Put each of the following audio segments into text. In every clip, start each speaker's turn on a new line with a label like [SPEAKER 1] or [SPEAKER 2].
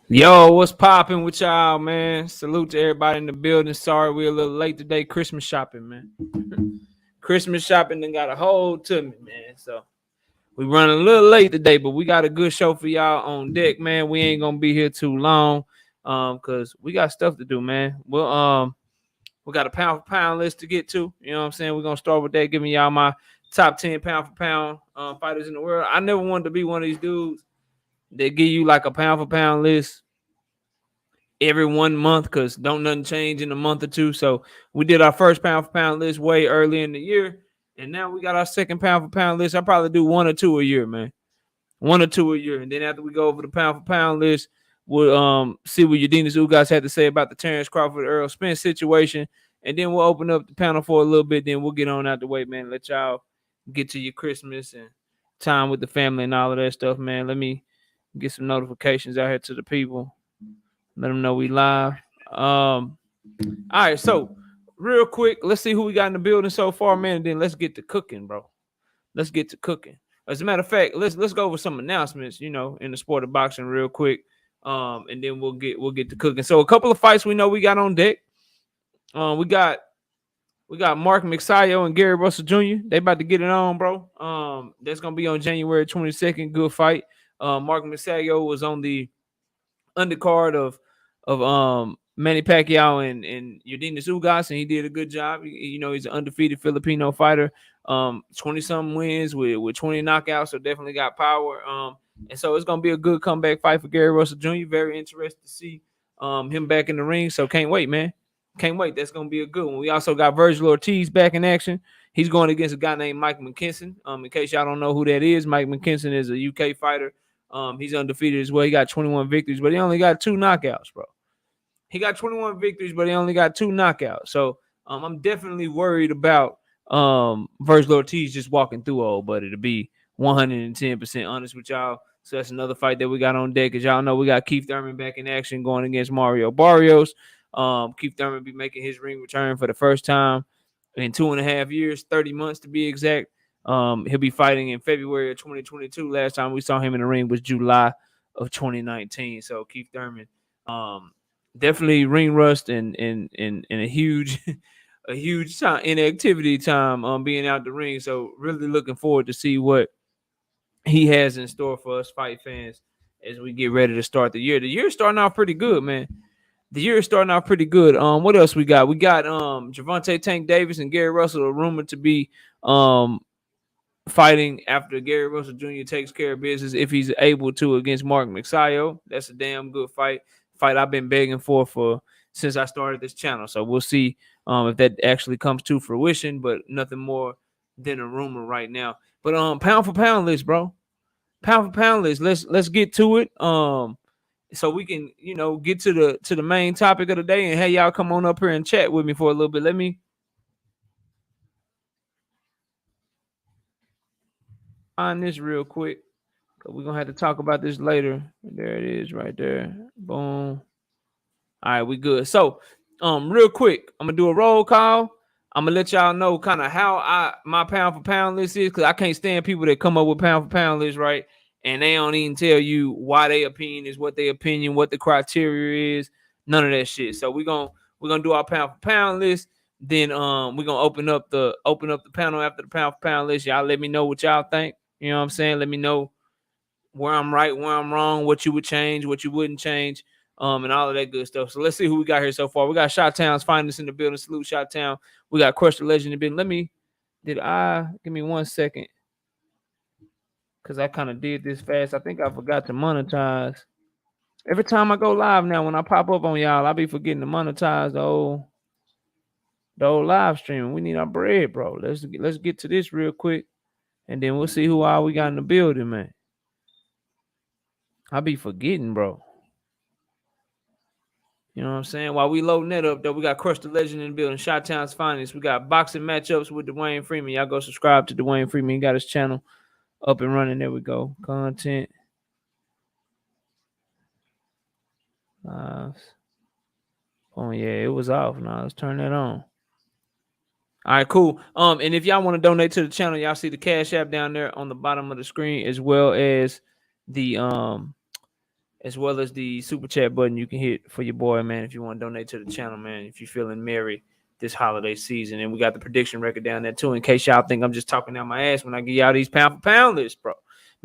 [SPEAKER 1] Yo, what's popping with y'all, man? Salute to everybody in the building. Sorry we're a little late today. Christmas shopping, man. Christmas shopping done got a hold to me, man. So we running a little late today, but we got a good show for y'all on deck, man. We ain't gonna be here too long, cause we got stuff to do, man. We got a pound for pound list to get to. You know what I'm saying? We're gonna start with that, giving y'all my top 10 pound for pound fighters in the world. I never wanted to be one of these dudes that give you like a pound for pound list every 1 month because don't nothing change in a month or two. So we did our first pound for pound list way early in the year, and now we got our second pound for pound list. I probably do one or two a year, man. One or two a year, and then after we go over the pound for pound list, we'll see what Yordenis Ugas had to say about the Terrence Crawford Errol Spence situation, and then we'll open up the panel for a little bit. Then we'll get on out the way, man. Let y'all get to your Christmas and time with the family and all of that stuff, man. Let me get some notifications out here to the people. Let them know we live. All right, so real quick, let's see who we got in the building so far, man. And then let's get to cooking, bro. Let's get to cooking. As a matter of fact, let's go over some announcements, in the sport of boxing real quick. And then we'll get to cooking. So a couple of fights we know we got on deck. We got Mark Mixayo and Gary Russell Jr. They about to get it on, bro. That's gonna be on January 22nd. Good fight. Mark Mixayo was on the undercard of Manny Pacquiao and Yordenis Ugas, and he did a good job. He's an undefeated Filipino fighter. 20-something wins with 20 knockouts, so definitely got power. And so it's gonna be a good comeback fight for Gary Russell Jr. Very interested to see him back in the ring. So can't wait, man. Can't wait. That's gonna be a good one. We also got Virgil Ortiz back in action. He's going against a guy named Mike McKinson. In case y'all don't know who that is, Mike McKinson is a UK fighter. He's undefeated as well. He got 21 victories, but he only got 2 knockouts, bro. He got 21 victories, but he only got 2 knockouts. So I'm definitely worried about Virgil Ortiz just walking through old buddy, to be 110% honest with y'all. So that's another fight that we got on deck. As y'all know, we got Keith Thurman back in action going against Mario Barrios. Keith Thurman be making his ring return for the first time in 2.5 years, 30 months to be exact. He'll be fighting in February of 2022. Last time we saw him in the ring was July of 2019. So Keith Thurman, definitely ring rust and a huge time inactivity time being out the ring. So really looking forward to see what he has in store for us fight fans as we get ready to start the year. The year's starting off pretty good, man. The year is starting off pretty good. What else we got? We got Gervonta Tank Davis and Gary Russell are rumored to be fighting after Gary Russell Jr. takes care of business if he's able to against Mark Mixayo. That's a damn good fight I've been begging for since I started this channel. So we'll see if that actually comes to fruition, but nothing more than a rumor right now. But pound for pound list, bro. Pound for pound list. Let's get to it. So we can, get to the main topic of the day, and hey, y'all come on up here and chat with me for a little bit. Let me find this real quick. We're gonna have to talk about this later. There it is, right there. Boom. All right, we good. So, real quick, I'm gonna do a roll call. I'm gonna let y'all know kind of how my pound for pound list is, because I can't stand people that come up with pound for pound list, right? And they don't even tell you why their opinion is what their opinion, what the criteria is, none of that shit. So we're gonna do our pound for pound list. Then we're gonna open up the panel after the pound for pound list. Y'all let me know what y'all think. You know what I'm saying? Let me know where I'm right, where I'm wrong, what you would change, what you wouldn't change, and all of that good stuff. So let's see who we got here so far. We got Shot Town's finest in the building. Salute Shot Town. We got Crush the Legend in the building. Give me 1 second, because I kind of did this fast. I think I forgot to monetize. Every time I go live now, when I pop up on y'all, I be forgetting to monetize the old live stream. We need our bread, bro. Let's get to this real quick, and then we'll see who all we got in the building, man. I be forgetting, bro. You know what I'm saying? While we loading that up, though, we got Crush the Legend in the building, Shot Town's finest. We got boxing matchups with Dwayne Freeman. Y'all go subscribe to Dwayne Freeman. He got his channel up and running. There we go. Content. Oh, yeah, it was off. Now let's turn that on. All right, cool. And if y'all want to donate to the channel, y'all see the Cash App down there on the bottom of the screen, as well as the as well as the super chat button you can hit for your boy, man, if you want to donate to the channel, man, if you're feeling merry this holiday season. And we got the prediction record down there too, in case y'all think I'm just talking out my ass when I give y'all these pound for pound lists, bro.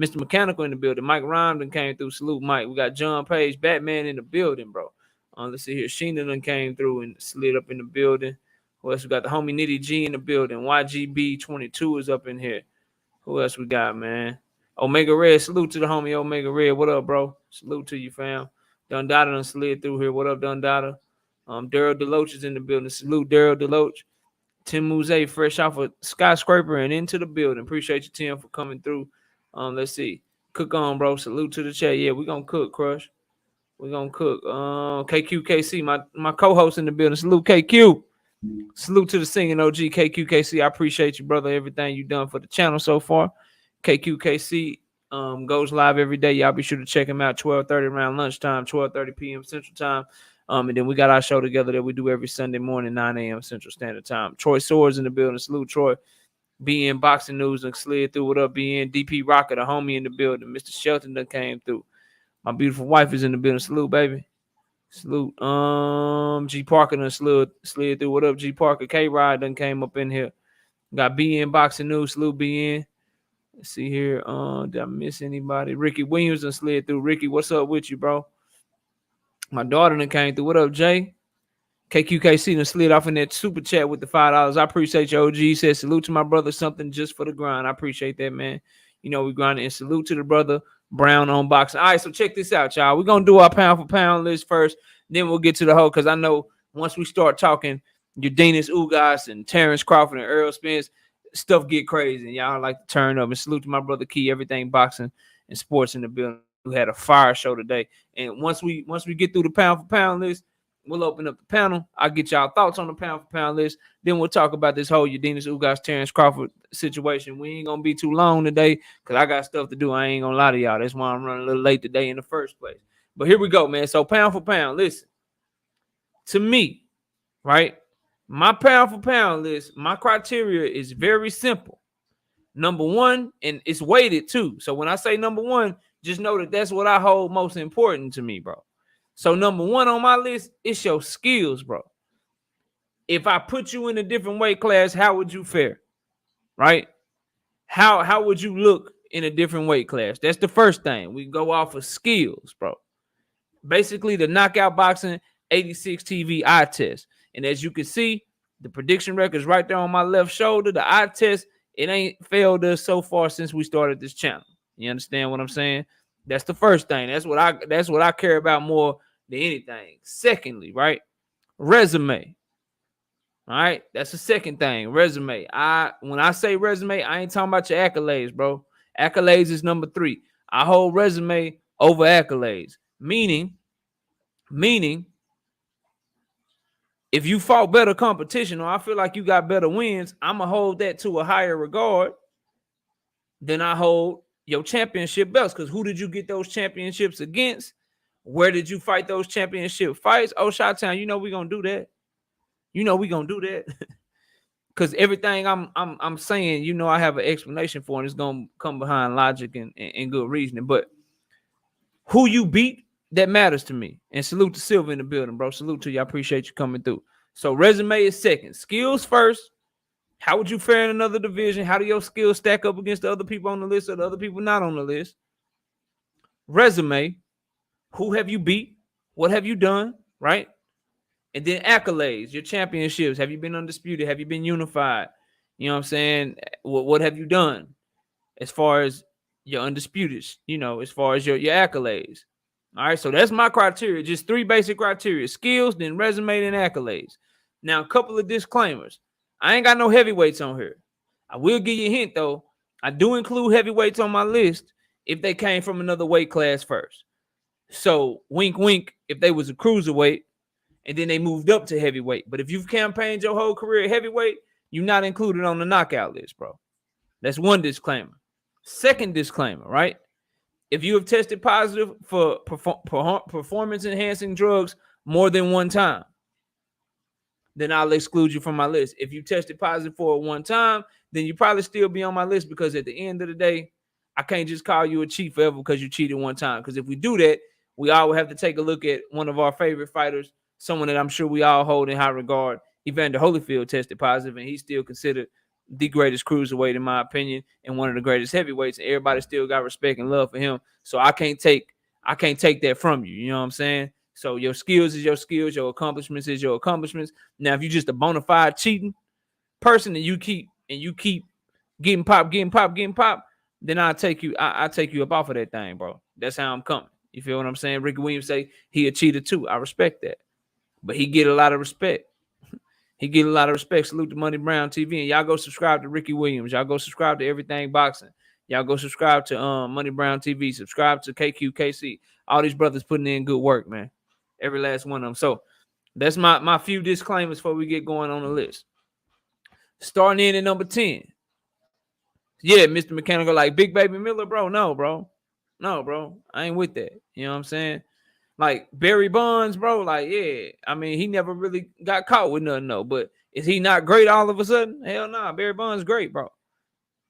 [SPEAKER 1] Mr. Mechanical in the building. Mike Rhyme came through. Salute, Mike. We got John Page, Batman in the building, bro. Let's see here. Sheena done came through and slid up in the building. Who else we got? The homie Nitty G in the building. YGB22 is up in here. Who else we got, man? Omega Red. Salute to the homie Omega Red. What up, bro? Salute to you, fam. Dundada done slid through here. What up, Dundada? Daryl Deloach is in the building. Salute, Daryl Deloach. Tim Mouze, fresh off a skyscraper and into the building. Appreciate you, Tim, for coming through. Let's see. Cook on, bro. Salute to the chat. Yeah, we're going to cook, Crush. We're going to cook. KQKC, my co-host in the building. Salute, KQ. Salute to the singing OG, KQKC. I appreciate you, brother, everything you done for the channel so far. KQKC goes live every day. Y'all be sure to check him out 12:30 around lunchtime, 12:30 p.m. Central Time. And then we got our show together that we do every Sunday morning, 9 a.m. Central Standard Time. Troy Swords in the building. Salute, Troy. BN Boxing News and slid through. What up, BN? DP Rocker, the homie in the building. Mr. Shelton done came through. My beautiful wife is in the building. Salute, baby. Salute. G Parker done slid through. What up, G Parker? K-Ride done came up in here. Got BN Boxing News. Salute, BN. Let's see here. Did I miss anybody? Ricky Williams done slid through. Ricky, what's up with you, bro? My daughter done came through. What up, Jay? KQKC done slid off in that super chat with the $5. I appreciate you, OG. He said, salute to my brother, something just for the grind. I appreciate that, man. You know, we grinding. And salute to the brother, Brown on boxing. All right, so check this out, y'all. We're going to do our pound for pound list first. Then we'll get to the whole, because I know once we start talking Yordenis, Ugas, and Terrence Crawford and Errol Spence, stuff get crazy. And y'all like to turn up. And salute to my brother Key, everything boxing and sports in the building. We had a fire show today. And once we get through the pound for pound list, we'll open up the panel. I'll get y'all thoughts on the pound for pound list. Then we'll talk about this whole Yordenis, Ugas, Terrence Crawford situation. We ain't gonna be too long today because I got stuff to do. I ain't gonna lie to y'all. That's why I'm running a little late today in the first place. But here we go, man. So pound for pound, listen. To me, right? My pound for pound list, my criteria is very simple. Number one, and it's weighted too. So when I say number one, just know that that's what I hold most important to me, bro. So number one on my list, it's your skills, bro. If I put you in a different weight class, how would you fare? Right? How would you look in a different weight class? That's the first thing. We go off of skills, bro. Basically, the Knockout Boxing 86 TV eye test. And as you can see, the prediction record is right there on my left shoulder. The eye test, it ain't failed us so far since we started this channel. You understand what I'm saying? That's the first thing. That's what I care about more than anything. Secondly, right? Resume. All right, that's the second thing. Resume. When I say resume, I ain't talking about your accolades, bro. Accolades is number 3. I hold resume over accolades. Meaning, if you fought better competition or I feel like you got better wins, I'ma hold that to a higher regard than I hold your championship belts. Because who did you get those championships against? Where did you fight those championship fights? Oh, Chi-Town, you know we're gonna do that. You know we're gonna do that. Because everything I'm saying, you know, I have an explanation for, and it's gonna come behind logic and good reasoning. But who you beat, that matters to me. And salute to Silva in the building, bro. Salute to you. I appreciate you coming through. So resume is second. Skills first. How would you fare in another division? How do your skills stack up against the other people on the list or the other people not on the list? Resume. Who have you beat? What have you done? Right? And then accolades, your championships. Have you been undisputed? Have you been unified? You know what I'm saying? What have you done as far as your undisputed, you know, as far as your accolades? All right, so that's my criteria. Just 3 basic criteria: skills, then resume, and accolades. Now, a couple of disclaimers. I ain't got no heavyweights on here. I will give you a hint, though. I do include heavyweights on my list if they came from another weight class first. So, wink, wink, if they was a cruiserweight and then they moved up to heavyweight. But if you've campaigned your whole career at heavyweight, you're not included on the knockout list, bro. That's one disclaimer. Second disclaimer, right? If you have tested positive for performance-enhancing drugs more than one time, then I'll exclude you from my list. If you tested positive for it one time, then you probably still be on my list because at the end of the day, I can't just call you a cheat forever because you cheated one time. Because if we do that, we all have to take a look at one of our favorite fighters, someone that I'm sure we all hold in high regard. Evander Holyfield tested positive, and he's still considered the greatest cruiserweight in my opinion, and one of the greatest heavyweights. And everybody still got respect and love for him. So I can't take that from you. You know what I'm saying? So your skills is your skills, your accomplishments is your accomplishments. Now, if you're just a bona fide cheating person and you keep getting pop, then I'll take you up off of that thing, bro. That's how I'm coming. You feel what I'm saying? Ricky Williams say he a cheater too. I respect that. But he get a lot of respect. Salute to Money Brown TV. And y'all go subscribe to Ricky Williams. Y'all go subscribe to Everything Boxing. Y'all go subscribe to Money Brown TV. Subscribe to KQKC. All these brothers putting in good work, man. Every last one of them. So that's my few disclaimers before we get going on the list. Starting in at number 10. Yeah, Mr. Mechanical, like Big Baby Miller, bro. No, bro. I ain't with that. You know what I'm saying? Like Barry Bonds, bro. Like, yeah. I mean, he never really got caught with nothing, though. But is he not great all of a sudden? Hell no. Nah. Barry Bonds great, bro.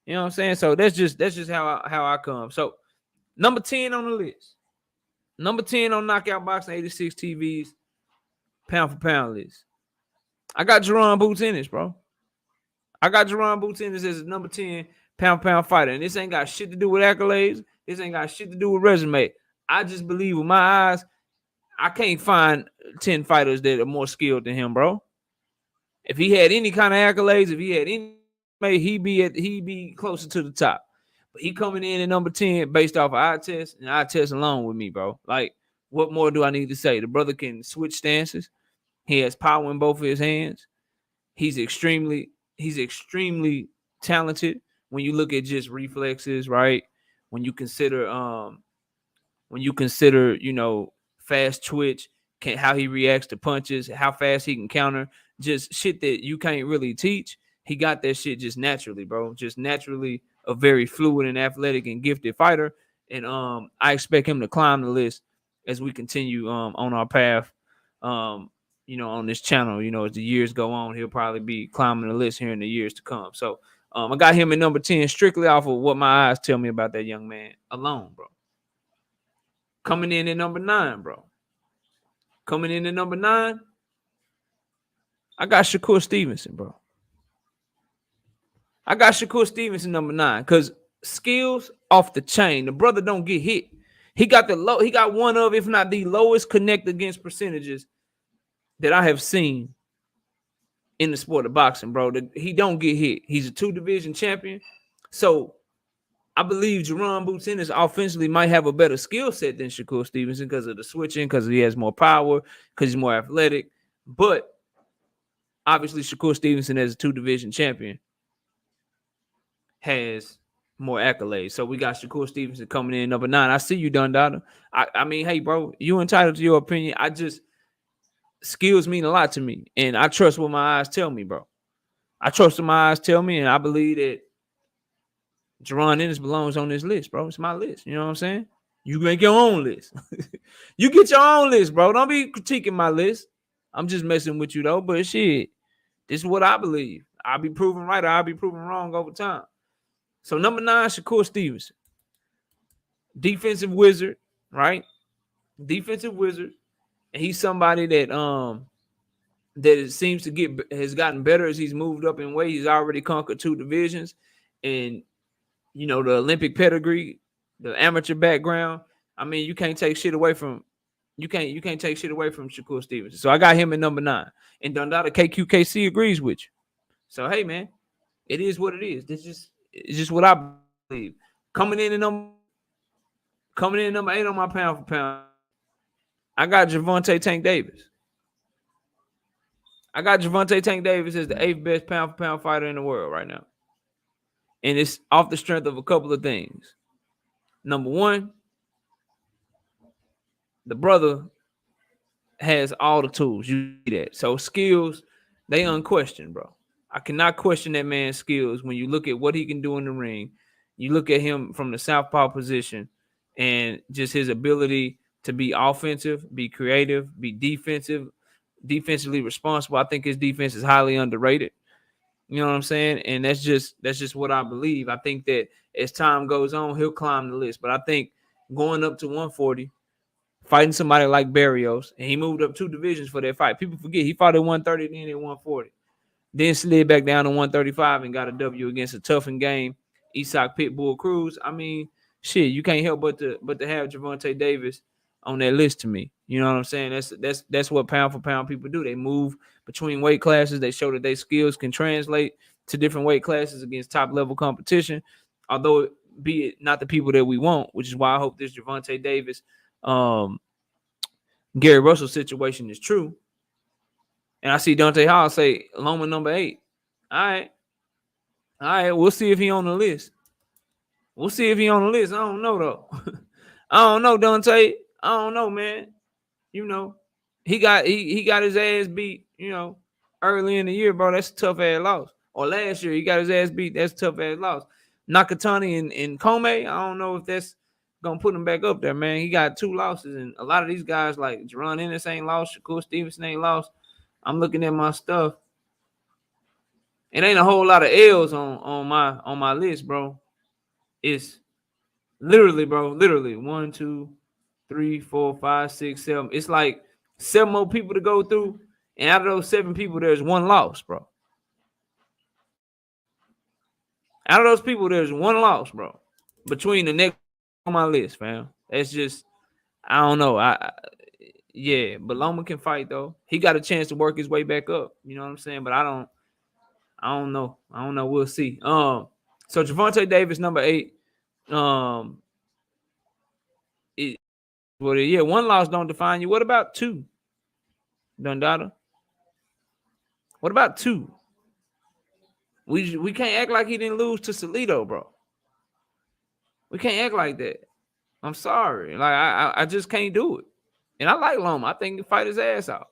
[SPEAKER 1] You know what I'm saying? So that's just how I come. So number 10 on the list. Number 10 on Knockout Boxing 86 TV's pound for pound list. I got Jerron Boots Ennis, bro. I got Jerron Boots Ennis as a number 10 pound for pound fighter. And this ain't got shit to do with accolades. This ain't got shit to do with resume. I just believe with my eyes, I can't find 10 fighters that are more skilled than him, bro. If he had any kind of accolades, if he had any, he'd be closer to the top. But he coming in at number 10 based off of eye test, and eye test alone with me, bro. Like, what more do I need to say? The brother can switch stances. He has power in both of his hands. He's extremely talented when you look at just reflexes, right? When you consider fast twitch, how he reacts to punches, how fast he can counter, just shit that you can't really teach. He got that shit just naturally, bro. Just naturally a very fluid and athletic and gifted fighter. And I expect him to climb the list as we continue on our path. On this channel, as the years go on, he'll probably be climbing the list here in the years to come. So I got him at number 10 strictly off of what my eyes tell me about that young man alone, bro. Coming in at number 9, bro. I got Shakur Stevenson, bro. I got Shakur Stevenson number 9 because skills off the chain. The brother don't get hit. He got one of, if not the lowest connect against percentages that I have seen in the sport of boxing, bro. He don't get hit. He's a 2-division champion. So I believe Jerron Boots Ennis offensively might have a better skill set than Shakur Stevenson because of the switching, because he has more power, because he's more athletic. But obviously Shakur Stevenson as a 2-division champion has more accolades. So we got Shakur Stevenson coming in number 9. I see you, Dundada. I mean, hey, bro, you entitled to your opinion. Skills mean a lot to me, and I trust what my eyes tell me, bro. I trust what my eyes tell me, and I believe that Jerron Ennis belongs on this list, bro. It's my list. You know what I'm saying? You make your own list. You get your own list, bro. Don't be critiquing my list. I'm just messing with you, though. But shit, this is what I believe. I'll be proven right or I'll be proven wrong over time. So number 9, Shakur Stevenson. Defensive wizard, right? Defensive wizard. And he's somebody that it seems to has gotten better as he's moved up in weight. He's already conquered 2 divisions. And the Olympic pedigree, the amateur background. I mean, you can't take shit away from Shakur Stevenson. So I got him at number 9. And Dundada KQKC agrees with you. So hey, man, it is what it is. It's just what I believe. Coming in at number 8 on my pound for pound, I got Gervonta Tank Davis. I got Gervonta Tank Davis as the 8th best pound for pound fighter in the world right now. And it's off the strength of a couple of things. Number 1, the brother has all the tools. You see that. So skills, they unquestioned, bro. I cannot question that man's skills when you look at what he can do in the ring. You look at him from the southpaw position and just his ability to be offensive, be creative, be defensively responsible. I think his defense is highly underrated. You know what I'm saying? And that's just what I believe. I think that as time goes on, he'll climb the list. But I think going up to 140, fighting somebody like Barrios, and he moved up 2 divisions for that fight. People forget he fought at 130, then at 140. Then slid back down to 135 and got a W against a tough and game Isak Pitbull Cruz. I mean, shit, you can't help but to have Gervonta Davis on that list to me. You know what I'm saying? That's what pound for pound people do. They move between weight classes. They show that their skills can translate to different weight classes against top level competition. Although be it not the people that we want, which is why I hope this Gervonta Davis, Gary Russell situation is true. And I see Dante Hall say Loma number 8. All right. We'll see if he on the list. I don't know though. I don't know, Dante. I don't know, man. You know, he got his ass beat. You know, early in the year, bro. That's a tough ass loss. Or last year, he got his ass beat. That's a tough ass loss. Nakatani and Comey. I don't know if that's gonna put him back up there, man. He got 2 losses, and a lot of these guys like Yordenis ain't lost. Shakur Stevenson ain't lost. I'm looking at my stuff. It ain't a whole lot of L's on my list, bro. It's literally 1, 2, 3, 4, 5, 6, 7. It's like 7 more people to go through, and out of those 7 people, there's 1 loss, bro. Out of those people, there's 1 loss, bro. Between the next on my list, fam. That's just, I don't know. Yeah, but Loma can fight though. He got a chance to work his way back up. You know what I'm saying? But I don't know. We'll see. So Gervonta Davis, number 8. Yeah, 1 loss don't define you. What about 2? Dundada? What about 2? We can't act like he didn't lose to Salido, bro. We can't act like that. I'm sorry. Like I just can't do it. And I like Loma. I think he can fight his ass out.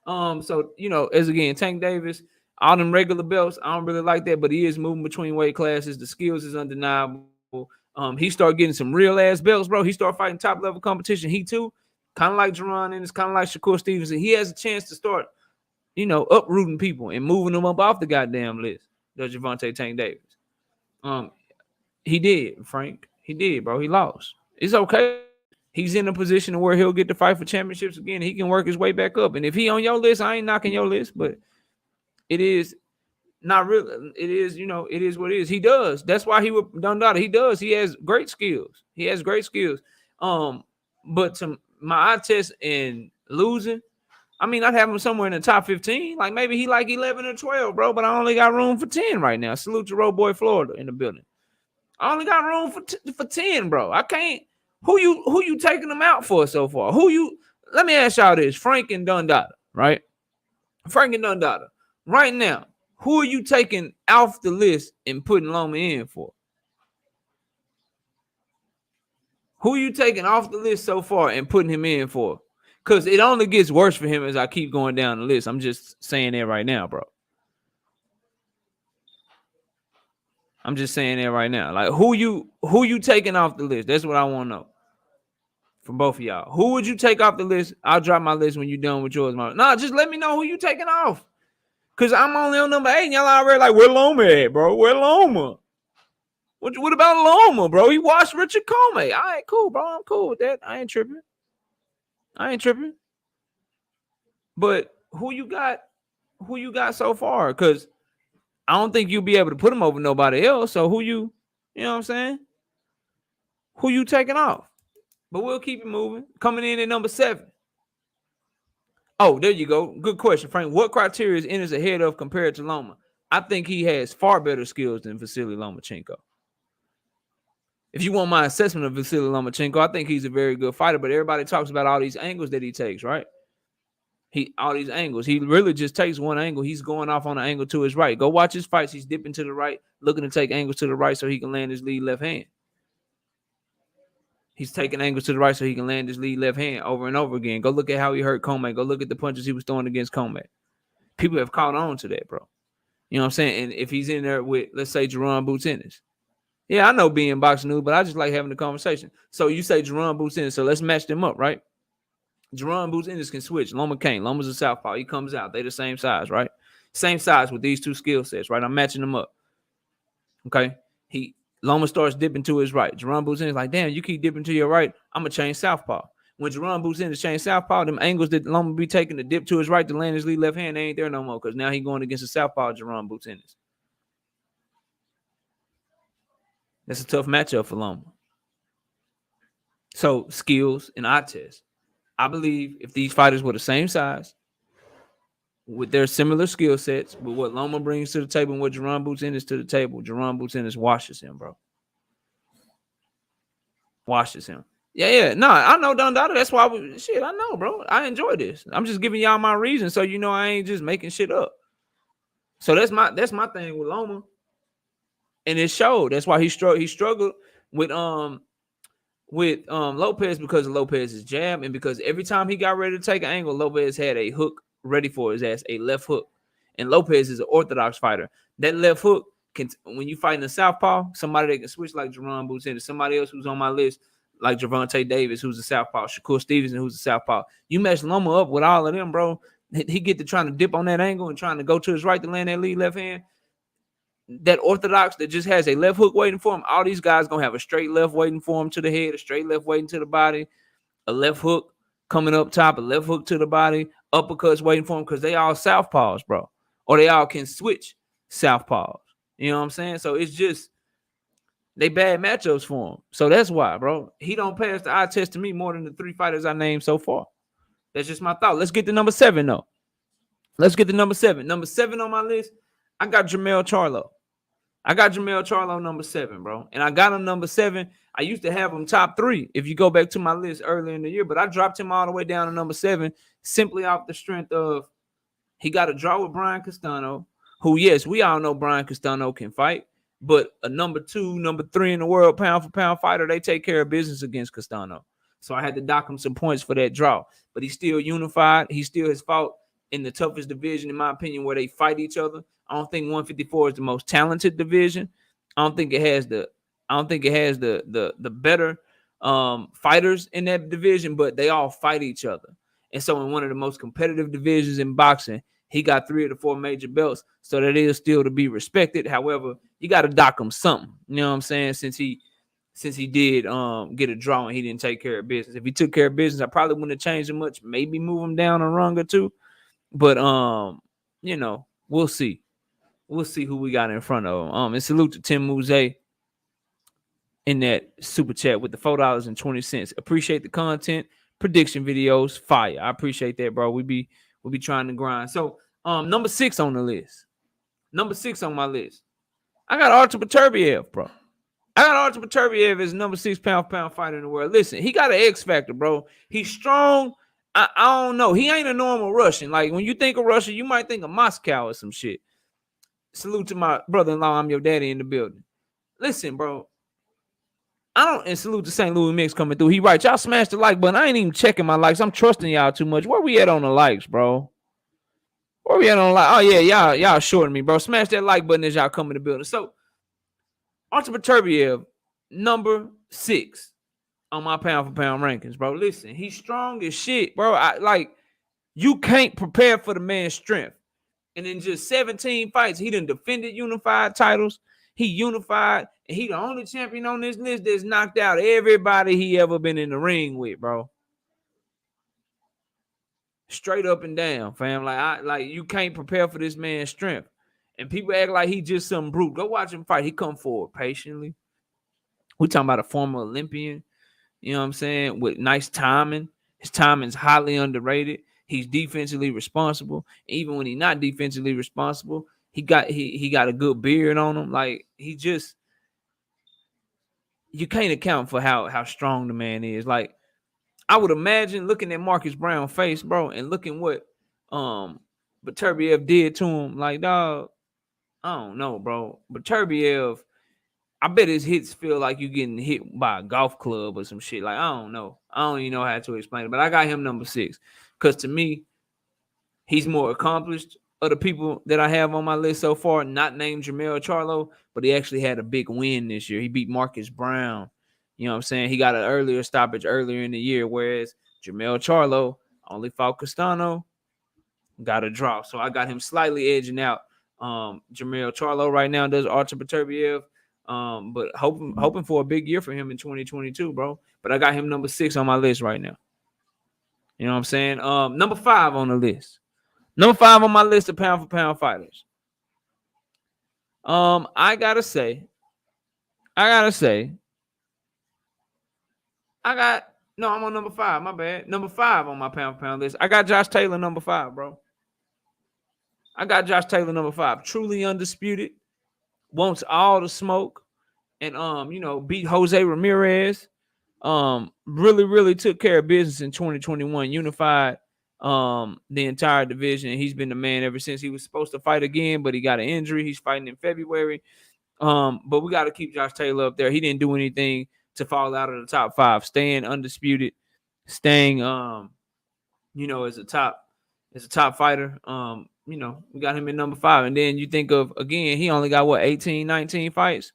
[SPEAKER 1] So you know, as again, Tank Davis, all them regular belts, I don't really like that, but he is moving between weight classes. The skills is undeniable. He started getting some real ass belts, bro. He started fighting top level competition. He too, kind of like Jerron, and it's kind of like Shakur Stevenson. He has a chance to start, you know, uprooting people and moving them up off the goddamn list. Does Gervonta Tank Davis? He did, Frank. He did, bro. He lost. It's okay. He's in a position where he'll get to fight for championships again. He can work his way back up. And if he on your list, I ain't knocking your list, but it is not real. It is, you know, it is what it is. He does. That's why he would Dundada. He does. He has great skills. But to my eye test and losing, I mean, I'd have him somewhere in the top 15. Like maybe he like 11 or 12, bro. But I only got room for 10 right now. Salute to Road Boy Florida in the building. I only got room for 10, bro. I can't. Who you taking them out for so far? Let me ask y'all this. Frank and Dundada, right? Frank and Dundada. Right now, who are you taking off the list and putting Loma in for? Who are you taking off the list so far and putting him in for? Because it only gets worse for him as I keep going down the list. I'm just saying that right now, bro. I'm just saying that right now. Like who you taking off the list? That's what I want to know. From both of y'all. Who would you take off the list? I'll drop my list when you're done with yours. No, just let me know who you taking off. Because I'm only on number 8 and y'all already like, where Loma at, bro? Where Loma? What about Loma, bro? He watched Richard Comey. All right, cool, bro. I'm cool with that. I ain't tripping. But who you got so far? Because I don't think you'll be able to put him over nobody else. So you know what I'm saying? Who you taking off? But we'll keep it moving. Coming in at number 7. Oh, there you go. Good question, Frank. What criteria is Ennis ahead of compared to Loma? I think he has far better skills than Vasily Lomachenko. If you want my assessment of Vasily Lomachenko, I think he's a very good fighter, but everybody talks about all these angles that he takes, right? All these angles. He really just takes one angle. He's going off on an angle to his right. Go watch his fights. He's dipping to the right, looking to take angles to the right so he can land his lead left hand. He's taking angles to the right so he can land his lead left hand over and over again. Go look at how he hurt Comey. Go look at the punches he was throwing against Comey. People have caught on to that, bro. You know what I'm saying? And if he's in there with, let's say, Jerron Boots Ennis. Yeah, I know being boxing news, but I just like having the conversation. So you say Jerron Boots Ennis, so let's match them up, right? Jerron Boots Ennis can switch. Loma can't. Loma's a southpaw. He comes out. They the same size, right? Same size with these 2 skill sets, right? I'm matching them up. Okay? Loma starts dipping to his right. Jerron Boots Ennis like, damn, you keep dipping to your right. I'm going to change southpaw. When Jerron Boots in the chain southpaw, them angles that Loma be taking the dip to his right to land his lead left hand, they ain't there no more because now he going against a southpaw Jerron Boots in this. That's a tough matchup for Loma. So skills and eye test. I believe if these fighters were the same size, with their similar skill sets, with what Loma brings to the table and what Jerron Boots in is to the table, Jerron Boots in washes him, bro. Washes him. Yeah. No, I know Don Dada. That's why I know, bro. I enjoy this. I'm just giving y'all my reason so you know I ain't just making shit up. So that's my thing with Loma. And it showed. That's why he struggled with Lopez because of Lopez's jab and because every time he got ready to take an angle, Lopez had a hook ready for his ass, a left hook. And Lopez is an orthodox fighter. That left hook can, when you fight in the southpaw, somebody that can switch like Jerron Boots and somebody else who's on my list like Gervonta Davis, who's a southpaw, Shakur Stevenson, who's a southpaw. You match Loma up with all of them, bro. He get to trying to dip on that angle and trying to go to his right to land that lead left hand. That orthodox that just has a left hook waiting for him, all these guys gonna have a straight left waiting for him to the head, a straight left waiting to the body, a left hook coming up top, a left hook to the body, uppercuts waiting for him because they all southpaws, bro. Or they all can switch southpaws. You know what I'm saying? So it's just they bad matchups for him. So that's why, bro. He don't pass the eye test to me more than the 3 fighters I named so far. That's just my thought. Let's get to number 7, though. Let's get to number 7. Number 7 on my list, I got Jermell Charlo. I got Jermell Charlo number 7, bro. And I got him number 7. I used to have him top 3 if you go back to my list earlier in the year, but I dropped him all the way down to number 7 simply off the strength of he got a draw with Brian Castano, who, yes, we all know Brian Castano can fight, but a number 2, number 3 in the world pound-for-pound fighter, they take care of business against Castano. So I had to dock him some points for that draw. But he's still unified. He still has fought in the toughest division, in my opinion, where they fight each other. I don't think 154 is the most talented division. I don't think it has the better fighters in that division, but they all fight each other. And so in one of the most competitive divisions in boxing, he got 3 of the 4 major belts, so that is still to be respected. However, you got to dock him something. You know what I'm saying? Since he did get a draw and he didn't take care of business. If he took care of business, I probably wouldn't have changed him much. Maybe move him down a rung or 2. But you know, we'll see. We'll see who we got in front of him. And salute to Tim Mouze in that super chat with the $4.20. Appreciate the content. Prediction videos, fire. I appreciate that, bro. We'll be trying to grind. So number 6 on the list. Number 6 on my list. I got Artur Beterbiev, bro. I got Artur Beterbiev as number 6 pound fighter in the world. Listen, he got an X factor, bro. He's strong. I don't know. He ain't a normal Russian. Like when you think of Russia, you might think of Moscow or some shit. Salute to my brother-in-law. I'm your daddy in the building. Listen, bro. And salute to St. Louis Mix coming through. He writes, y'all smash the like button. I ain't even checking my likes. I'm trusting y'all too much. Where we at on the likes, bro? Where we at on the like? Oh, yeah, y'all shorting me, bro. Smash that like button as y'all come in the building. So, Artur Beterbiev, number 6 on my pound-for-pound rankings, bro. Listen, he's strong as shit, bro. You can't prepare for the man's strength. And in just 17 fights, he done defended unified titles. He unified, and he the only champion on this list that's knocked out everybody he ever been in the ring with, bro. Straight up and down, fam. Like you can't prepare for this man's strength. And people act like he just some brute. Go watch him fight. He come forward patiently. We talking about a former Olympian, you know what I'm saying, with nice timing. His timing's highly underrated. He's defensively responsible. Even when he's not defensively responsible, he got a good beard on him. Like he just, you can't account for how strong the man is. Like I would imagine looking at Marcus Brown's face, bro, and looking what Beterbiev did to him. Like, dog, I don't know, bro. Beterbiev, I bet his hits feel like you getting hit by a golf club or some shit. Like, I don't know. I don't even know how to explain it. But I got him number 6. Because to me, he's more accomplished of the people that I have on my list so far, not named Jermell Charlo, but he actually had a big win this year. He beat Marcus Brown. You know what I'm saying? He got an earlier stoppage earlier in the year, whereas Jermell Charlo only fought Castano, got a draw. So I got him slightly edging out Jermell Charlo right now. Does Artur Beterbiev. But hoping for a big year for him in 2022, bro. But I got him number 6 on my list right now. You know what I'm saying? Number 5 on the list. Number 5 on my list of pound for pound fighters. I gotta say, I'm on number 5. My bad. Number 5 on my pound for pound list. I got Josh Taylor number 5, bro. I got Josh Taylor number 5. Truly undisputed. Wants all the smoke. And beat Jose Ramirez. Really took care of business in 2021. Unified the entire division. And he's been the man ever since. He was supposed to fight again, but he got an injury. He's fighting in February. But we got to keep Josh Taylor up there. He didn't do anything to fall out of the top 5, staying undisputed, staying as a top fighter. We got him in number 5. And then you think of, again, he only got 18, 19 fights.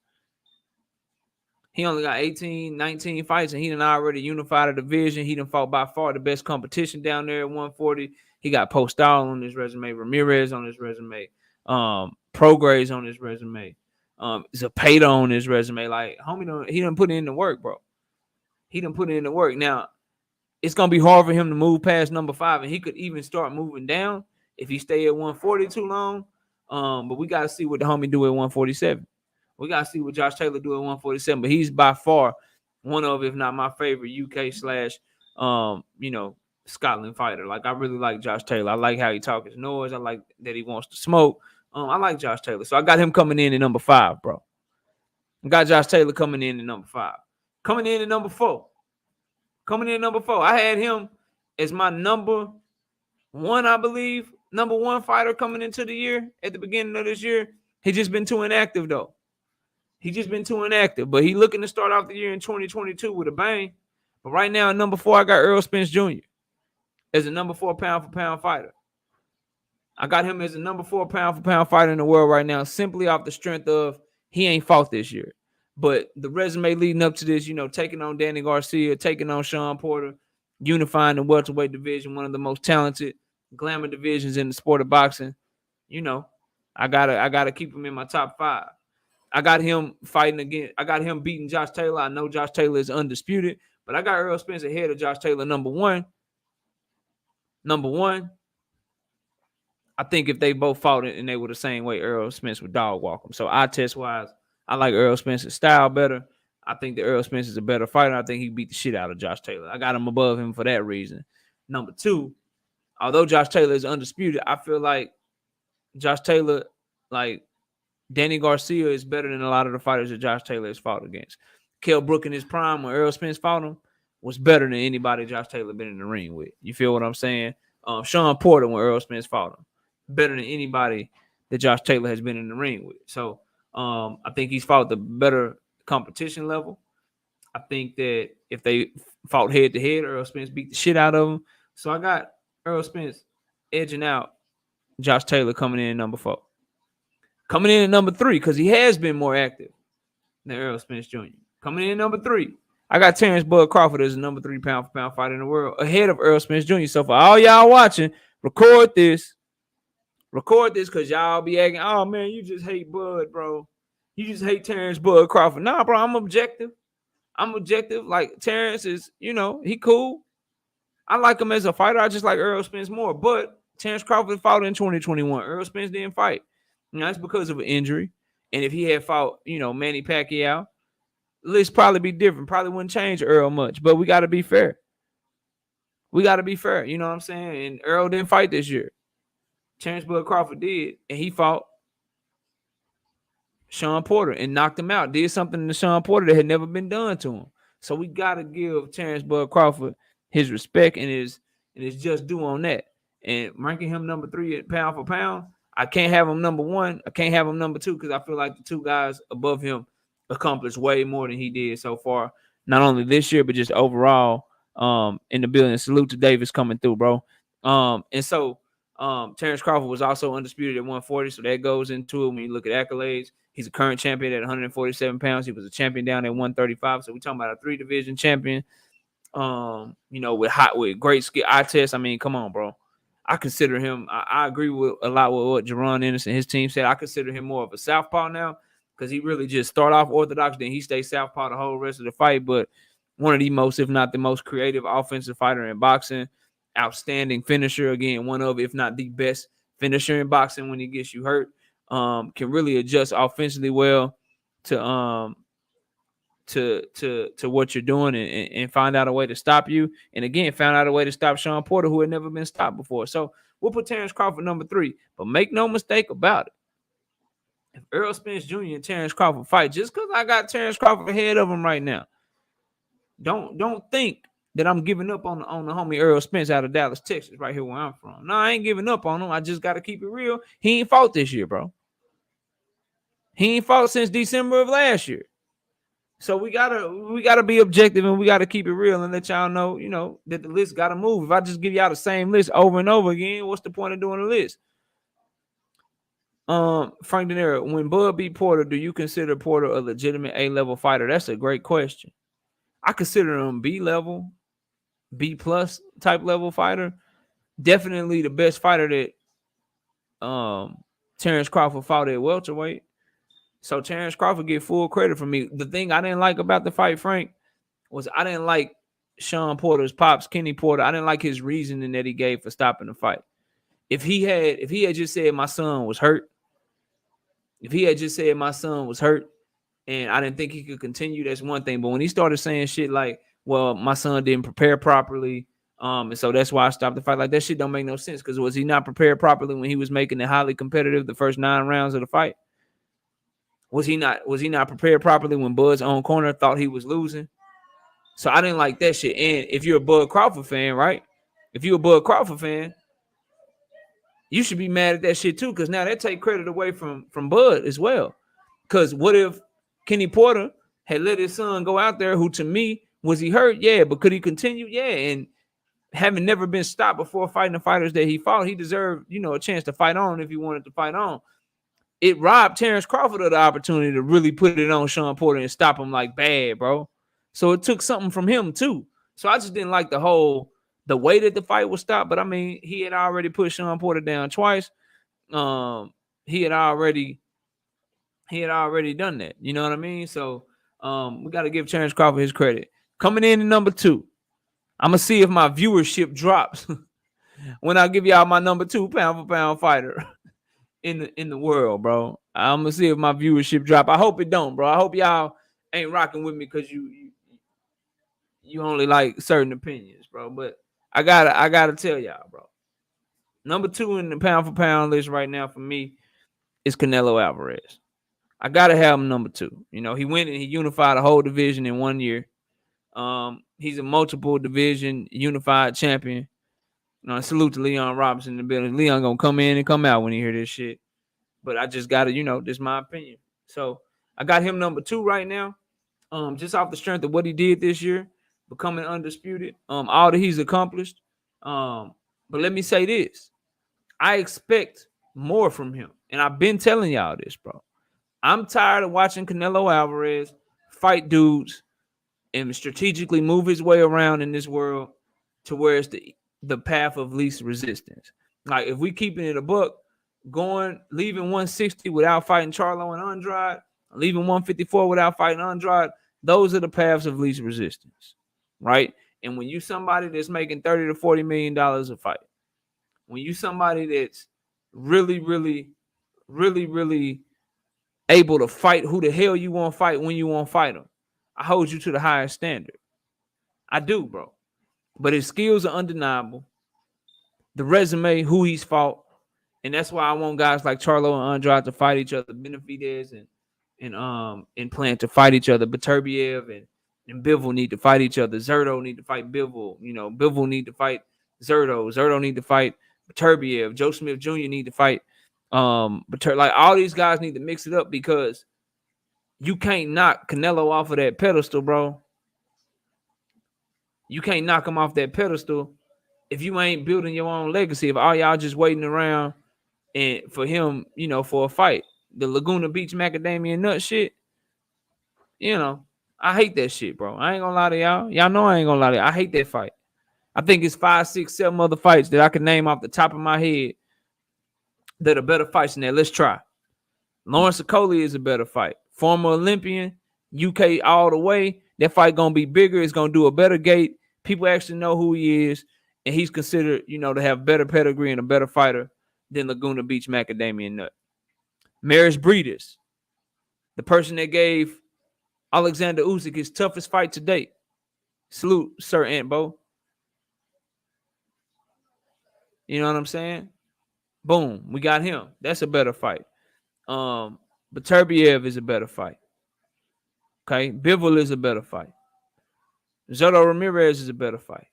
[SPEAKER 1] He only got 18, 19 fights, and he done already unified a division. He done fought by far the best competition down there at 140. He got Postal on his resume, Ramirez on his resume, Prograis on his resume, Zapata on his resume. Like, homie, he done put in the work, bro. He done put in the work. Now, it's going to be hard for him to move past number 5, and he could even start moving down if he stay at 140 too long. But we got to see what the homie do at 147. We got to see what Josh Taylor do at 147, but he's by far one of, if not my favorite UK / Scotland fighter. Like, I really like Josh Taylor. I like how he talks his noise. I like that he wants to smoke. I like Josh Taylor. So I got him coming in at number 5, bro. I got Josh Taylor coming in at number 5. Coming in at number 4. I had him as my number 1, I believe. Number 1 fighter coming into the year at the beginning of this year. He just been too inactive, though. But he looking to start off the year in 2022 with a bang. But right now, at number 4, I got Errol Spence Jr. as a number 4 pound for pound fighter. I got him as a number 4 pound for pound fighter in the world right now, simply off the strength of he ain't fought this year. But the resume leading up to this, taking on Danny Garcia, taking on Sean Porter, unifying the welterweight division, one of the most talented glamour divisions in the sport of boxing. I gotta keep him in my top 5. I got him fighting again. I got him beating Josh Taylor. I know Josh Taylor is undisputed, but I got Errol Spence ahead of Josh Taylor, number 1. I think if they both fought it and they were the same way, Errol Spence would dog walk him. So eye test wise, I like Errol Spence's style better. I think that Errol Spence is a better fighter. I think he beat the shit out of Josh Taylor. I got him above him for that reason. Number 2, although Josh Taylor is undisputed, I feel like Josh Taylor, like, Danny Garcia is better than a lot of the fighters that Josh Taylor has fought against. Kell Brook in his prime when Errol Spence fought him was better than anybody Josh Taylor been in the ring with. You feel what I'm saying? Sean Porter when Errol Spence fought him, better than anybody that Josh Taylor has been in the ring with. So I think he's fought the better competition level. I think that if they fought head to head, Errol Spence beat the shit out of him. So I got Errol Spence edging out Josh Taylor coming in at number 4. Coming in at number 3, because he has been more active than Errol Spence Jr. Coming in at number 3, I got Terrence Bud Crawford as the number 3 pound for pound fighter in the world, ahead of Errol Spence Jr. So for all y'all watching, record this because y'all be acting, oh man, you just hate Bud, bro. You just hate Terrence Bud Crawford. Nah, bro, I'm objective. Like, Terrence is, he cool. I like him as a fighter. I just like Errol Spence more. But Terrence Crawford fought in 2021. Errol Spence didn't fight. That's because of an injury. And if he had fought, Manny Pacquiao, the list probably be different. Probably wouldn't change Errol much. But we got to be fair. You know what I'm saying? And Errol didn't fight this year. Terrence Bud Crawford did. And he fought Sean Porter and knocked him out. Did something to Sean Porter that had never been done to him. So we got to give Terrence Bud Crawford his respect and his just due on that. And ranking him number 3 pound for pound, I can't have him number 1. I can't have him number 2 because I feel like the 2 guys above him accomplished way more than he did so far. Not only this year, but just overall in the building. Salute to Davis coming through, bro. And so Terrence Crawford was also undisputed at 140, so that goes into it when you look at accolades. He's a current champion at 147 pounds. He was a champion down at 135. So we're talking about a 3-division champion. With great skill eye test. I mean, come on, bro. I consider him. I agree with a lot with what Jerron Ennis and his team said. I consider him more of a southpaw now because he really just start off orthodox, then he stays southpaw the whole rest of the fight. But one of the most, if not the most creative offensive fighter in boxing. outstanding finisher. Again, one of, if not the best finisher in boxing when he gets you hurt. Can really adjust offensively well to what you're doing and find out a way to stop you. And again, found out a way to stop Sean Porter, who had never been stopped before. So we'll put Terrence Crawford number 3. But make no mistake about it. If Errol Spence Jr. and Terrence Crawford fight, just because I got Terrence Crawford ahead of him right now, don't think that I'm giving up on the homie Errol Spence out of Dallas, Texas, right here where I'm from. No, I ain't giving up on him. I just got to keep it real. He ain't fought this year, bro. He ain't fought since December of last year. So we gotta be objective and we gotta keep it real and let y'all know, that the list gotta move. If I just give y'all the same list over and over again, what's the point of doing the list? Frank De Niro, when Bud beat Porter, do you consider Porter a legitimate A-level fighter? That's a great question. I consider him B-level, B-plus type level fighter. Definitely the best fighter that Terrence Crawford fought at welterweight. So Terrence Crawford get full credit from me. The thing I didn't like about the fight, Frank, was I didn't like Sean Porter's pops, Kenny Porter. I didn't like his reasoning that he gave for stopping the fight. If he had just said my son was hurt, and I didn't think he could continue, that's one thing. But when he started saying shit like, well, my son didn't prepare properly, and so that's why I stopped the fight, like that shit don't make no sense. Because was he not prepared properly when he was making it highly competitive the first 9 rounds of the fight? Was he not prepared properly when Bud's own corner thought he was losing? So I didn't like that shit. And if you're a Bud Crawford fan, right? If you're a Bud Crawford fan, you should be mad at that shit too, because now that take credit away from Bud as well. Because what if Kenny Porter had let his son go out there, who to me, was he hurt? Yeah, but could he continue? Yeah, and having never been stopped before fighting the fighters that he fought, he deserved, a chance to fight on if he wanted to fight on. It robbed Terrence Crawford of the opportunity to really put it on Sean Porter and stop him like bad, bro. So it took something from him too. So I just didn't like the way that the fight was stopped. But I mean, he had already put Sean Porter down twice. He had already done that. You know what I mean? So we got to give Terrence Crawford his credit. Coming in at number 2, I'm gonna see if my viewership drops when I give y'all my number 2 pound for pound fighter in the world, bro. I'm gonna see if my viewership drop. I hope it don't, bro. I hope y'all ain't rocking with me because you only like certain opinions, bro. But I gotta tell y'all, bro. Number 2 in the pound for pound list right now for me is Canelo Alvarez. I gotta have him number 2. He went and he unified a whole division in 1 year. He's a multiple division unified champion. Salute to Leon Robinson in the building. Leon gonna come in and come out when he hear this shit. But I just gotta, this is my opinion. So I got him number 2 right now. Just off the strength of what he did this year, becoming undisputed. All that he's accomplished. But let me say this. I expect more from him. And I've been telling y'all this, bro. I'm tired of watching Canelo Alvarez fight dudes and strategically move his way around in this world to where it's the path of least resistance. Like if we keeping it a buck, leaving 160 without fighting Charlo and Andrade, leaving 154 without fighting Andrade, those are the paths of least resistance, right? And when you somebody that's making $30 to $40 million a fight, when you somebody that's really, really, really, really able to fight who the hell you want to fight when you want to fight them, I hold you to the highest standard. I do, bro. But his skills are undeniable. The resume, who he's fought, and that's why I want guys like Charlo and Andrade to fight each other, Benavidez and plan to fight each other. Beterbiev and Bivol need to fight each other. Zerto need to fight Bivol. Bivol need to fight Zerto. Zerto need to fight Beterbiev. Joe Smith Jr. need to fight like all these guys need to mix it up, because you can't knock Canelo off of that pedestal, bro. You can't knock him off that pedestal if you ain't building your own legacy. If all y'all just waiting around and for him, for a fight. The Laguna Beach macadamia nut shit, I hate that shit, bro. I ain't gonna lie to y'all. Y'all know I ain't gonna lie to y'all. I hate that fight. I think it's 5, 6, 7 other fights that I can name off the top of my head that are better fights than that. Let's try. Lawrence Okolie is a better fight. Former Olympian, UK all the way. That fight gonna be bigger. It's gonna do a better gate. People actually know who he is. and he's considered, to have better pedigree and a better fighter than Laguna Beach Macadamia Nut. Maris Breeders, the person that gave Alexander Usyk his toughest fight to date. Salute, Sir Antbo. You know what I'm saying? Boom, we got him. That's a better fight. But Turbiev is a better fight. Okay, Bivol is a better fight. Zotto Ramirez is a better fight.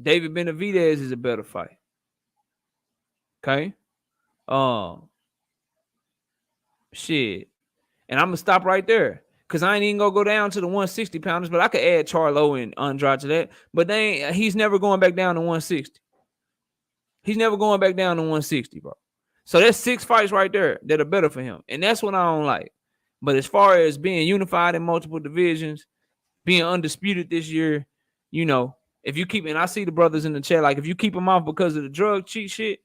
[SPEAKER 1] David Benavidez is a better fight. Okay. Shit. And I'm gonna stop right there. Cause I ain't even gonna go down to the 160 pounders, but I could add Charlo and Andrade to that. But he's never going back down to 160. He's never going back down to 160, bro. So that's 6 fights right there that are better for him. And that's what I don't like. But as far as being unified in multiple divisions, being undisputed this year, if you keep, and I see the brothers in the chat, like if you keep him off because of the drug cheat shit,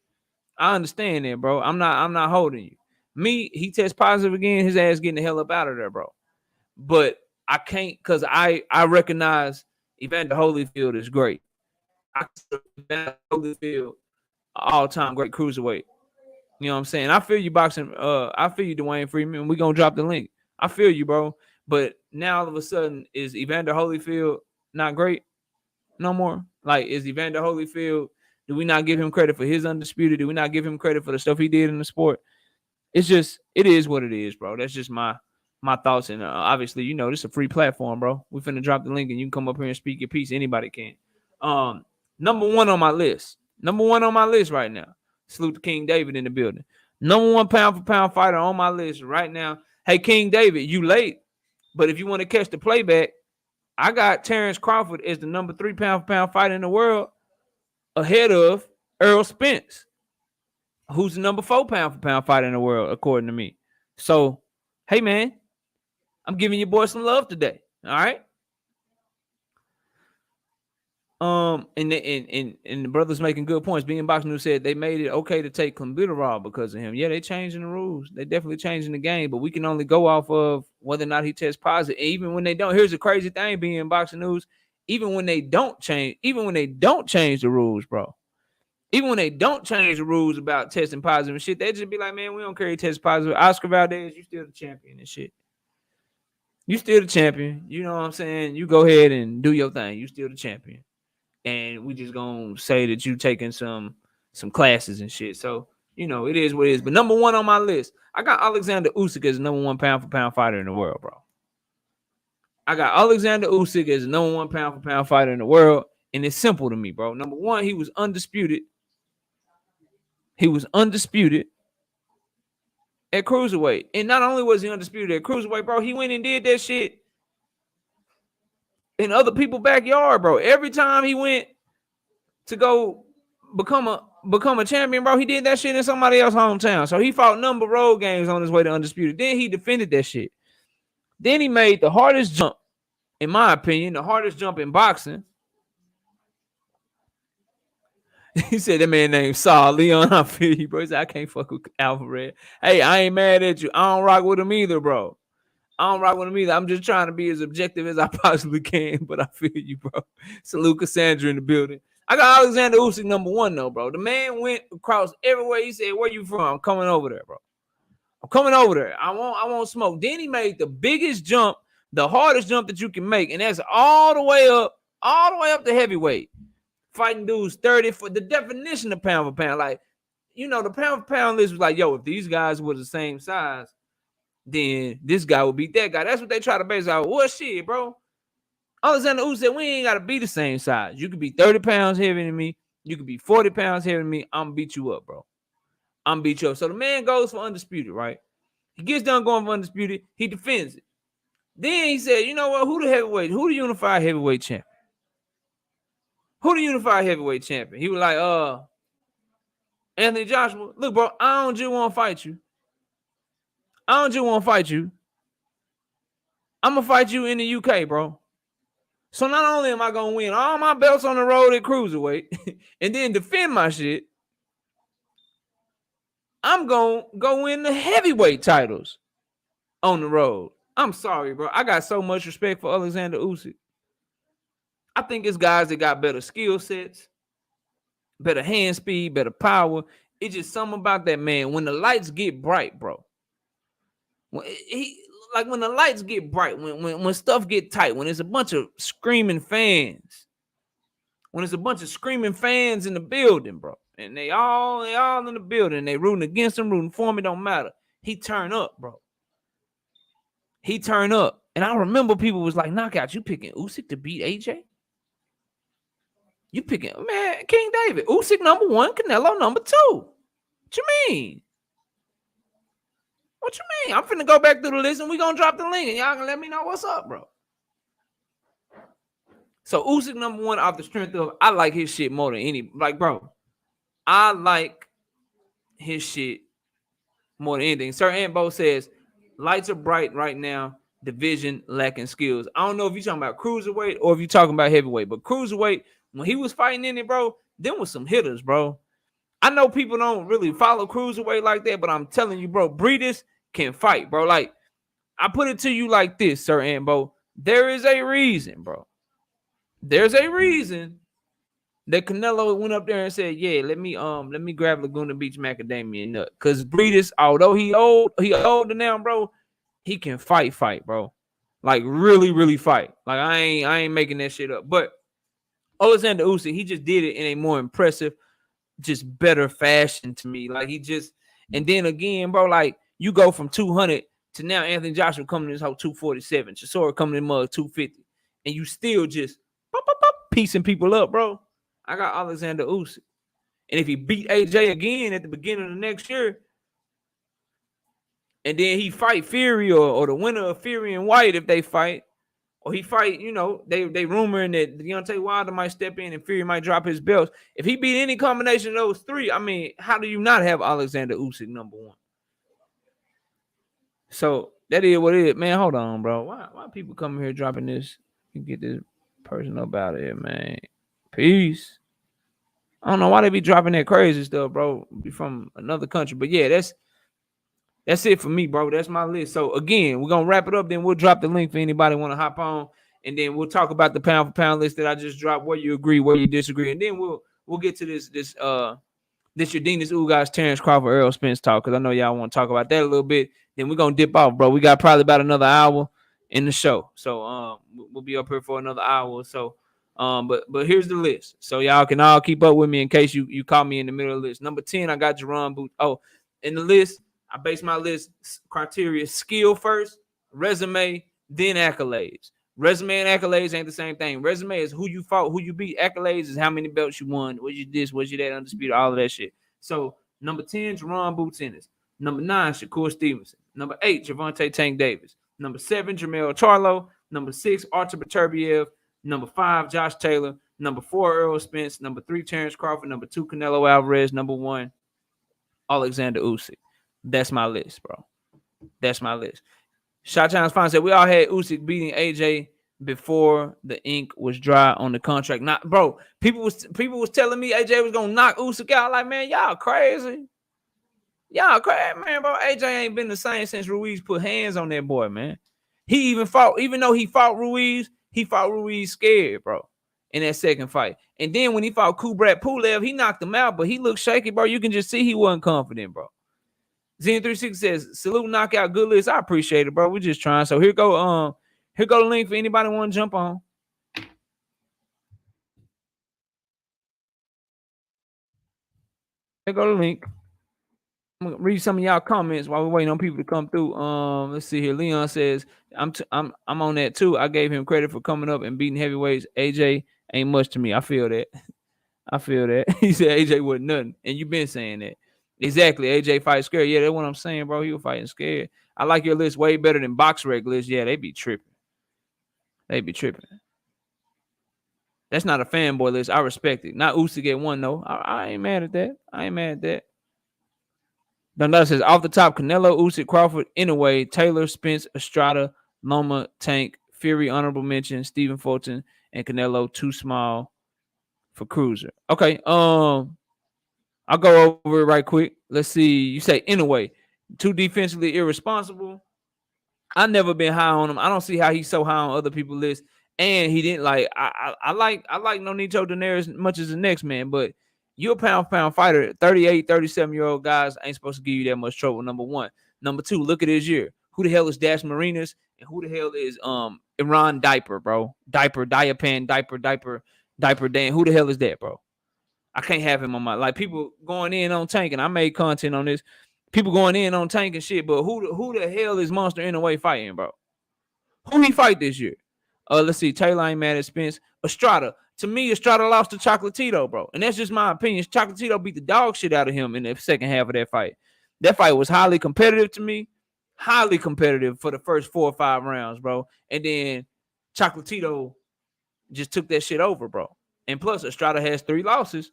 [SPEAKER 1] I understand that, bro. I'm not holding you. Me, he tests positive again, his ass getting the hell up out of there, bro. But I can't, because I recognize Evander Holyfield is great. I consider Evander Holyfield all-time great cruiserweight. You know what I'm saying? I feel you, boxing. I feel you, Dwayne Freeman. We're going to drop the link. I feel you, bro. But now all of a sudden, is Evander Holyfield not great no more? Like, is Evander Holyfield, do we not give him credit for his undisputed? Do we not give him credit for the stuff he did in the sport? It's just, it is what it is, bro. That's just my thoughts. And obviously, this is a free platform, bro. We finna drop the link and you can come up here and speak your piece. Anybody can. Number one on my list right now. Salute to King David in the building. Number one pound for pound fighter on my list right now. Hey, King David, you late. But if you want to catch the playback, I got Terrence Crawford as the number 3 pound for pound fighter in the world ahead of Errol Spence, who's the number 4 pound for pound fighter in the world, according to me. So, hey, man, I'm giving your boy some love today. All right. And the brothers making good points. Being Boxing News said they made it okay to take clenbuterol because of him. Yeah, they changing the rules. They definitely changing the game, but we can only go off of whether or not he tests positive. Even when they don't, here's the crazy thing: being Boxing News, even when they don't change the rules, bro. Even when they don't change the rules about testing positive and shit, they just be like, man, we don't care. He tests positive. Oscar Valdez, you still the champion and shit. You still the champion. You know what I'm saying? You go ahead and do your thing. You still the champion. And we just gonna say that you taking some classes and shit. So, it is what it is. But number one on my list, I got Alexander Usyk as the number 1 pound for pound fighter in the world, bro. I got Alexander Usyk as the number 1 pound for pound fighter in the world. And it's simple to me, bro. Number one, he was undisputed. He was undisputed at cruiserweight. And not only was he undisputed at cruiserweight, bro, he went and did that shit in other people's backyard, bro. Every time he went to go become a champion, bro, he did that shit in somebody else's hometown. So he fought number road games on his way to undisputed. Then he defended that shit. Then he made the hardest jump, in my opinion, the hardest jump in boxing. He said that man named Saul Leon. I feel you, bro. He said, I can't fuck with Alfred. Hey, I ain't mad at you. I don't rock with him either, bro. I'm just trying to be as objective as I possibly can, but I feel you, bro. Salute Cassandra in the building. I got Alexander Usyk number 1, though, bro. The man went across everywhere. He said, where you from? I'm coming over there, bro. I'm coming over there. I won't smoke. Then he made the biggest jump, the hardest jump that you can make, and that's all the way up to heavyweight. Fighting dudes 30 for the definition of pound for pound. Like, the pound for pound list was like, yo, if these guys were the same size, then this guy will beat that guy. That's what they try to base out. What shit, bro? Alexander Usyk said, we ain't got to be the same size. You could be 30 pounds heavier than me. You could be 40 pounds heavier than me. I'm going to beat you up, bro. I'm going to beat you up. So the man goes for undisputed, right? He gets done going for undisputed. He defends it. Then he said, you know what? Who the unified heavyweight champion? Who the unified heavyweight champion? He was like, Anthony Joshua. Look, bro, I don't just want to fight you. I'm going to fight you in the UK, bro. So not only am I going to win all my belts on the road at cruiserweight and then defend my shit, I'm going to go win the heavyweight titles on the road. I'm sorry, bro. I got so much respect for Alexander Usyk. I think it's guys that got better skill sets, better hand speed, better power. It's just something about that man. When the lights get bright, bro. When the lights get bright, when stuff get tight, when there's a bunch of screaming fans, when there's a bunch of screaming fans in the building, bro, and they all in the building, they rooting against him, rooting for him, it don't matter. He turn up, bro. He turn up. And I remember people was like, knockout, you picking Usyk to beat AJ? You picking, man, King David. Usyk number 1, Canelo number 2. What you mean? What you mean? I'm finna go back through the list and we gonna drop the link and y'all gonna let me know what's up, bro. So Usyk number 1 off the strength of, I like his shit more than any. Like, bro, I like his shit more than anything. Sir Antbo says, lights are bright right now. Division lacking skills. I don't know if you're talking about cruiserweight or if you're talking about heavyweight, but cruiserweight, when he was fighting in it, bro, them was some hitters, bro. I know people don't really follow cruiserweight like that, but I'm telling you, bro, Breeders can fight, bro. Like, I put it to you like this, Sir Antbo. There is a reason, bro. There's a reason that Canelo went up there and said, "Yeah, let me grab Laguna Beach macadamia nut." Because Breeders, although he older now, bro, he can fight, bro. Like really fight. Like I ain't making that shit up. But Alexander Usyk, he just did it in a more impressive, just better fashion to me. Like he just, and then again, bro, like you go from 200 to now Anthony Joshua coming in this whole 247, Chisora coming in mug 250, and you still just piecing people up, bro. I got Alexander Usyk. And if he beat AJ again at the beginning of the next year, and then he fight Fury or the winner of Fury and White if they fight, or he fight, you know, they rumoring that Deontay Wilder might step in and Fury might drop his belts. If he beat any combination of those three, I mean, how do you not have Alexander Usyk number 1? So that is what it is, man. Hold on, bro. Why people coming here dropping this? You get this person up out of here, man. Peace. I don't know why they be dropping that crazy stuff, bro. Be from another country, but yeah, that's it for me, bro. That's my list. So again, we're gonna wrap it up. Then we'll drop the link for anybody want to hop on, and then we'll talk about the pound for pound list that I just dropped. Where you agree, where you disagree, and then we'll get to this Yordenis, Ugas, Terrence Crawford, Errol Spence talk, because I know y'all want to talk about that a little bit. Then we're gonna dip off, bro. We got probably about another hour in the show, so we'll be up here for another hour or so. But here's the list, so y'all can all keep up with me in case you caught me in the middle of the list. Number 10, I got Jerron Booth. Oh, in the list, I base my list criteria: skill first, resume, then accolades. Resume and accolades ain't the same thing. Resume is who you fought, who you beat. Accolades is how many belts you won, was you this, was you that, undisputed, all of that shit. So number 10, Jerron Booth Tennis. Number 9, Shakur Stevenson. Number 8, Gervonta Tank Davis. Number 7, Jermell Charlo. Number 6, Artur Beterbiev. Number 5, Josh Taylor. Number 4, Errol Spence. Number 3, Terrence Crawford. Number 2, Canelo Alvarez. Number 1, Alexander Usyk. That's my list, bro. That's my list. Shot Challenge Fine said we all had Usyk beating AJ before the ink was dry on the contract. Not, bro. People was telling me AJ was gonna knock Usyk out. Like, man, y'all crazy. Y'all crazy, man, bro. AJ ain't been the same since Ruiz put hands on that boy, man. He even though he fought Ruiz scared, bro, in that second fight. And then when he fought Kubrat Pulev, he knocked him out, but he looked shaky, bro. You can just see he wasn't confident, bro. Zen36 says, salute, knockout, good list. I appreciate it, bro. We're just trying. So here go the link for anybody want to jump on. Here go the link. I'm gonna read some of y'all comments while we're waiting on people to come through. Let's see here. Leon says, I'm on that too. I gave him credit for coming up and beating heavyweights. AJ ain't much to me. I feel that. He said AJ wasn't nothing. And you've been saying that. Exactly. AJ fight scared. Yeah, that's what I'm saying, bro. He was fighting scared. I like your list way better than BoxRec list. Yeah, they be tripping. That's not a fanboy list. I respect it. Not Usyk at 1, though. I ain't mad at that. Dundada says, off the top, Canelo, Usyk, Crawford, Inouye, Taylor, Spence, Estrada, Loma, Tank, Fury, honorable mention, Stephen Fulton, and Canelo, too small for cruiser. Okay, I'll go over it right quick. Let's see. You say Inouye, too defensively irresponsible. I've never been high on him. I don't see how he's so high on other people's lists. And he didn't like I like Nonito Donaire as much as the next man, but you're a pound for pound fighter. 38, 37-year-old guys ain't supposed to give you that much trouble. Number one. Number two, look at his year. Who the hell is Dash Marinas? And who the hell is Iran Diaper, bro? Diapan, Diaper Dan. Who the hell is that, bro? I can't have him on my like people going in on Tank, and I made content on this. People going in on Tank and shit, but who the hell is Monster in the way fighting, bro? Who he fight this year? Let's see. Taylor ain't mad at Spence. Estrada. To me, Estrada lost to Chocolatito, bro. And that's just my opinion. Chocolatito beat the dog shit out of him in the second half of that fight. That fight was highly competitive to me. Highly competitive for the first 4 or 5 rounds, bro. And then Chocolatito just took that shit over, bro. And plus, Estrada has 3 losses.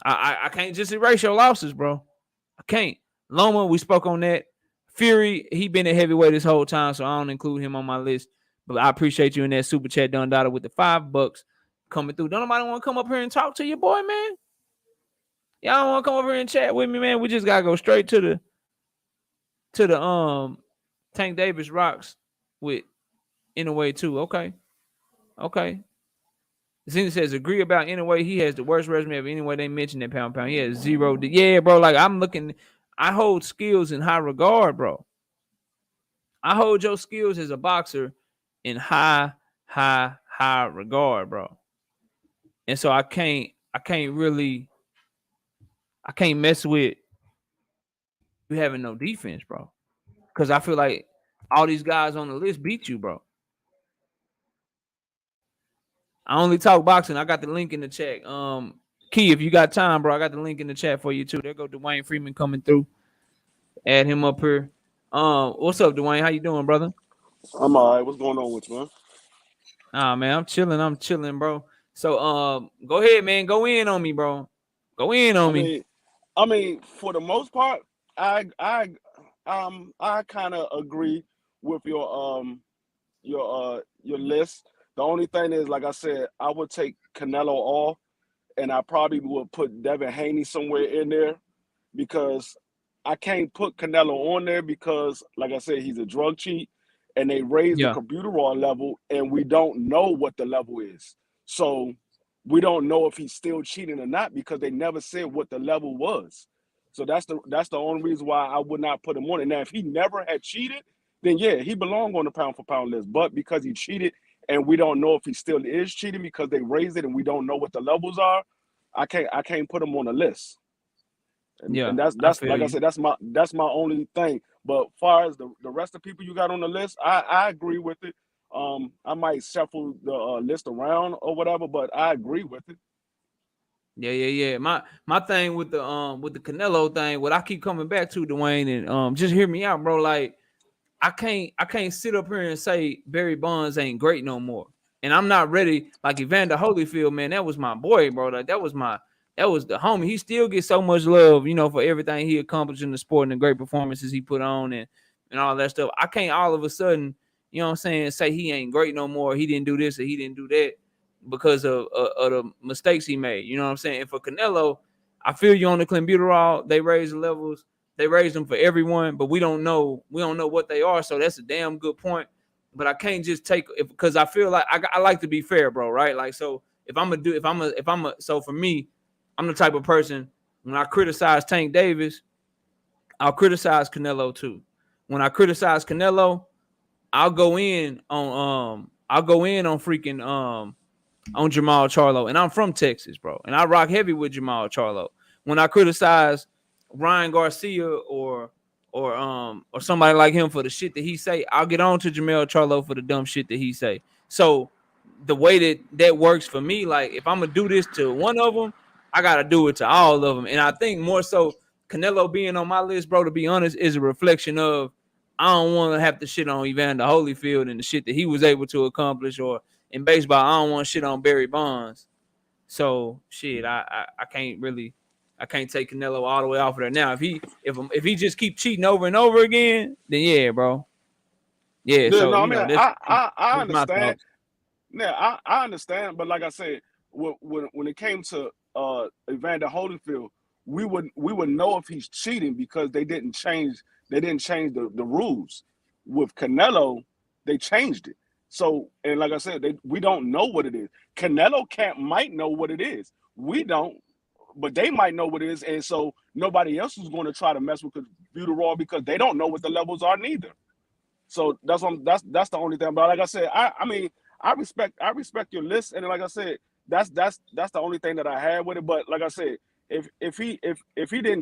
[SPEAKER 1] I can't just erase your losses, bro. I can't. Loma, we spoke on that. Fury, he been a heavyweight this whole time, so I don't include him on my list. But I appreciate you in that super chat, Don Dada, with the $5 coming through. Don't nobody want to come up here and talk to your boy, man? Y'all don't want to come over here and chat with me, man? We just gotta go straight to the Tank Davis rocks with Inouye too. Okay. Zena says, agree about Inouye. He has the worst resume of Inouye they mentioned that pound. He has 0. Yeah, bro. Like I'm looking, I hold skills in high regard, bro. I hold your skills as a boxer in high regard, bro. And so I can't mess with you having no defense, bro. Because I feel like all these guys on the list beat you, bro. I only talk boxing. I got the link in the chat. Key, if you got time, bro, I got the link in the chat for you too. There go Dwayne Freeman coming through. Add him up here. What's up, Dwayne? How you doing, brother?
[SPEAKER 2] I'm all right. What's going on with you, man?
[SPEAKER 1] Man, I'm chilling, bro. So, go ahead, man. Go in on me, bro. Go in on me.
[SPEAKER 2] I mean, for the most part, I kind of agree with your list. The only thing is, like I said, I would take Canelo off, and I probably would put Devin Haney somewhere in there because I can't put Canelo on there because, like I said, he's a drug cheat, and they raised the computer raw level, and we don't know what the level is. So we don't know if he's still cheating or not because they never said what the level was. So that's the only reason why I would not put him on it. Now, if he never had cheated, then yeah, he belonged on the pound for pound list. But because he cheated and we don't know if he still is cheating because they raised it and we don't know what the levels are, I can't put him on the list. And that's like I said, that's my only thing. But far as the rest of the people you got on the list, I agree with it. I might shuffle the list around or whatever, but I agree with it.
[SPEAKER 1] Yeah. My thing with the Canelo thing, what I keep coming back to, Dwayne, and just hear me out, bro. Like I can't sit up here and say Barry Bonds ain't great no more. And I'm not ready. Like Evander Holyfield, man, that was my boy, bro. Like that was the homie. He still gets so much love, for everything he accomplished in the sport and the great performances he put on and all that stuff. I can't all of a sudden, say he ain't great no more. He didn't do this or he didn't do that because of the mistakes he made. You know what I'm saying? And for Canelo, I feel you on the clenbuterol. They raised the levels. They raised them for everyone, but we don't know what they are. So that's a damn good point. But I can't just take it because I feel like I like to be fair, bro. Right? Like, so so for me, I'm the type of person when I criticize Tank Davis, I'll criticize Canelo too. When I criticize Canelo, I'll go in on freaking on Jamal Charlo, and I'm from Texas, bro, and I rock heavy with Jamal Charlo. When I criticize Ryan Garcia or somebody like him for the shit that he say, I'll get on to Jamal Charlo for the dumb shit that he say. So the way that works for me, like if I'm gonna do this to one of them, I gotta do it to all of them. And I think more so Canelo being on my list, bro, to be honest, is a reflection of I don't want to have to shit on Evander Holyfield and the shit that he was able to accomplish, or in baseball, I don't want to shit on Barry Bonds. So shit, I can't take Canelo all the way off of there. Now, if he just keep cheating over and over again, then yeah, bro. Yeah, so
[SPEAKER 2] no, I understand. Yeah, I understand, but like I said, when it came to Evander Holyfield, we would know if he's cheating because they didn't change the rules. With Canelo, they changed it. So, and like I said, we don't know what it is. Canelo might know what it is. We don't, but they might know what it is, and so nobody else is going to try to mess with Buterol because they don't know what the levels are neither. So that's the only thing. But like I said, I mean I respect your list, and like I said, that's the only thing that I had with it. But like I said, if he didn't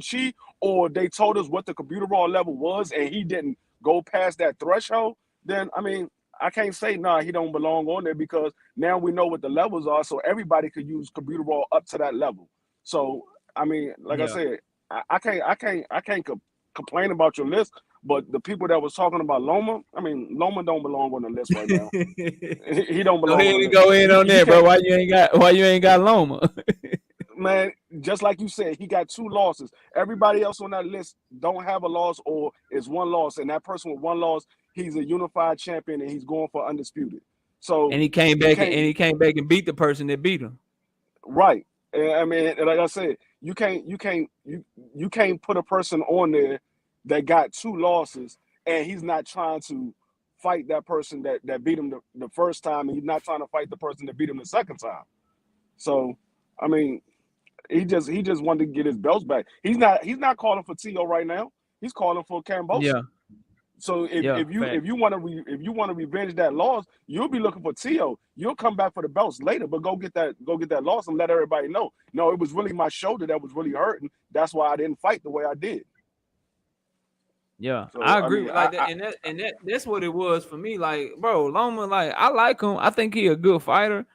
[SPEAKER 2] cheat, or they told us what the computer raw level was and he didn't go past that threshold, then I mean I can't say nah he don't belong on there because now we know what the levels are, so everybody could use computer raw up to that level. So I mean, like I
[SPEAKER 1] Yeah.
[SPEAKER 2] said, I can't complain about your list. But the people that was talking about Loma, I mean, Loma don't belong on the list right now. He don't
[SPEAKER 1] Go
[SPEAKER 2] belong
[SPEAKER 1] ahead
[SPEAKER 2] on the
[SPEAKER 1] and
[SPEAKER 2] list.
[SPEAKER 1] go in on
[SPEAKER 2] You
[SPEAKER 1] that, bro.
[SPEAKER 2] can't,
[SPEAKER 1] Why you ain't got Loma?
[SPEAKER 2] man. Just like you said, he got 2 losses. Everybody else on that list don't have a loss or is 1 loss, and that person with 1 loss, he's a unified champion and he's going for undisputed. So
[SPEAKER 1] And he came
[SPEAKER 2] you
[SPEAKER 1] back
[SPEAKER 2] can't,
[SPEAKER 1] and beat the person that beat him.
[SPEAKER 2] right? And I mean, like I said, you can't put a person on there that got 2 losses and he's not trying to fight that person that beat him the first time, and he's not trying to fight the person that beat him the second time. So, I mean, he just wanted to get his belts back. He's not calling for T.O. right now. He's calling for Cambosa.
[SPEAKER 1] Yeah,
[SPEAKER 2] So if,
[SPEAKER 1] yeah,
[SPEAKER 2] if you
[SPEAKER 1] fact.
[SPEAKER 2] if you want to if you want to revenge that loss, you'll be looking for T.O. You'll come back for the belts later, but go get that loss and let everybody know. No, it was really my shoulder that was really hurting. That's why I didn't fight the way I did.
[SPEAKER 1] Yeah,
[SPEAKER 2] So
[SPEAKER 1] I
[SPEAKER 2] I
[SPEAKER 1] agree
[SPEAKER 2] mean,
[SPEAKER 1] with like that, that's what it was for me. Like, bro, Loma, like I like him. I think he a good fighter.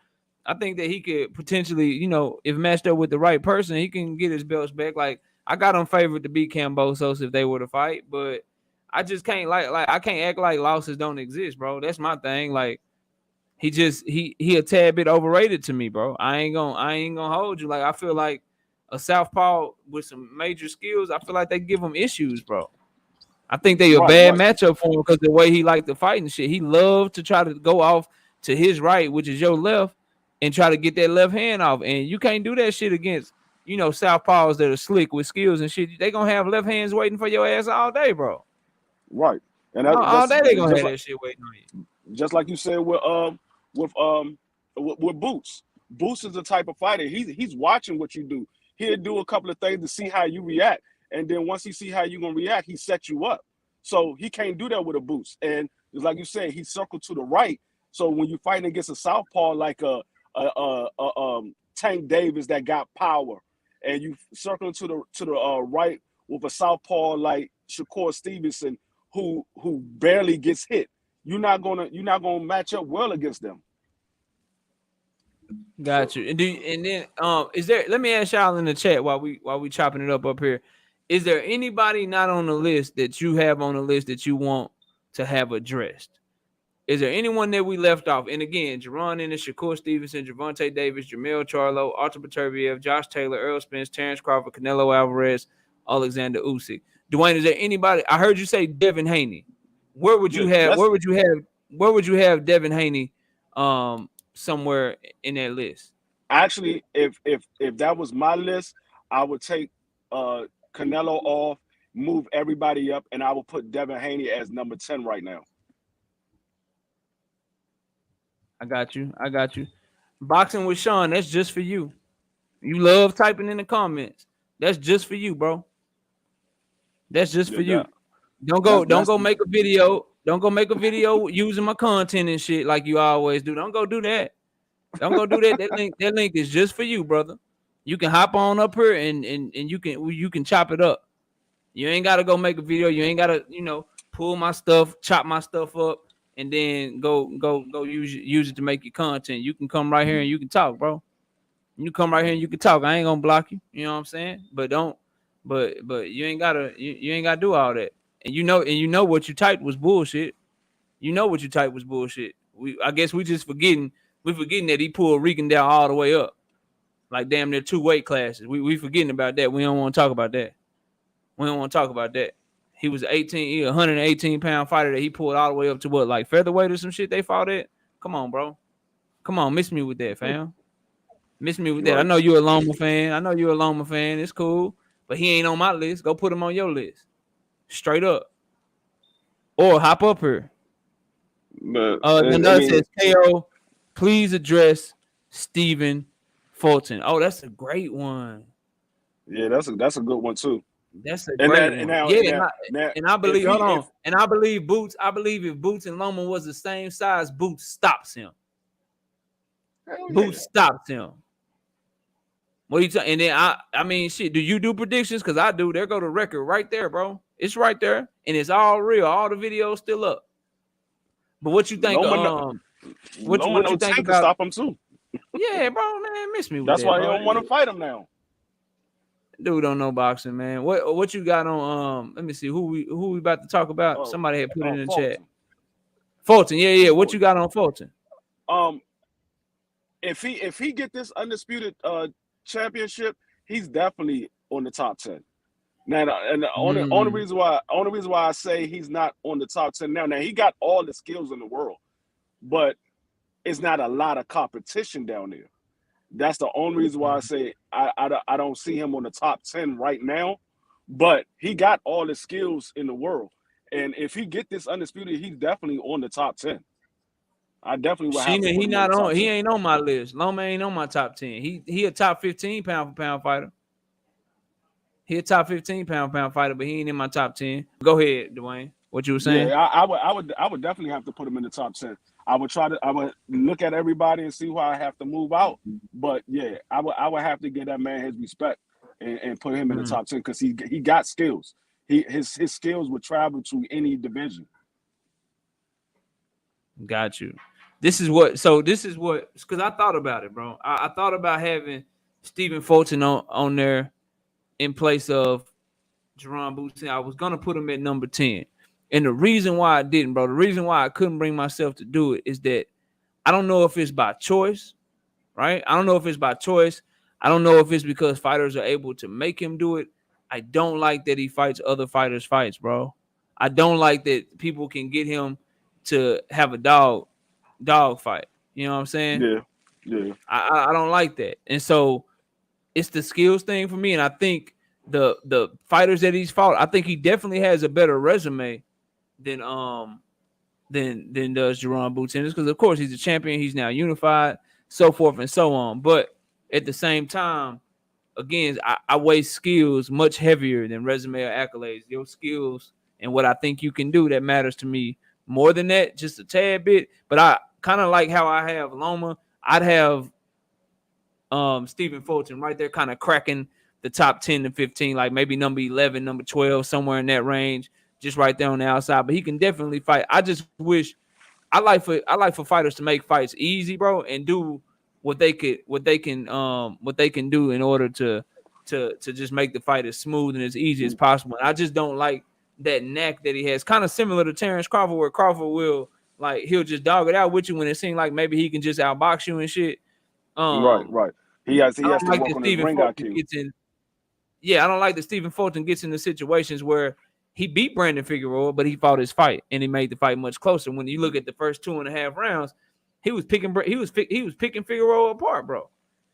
[SPEAKER 1] I think that he could potentially, if matched up with the right person, he can get his belts back. Like, I got him favored to beat Cambosos if they were to fight, but I just can't like I can't act like losses don't exist, bro. That's my thing. Like, he a tad bit overrated to me, bro. I ain't gonna hold you. Like, I feel like a southpaw with some major skills, I feel like they give him issues, bro. I think they a
[SPEAKER 2] right,
[SPEAKER 1] bad
[SPEAKER 2] right,
[SPEAKER 1] matchup for him because the way he liked to fight and shit. He loved to try to go off to his right, which is your left, and try to get that left hand off. And you can't do that shit against, southpaws that are slick with skills and shit. They gonna have left hands waiting for your ass all day, bro.
[SPEAKER 2] right. And
[SPEAKER 1] All
[SPEAKER 2] that's
[SPEAKER 1] day they gonna
[SPEAKER 2] just
[SPEAKER 1] have
[SPEAKER 2] like
[SPEAKER 1] that shit waiting on you.
[SPEAKER 2] you said with with Boots. Boots is the type of fighter. He's watching what you do. He'll do a couple of things to see how you react, and then once he see how you gonna react, he sets you up. So he can't do that with a Boots. And it's like you said, he circled to the right. So when you fighting against a southpaw like a Tank Davis that got power, and you circling to the right with a southpaw like Shakur Stevenson who barely gets hit, you're not gonna match up well against them. So
[SPEAKER 1] Got you. And then is there? Let me ask y'all in the chat while we chopping it up here. Is there anybody not on the list that you have on the list that you want to have addressed? Is there anyone that we left off? And again, Jerron Ennis, Shakur Stevenson, Gervonta Davis, Jamel Charlo, Artur Beterbiev, Josh Taylor, Errol Spence, Terrence Crawford, Canelo Alvarez, Alexander Usyk. Dwayne, is there anybody? I heard you say Devin Haney. Where would
[SPEAKER 2] yeah,
[SPEAKER 1] you have?
[SPEAKER 2] that's
[SPEAKER 1] Where would you have Devin Haney? Somewhere in that list.
[SPEAKER 2] actually if that was my list, I would take uh Canelo off, move everybody up, and I would put Devin Haney as number 10 right now.
[SPEAKER 1] I got you. I got you. Boxing with Sean. That's just for you. You love typing in the comments. That's just for you, bro. That's just for
[SPEAKER 2] Yeah, that
[SPEAKER 1] you. Don't go.
[SPEAKER 2] that's
[SPEAKER 1] Don't
[SPEAKER 2] that's
[SPEAKER 1] go make a video. Don't go make a video using my content and shit like you always do. Don't go do that. Don't go do that. That link is just for you, brother. You can hop on up here and you can chop it up. You ain't gotta go make a video. You ain't gotta pull my stuff, chop my stuff up, and then go use it to make your content. You can come right here and you can talk, bro. You come right here and you can talk. I ain't gonna block you. You know what I'm saying? But don't. But you ain't gotta do all that. And what you typed was bullshit. You know what you typed was bullshit. I guess we forgetting that he pulled Regan down all the way up, like damn near 2 weight classes. We forgetting about that. We don't want to talk about that. We don't want to talk about that. He was 118-pound fighter that he pulled all the way up to what, like featherweight or some shit they fought at? Come on, bro. Come on, miss me with that, fam. Miss me with that. I
[SPEAKER 2] right.
[SPEAKER 1] know you're a Loma fan. I know you're a Loma fan. It's cool. But he ain't on my list. Go put him on your list. Straight up. Or hop up here.
[SPEAKER 2] But
[SPEAKER 1] Then
[SPEAKER 2] I
[SPEAKER 1] that
[SPEAKER 2] mean,
[SPEAKER 1] says KO, please address Stephen Fulton. Oh, that's a great one.
[SPEAKER 2] yeah, that's a good one too.
[SPEAKER 1] That's a
[SPEAKER 2] And
[SPEAKER 1] great
[SPEAKER 2] that and
[SPEAKER 1] one.
[SPEAKER 2] now
[SPEAKER 1] Yeah,
[SPEAKER 2] and that now
[SPEAKER 1] and I
[SPEAKER 2] if
[SPEAKER 1] believe.
[SPEAKER 2] he
[SPEAKER 1] Hold on,
[SPEAKER 2] if
[SPEAKER 1] and I believe Boots. I believe if Boots and Loma was the same size, Boots stops him.
[SPEAKER 2] hell yeah.
[SPEAKER 1] Boots stops him. What you and then I mean shit. Do you do predictions? Because I do. There go the record right there, bro. It's right there, and it's all real. All the videos still up. But what you think?
[SPEAKER 2] Loma no, Loma
[SPEAKER 1] What
[SPEAKER 2] no
[SPEAKER 1] you think
[SPEAKER 2] 10 can
[SPEAKER 1] about?
[SPEAKER 2] stop him too.
[SPEAKER 1] Yeah, bro, man, miss me with
[SPEAKER 2] That's
[SPEAKER 1] that,
[SPEAKER 2] why he
[SPEAKER 1] bro.
[SPEAKER 2] don't want to fight him now.
[SPEAKER 1] Dude don't know boxing, man. What you got on? Let me see who we about to talk about.
[SPEAKER 2] Oh,
[SPEAKER 1] Somebody had put it in the chat.
[SPEAKER 2] Fulton.
[SPEAKER 1] Fulton, yeah. What you
[SPEAKER 2] Fulton.
[SPEAKER 1] got on Fulton?
[SPEAKER 2] If he get this undisputed championship, he's definitely on the top 10. Now, and the only reason why I say he's not on the top 10 now. Now he got all the skills in the world, but it's not a lot of competition down there. That's the only reason why I say I don't see him on the top 10 right now. But he got all the skills in the world, and if he get this undisputed, he's definitely on the top 10. I definitely would have to put
[SPEAKER 1] He
[SPEAKER 2] him on
[SPEAKER 1] not
[SPEAKER 2] the top
[SPEAKER 1] on.
[SPEAKER 2] 10.
[SPEAKER 1] He ain't on my list. Loma ain't on my top 10. He a top 15 pound for pound fighter. He a top 15 pound for pound fighter, but he ain't in my top 10. Go ahead, Dwayne. What you were saying?
[SPEAKER 2] Yeah, I would definitely have to put him in the top 10. I would look at everybody and see who I have to move out. But yeah, I would have to give that man his respect and put him in the top 10 because he got skills. His skills would travel to any division.
[SPEAKER 1] Got you. This is what because I thought about it, bro. I thought about having Stephen Fulton on there in place of Jerron Boots. I was gonna put him at number 10. And the reason why I didn't, bro, the reason why I couldn't bring myself to do it is that I don't know if it's by choice, right? I don't know if it's by choice. I don't know if it's because fighters are able to make him do it. I don't like that he fights other fighters' fights, bro. I don't like that people can get him to have a dog fight. You know what I'm saying?
[SPEAKER 2] Yeah.
[SPEAKER 1] I don't like that. And so it's the skills thing for me. And I think the fighters that he's fought, I think he definitely has a better resume than does Jerron Boots because of course he's a champion, he's now unified, so forth and so on. But at the same time, again, I weigh skills much heavier than resume or accolades. Your skills and what I think you can do that matters to me more than that, just a tad bit. But I kind of like how I have Loma. I'd have Stephen Fulton right there, kind of cracking the top 10 to 15, like maybe number 11, number 12, somewhere in that range, just right there on the outside. But he can definitely fight. I just wish I like for fighters to make fights easy, bro, and do what they can do in order to just make the fight as smooth and as easy as possible. And I just don't like that knack that he has, kind of similar to Terrence Crawford, where Crawford will he'll just dog it out with you when it seems like maybe he can just outbox you and shit.
[SPEAKER 2] Right. He has
[SPEAKER 1] I don't
[SPEAKER 2] to
[SPEAKER 1] like
[SPEAKER 2] work
[SPEAKER 1] that
[SPEAKER 2] on his
[SPEAKER 1] Stephen
[SPEAKER 2] ring
[SPEAKER 1] Fulton
[SPEAKER 2] IQ.
[SPEAKER 1] gets in. Yeah, I don't like that Stephen Fulton gets into situations where he beat Brandon Figueroa, but he fought his fight and he made the fight much closer. When you look at the first 2.5 rounds, he was picking Figueroa apart, bro.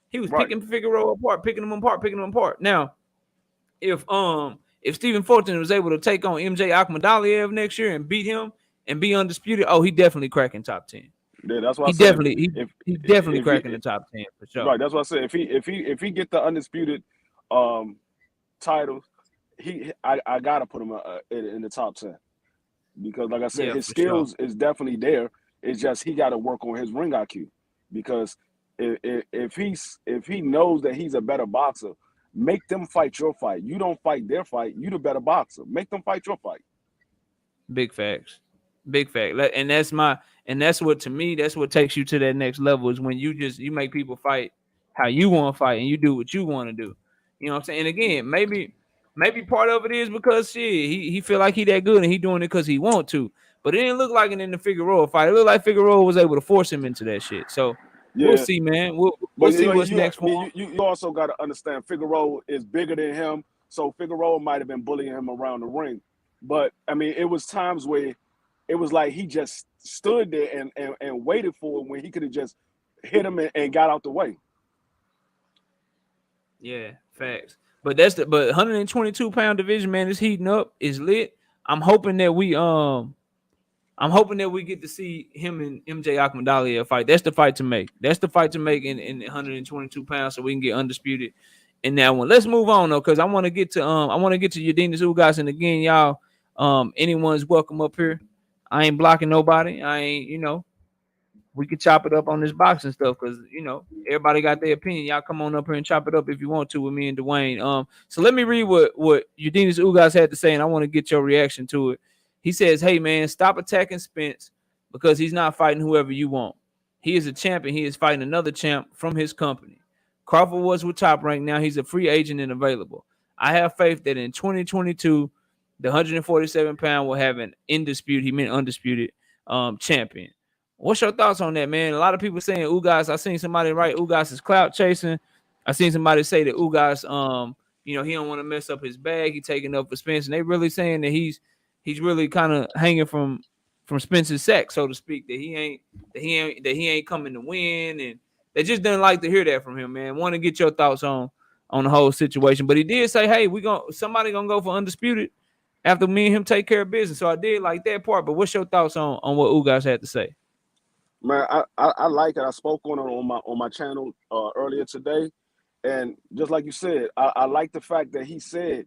[SPEAKER 1] He was picking Figueroa apart, picking him apart. Now, if Stephen Fulton was able to take on MJ Akhmadaliev next year and beat him and be undisputed, oh, he definitely cracking top 10.
[SPEAKER 2] Yeah, that's why I
[SPEAKER 1] He
[SPEAKER 2] said
[SPEAKER 1] definitely cracking the top 10 for sure.
[SPEAKER 2] Right, that's what I said. If he get the undisputed titles, I gotta put him in the top 10 because, like I said, his skills is definitely there. It's just he got to work on his ring IQ because if he knows that he's a better boxer, make them fight your fight. You don't fight their fight. You the better boxer. Make them fight your fight.
[SPEAKER 1] Big facts. Big fact. And that's what, to me, that's what takes you to that next level is when you make people fight how you want to fight and you do what you want to do. You know what I'm saying? And again, maybe part of it is because he feel like he that good and he doing it because he want to. But it didn't look like it in the Figueroa fight. It looked like Figueroa was able to force him into that shit. So we'll see, man. We'll see what's next for him.
[SPEAKER 2] You also got to understand Figueroa is bigger than him, so Figueroa might have been bullying him around the ring. But I mean, it was times where it was like he just stood there and waited for him when he could have just hit him and got out the way.
[SPEAKER 1] Yeah, facts. But 122-pound division, man, is heating up, is lit. I'm hoping that I'm hoping that we get to see him and MJ Akmadali fight. That's the fight to make. That's the fight to make in 122 pounds, so we can get undisputed in that one. Let's move on though, because I want to get to Yordenis Ugas, and again, y'all, anyone's welcome up here. I ain't blocking nobody. I ain't, we could chop it up on this boxing stuff because everybody got their opinion. Y'all come on up here and chop it up if you want to with me and Dwayne. So let me read what Yordenis Ugas had to say, and I want to get your reaction to it. He says, "Hey man, stop attacking Spence because he's not fighting whoever you want. He is a champion. He is fighting another champ from his company. Crawford was with Top Rank. Now he's a free agent and available. I have faith that in 2022, the 147-pound will have an indisputed, he meant undisputed, champion." What's your thoughts on that, man? A lot of people saying Ugas. I seen somebody write Ugas is clout chasing. I seen somebody say that Ugas, he don't want to mess up his bag. He taking up for Spence, and they really saying that he's really kind of hanging from Spence's sack, so to speak. That he ain't coming to win, and they just didn't like to hear that from him, man. Want to get your thoughts on the whole situation, but he did say, "Hey, somebody gonna go for undisputed after me and him take care of business." So I did like that part. But what's your thoughts on what Ugas had to say?
[SPEAKER 2] Man, I like it. I spoke on it on my channel earlier today, and just like you said, I like the fact that he said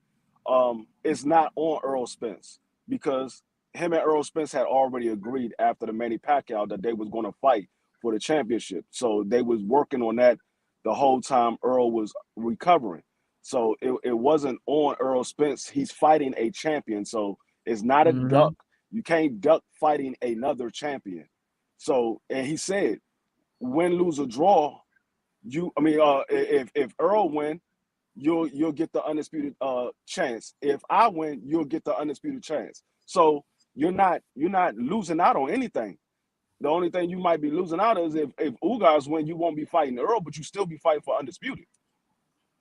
[SPEAKER 2] it's not on Errol Spence, because him and Errol Spence had already agreed after the Manny Pacquiao that they was going to fight for the championship. So they was working on that the whole time Errol was recovering. So it wasn't on Errol Spence. He's fighting a champion, so it's not a
[SPEAKER 1] Mm-hmm.
[SPEAKER 2] duck. You can't duck fighting another champion. So, and he said, win, lose, or draw, if Errol win, you'll get the undisputed chance. If I win, you'll get the undisputed chance. So you're not losing out on anything. The only thing you might be losing out is if Ugas win, you won't be fighting Errol, but you still be fighting for undisputed.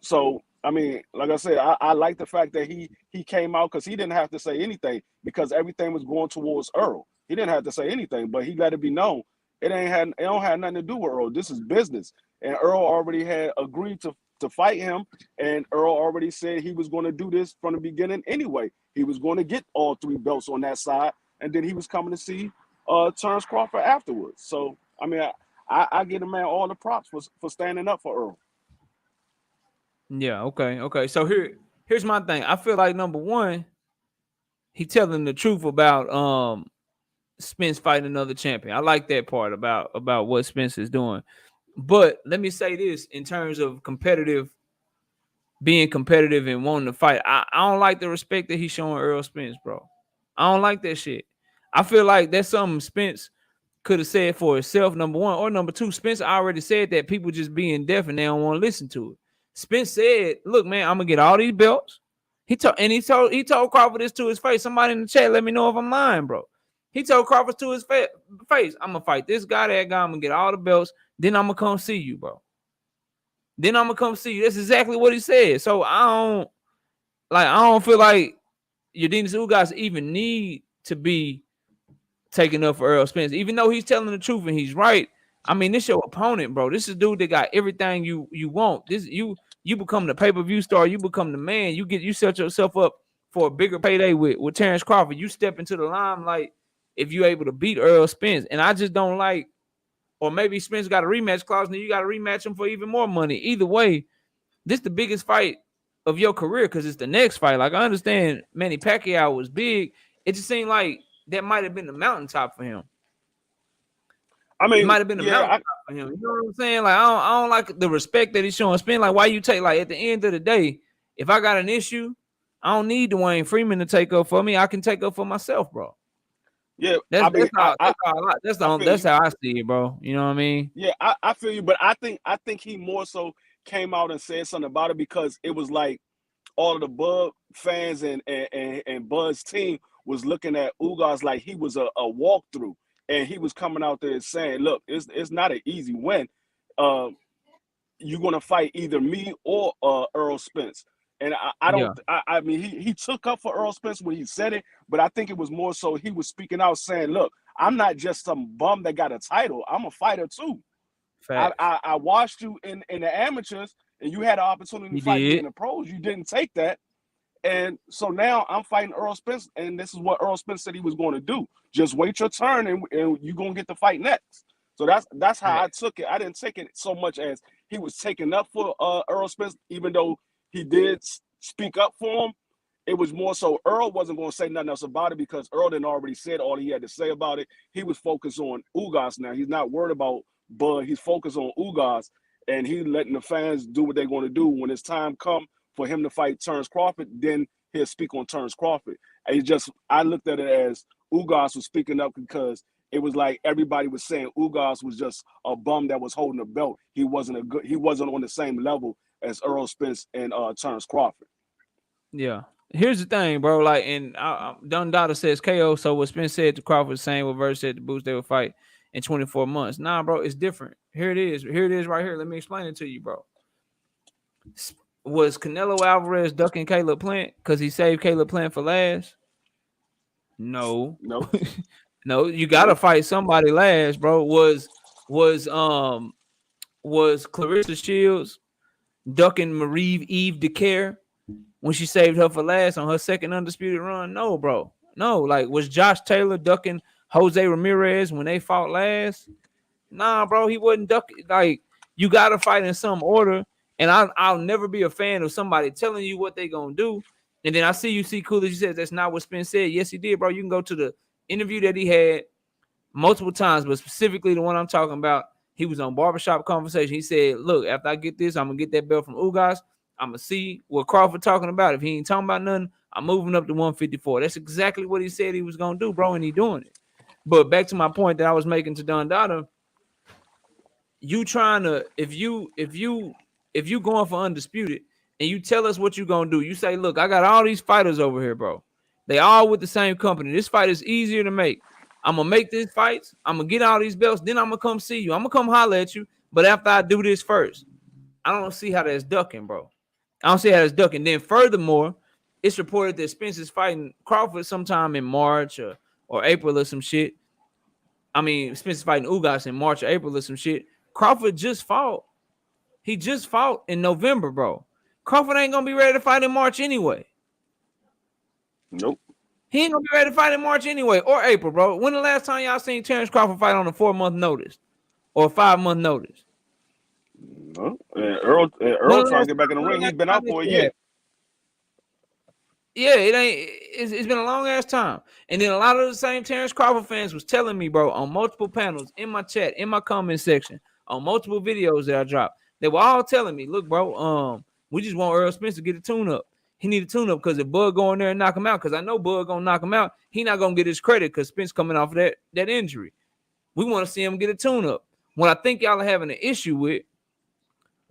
[SPEAKER 2] So I mean, like I said, I like the fact that he came out, because he didn't have to say anything, because everything was going towards Errol. He didn't have to say anything, but he let it be known it don't have nothing to do with Errol. This is business, and Errol already had agreed to fight him, and Errol already said he was going to do this from the beginning anyway. He was going to get all three belts on that side, and then he was coming to see Terrence Crawford afterwards. So I mean, I give the man all the props for standing up for Errol.
[SPEAKER 1] Yeah, okay. So here's my thing. I feel like number one, he telling the truth about Spence fighting another champion. I like that part about what Spence is doing. But let me say this in terms of being competitive and wanting to fight. I don't like the respect that he's showing Errol Spence, bro. I don't like that shit. I feel like that's something Spence could have said for himself, number one. Or number two, Spence already said that people just being deaf and they don't want to listen to it. Spence said, "Look, man, I'm gonna get all these belts." He told Crawford this to his face. Somebody in the chat, let me know if I'm lying, bro. He told Crawford to his face, "I'm gonna fight this guy, that guy. I'm gonna get all the belts. Then I'm gonna come see you, bro. Then I'm gonna come see you." That's exactly what he said. So I don't feel like Yordenis Ugas even need to be taking up for Errol Spence, even though he's telling the truth and he's right. I mean, this your opponent, bro. This is a dude that got everything you want. This you become the pay-per-view star. You become the man. You set yourself up for a bigger payday with Terrence Crawford. You step into the limelight if you able to beat Errol Spence. And I just don't like, or maybe Spence got a rematch clause and you got to rematch him for even more money. Either way, this is the biggest fight of your career because it's the next fight. Like, I understand Manny Pacquiao was big. It just seemed like that might have been the mountaintop for him.
[SPEAKER 2] I
[SPEAKER 1] It
[SPEAKER 2] mean,
[SPEAKER 1] might have been a
[SPEAKER 2] yeah,
[SPEAKER 1] mountaintop for him. You know what I'm saying? Like, I don't like the respect that he's showing Spin. Like, why you take, like, at the end of the day, if I got an issue, I don't need Dwayne Freeman to take up for me. I can take up for myself, bro.
[SPEAKER 2] yeah.
[SPEAKER 1] That's
[SPEAKER 2] I mean, I feel
[SPEAKER 1] that's
[SPEAKER 2] you.
[SPEAKER 1] how I see it, bro. You know what I mean?
[SPEAKER 2] Yeah, I feel you, but I think he more so came out and said something about it, because it was like all of the Bud fans and Bud's team was looking at Ugas like he was a walkthrough, and he was coming out there saying, "Look, it's not an easy win. Uh, you're gonna fight either me or Errol Spence." And
[SPEAKER 1] Yeah,
[SPEAKER 2] I mean, he took up for Errol Spence when he said it, but I think it was more so he was speaking out saying, "Look, I'm not just some bum that got a title. I'm a fighter too.
[SPEAKER 1] facts.
[SPEAKER 2] I watched you in the amateurs, and you had an opportunity
[SPEAKER 1] He
[SPEAKER 2] to fight me in
[SPEAKER 1] did.
[SPEAKER 2] the pros. You didn't take that, And so now I'm fighting Errol Spence, and this is what Errol Spence said he was going to do. Just wait your turn, and you're going to get the fight next. So that's how I took it. I didn't take it so much as he was taking up for Errol Spence, even though he did speak up for him. It was more so Errol wasn't going to say nothing else about it because Errol didn't already said all he had to say about it. He was focused on Ugas now. He's not worried about Bud. He's focused on Ugas, and he's letting the fans do what they're going to do. When it's time come for him to fight Terrence Crawford, then he'll speak on Terrence Crawford. And I looked at it as Ugas was speaking up because it was like everybody was saying Ugas was just a bum that was holding a belt. He wasn't on the same level as Errol Spence and Terrence Crawford.
[SPEAKER 1] Yeah. Here's the thing, bro. Like, and Don Dada says KO. So what Spence said to Crawford, same what Verse said to Boots, they would fight in 24 months. Nah, bro, it's different. Here it is. Here it is right here. Let me explain it to you, bro. Was Canelo Alvarez ducking Caleb Plant because he saved Caleb Plant for last? No.
[SPEAKER 2] Nope.
[SPEAKER 1] No, you gotta fight somebody last, bro. Was Clarissa Shields ducking Eve DeCare when she saved her for last on her second undisputed run? No, bro. No. Like, was Josh Taylor ducking Jose Ramirez when they fought last? Nah, bro. He wasn't ducking. Like, you gotta fight in some order. And I'll never be a fan of somebody telling you what they gonna do. And then I see you see Coolidge. He says that's not what Spence said. Yes, he did, bro. You can go to the interview that he had multiple times, but specifically the one I'm talking about. He was on Barbershop Conversation. He said, look, after I get this, I'm gonna get that belt from Ugas. I'm gonna see what Crawford talking about. If he ain't talking about nothing, I'm moving up to 154. That's exactly what he said he was gonna do, bro, and he doing it. But back to my point that I was making to Don Dada, you trying to if you going for undisputed and you tell us what you gonna do, you say, look, I got all these fighters over here, bro. They all with the same company. This fight is easier to make. I'm gonna make these fights. I'm gonna get all these belts. Then I'm gonna come see you. I'm gonna come holler at you. But after I do this first, I don't see how that's ducking, bro. I don't see how that's ducking. Then furthermore, it's reported that Spence is fighting Crawford sometime in March or April or some shit. I mean, Spence is fighting Ugas in March or April or some shit. Crawford just fought. He just fought in November, bro. Crawford ain't gonna be ready to fight in March anyway.
[SPEAKER 2] Nope.
[SPEAKER 1] He ain't gonna be ready to fight in March anyway or April, bro. When the last time y'all seen Terrence Crawford fight on a 4-month notice or a 5-month notice?
[SPEAKER 2] No. Errol trying to get back in the ring. He's been out for a year.
[SPEAKER 1] Yeah, it ain't. It's been a long ass time. And then a lot of the same Terrence Crawford fans was telling me, bro, on multiple panels, in my chat, in my comment section, on multiple videos that I dropped, they were all telling me, look, bro, we just want Errol Spence to get a tune-up. He need a tune-up because if Bud go in there and knock him out, because I know Bud gonna knock him out, he not gonna get his credit because Spence coming off of that injury. We want to see him get a tune-up. What I think y'all are having an issue with,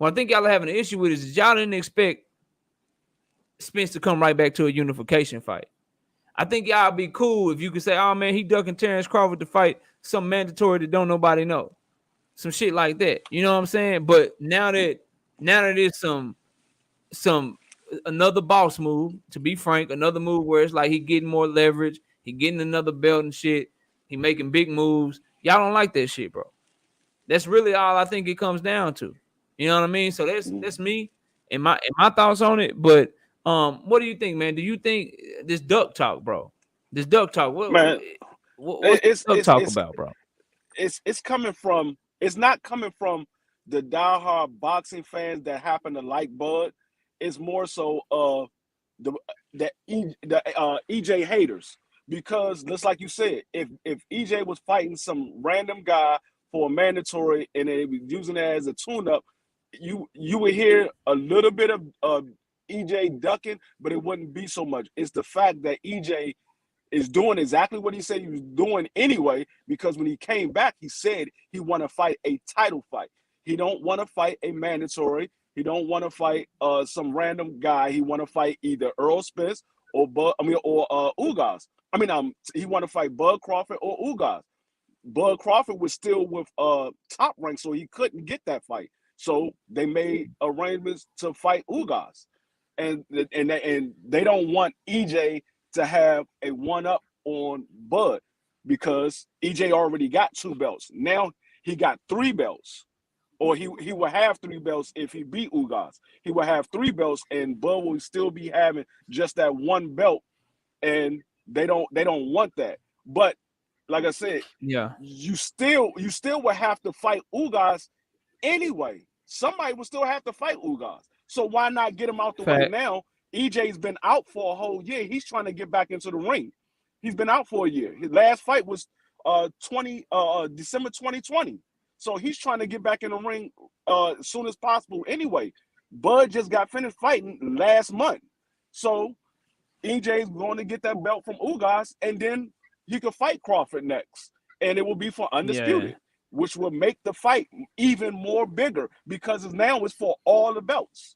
[SPEAKER 1] is that y'all didn't expect Spence to come right back to a unification fight. I think y'all be cool if you could say, oh man, he ducking Terrence Crawford to fight some mandatory that don't nobody know. Some shit like that. You know what I'm saying? But now that it's some another boss move, to be frank, another move where it's like he getting more leverage, he getting another belt and shit, he making big moves. Y'all don't like that shit, bro. That's really all I think it comes down to. You know what I mean? So that's me and my thoughts on it. But what do you think, man? Do you think this duck talk, bro? This duck talk, what's duck talk about, bro?
[SPEAKER 2] It's coming from. It's not coming from the diehard boxing fans that happen to like Bud. It's more so the EJ haters, because just like you said, if EJ was fighting some random guy for a mandatory and they were using it as a tune-up, you would hear a little bit of EJ ducking, but it wouldn't be so much. It's the fact that EJ is doing exactly what he said he was doing anyway, because when he came back, he said he want to fight a title fight. He don't want to fight a mandatory. He don't want to fight some random guy. He want to fight either Errol Spence or Ugas. He want to fight Bud Crawford or Ugas. Bud Crawford was still with Top Rank, so he couldn't get that fight. So they made arrangements to fight Ugas, and they don't want EJ to have a one-up on Bud because EJ already got 2 belts. Now he got 3 belts or he will have 3 belts if he beat Ugas. He will have 3 belts, and Bud will still be having just that 1 belt, and they don't want that. But like I said,
[SPEAKER 1] Yeah,
[SPEAKER 2] you still will have to fight Ugas anyway. Somebody will still have to fight Ugas. So why not get him out the way
[SPEAKER 1] fact.
[SPEAKER 2] now? EJ's been out for a whole year. He's trying to get back into the ring. He's been out for a year. His last fight was December 2020. So he's trying to get back in the ring as soon as possible anyway. Bud just got finished fighting last month. So EJ's going to get that belt from Ugas, and then he could fight Crawford next. And it will be for undisputed, which will make the fight even more bigger because now it's for all the belts.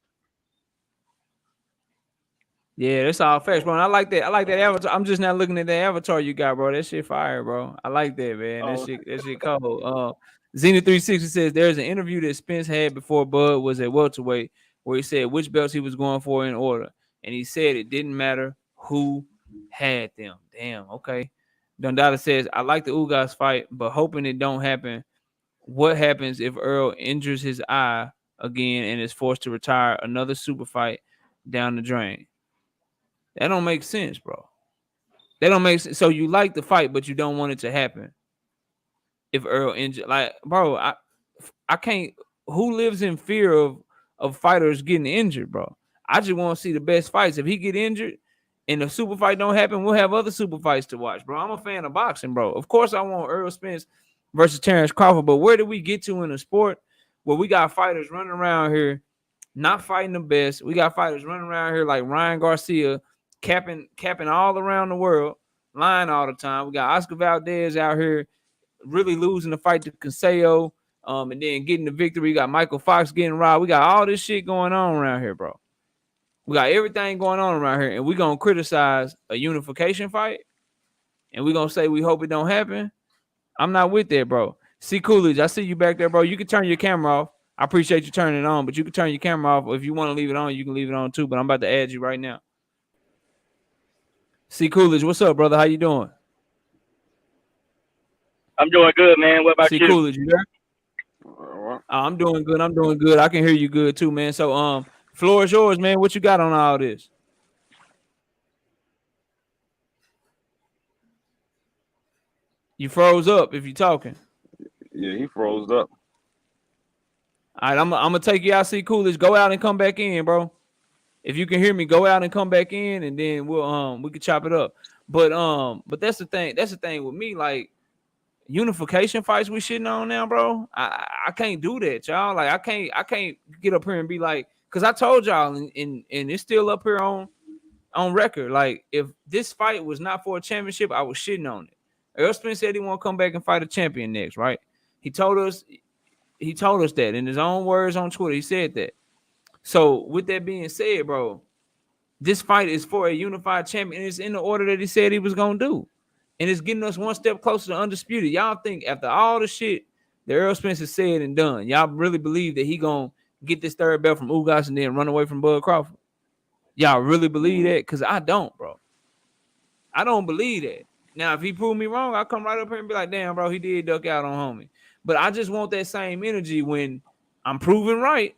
[SPEAKER 1] Yeah, that's all facts, bro. And I like that. I like that avatar. I'm just not looking at that avatar you got, bro. That shit fire, bro. I like that, man. That shit cold. Zenith 360 says there's an interview that Spence had before Bud was at welterweight where he said which belts he was going for in order, and he said it didn't matter who had them. Damn. Okay. Dundada says I like the Ugas fight, but hoping it don't happen. What happens if Errol injures his eye again and is forced to retire? Another super fight down the drain. That don't make sense, bro. That don't make sense. So you like the fight, but you don't want it to happen. If Errol injured, like, bro, I can't. Who lives in fear of fighters getting injured, bro? I just want to see the best fights. If he get injured and the super fight don't happen, we'll have other super fights to watch, bro. I'm a fan of boxing, bro. Of course, I want Errol Spence versus Terrence Crawford, but where did we get to in a sport where we got fighters running around here not fighting the best? We got fighters running around here like Ryan Garcia, capping all around the world, lying all the time. We got Oscar Valdez out here really losing the fight to Consejo, and then getting the victory. We got Michael Fox getting robbed. We got all this shit going on around here, bro. We got everything going on around here, and we're going to criticize a unification fight, and we're going to say we hope it don't happen. I'm not with that, bro. See, Coolidge, I see you back there, bro. You can turn your camera off. I appreciate you turning it on, but you can turn your camera off. If you want to leave it on, you can leave it on too, but I'm about to add you right now. See, Coolidge, what's up, brother? How you doing?
[SPEAKER 3] I'm doing good, man. What about
[SPEAKER 1] See,
[SPEAKER 3] you?
[SPEAKER 1] Coolidge, you there? I'm doing good. I'm doing good. I can hear you good too, man. So, floor is yours, man. What you got on all this? You froze up if you're talking.
[SPEAKER 2] Yeah, he froze up.
[SPEAKER 1] All right, I'm gonna take you out. See, Coolidge, go out and come back in, bro. If you can hear me, go out and come back in, and then we can chop it up. But that's the thing. That's the thing with me, like unification fights we shitting on now, bro. I can't do that, y'all. Like I can't get up here and be like, because I told y'all, and it's still up here on record. Like if this fight was not for a championship, I was shitting on it. Errol Spence said he want to come back and fight a champion next, right? He told us that in his own words on Twitter. He said that. So with that being said, bro, this fight is for a unified champion. It's in the order that he said he was gonna do, and it's getting us one step closer to undisputed. Y'all think after all the shit that Errol Spence has said and done, y'all really believe that he gonna get this third belt from Ugas and then run away from Bud Crawford? Y'all really believe that? Because I don't, bro. I don't believe that. Now, if he proved me wrong, I'll come right up here and be like, damn, bro, he did duck out on homie. But I just want that same energy when I'm proven right.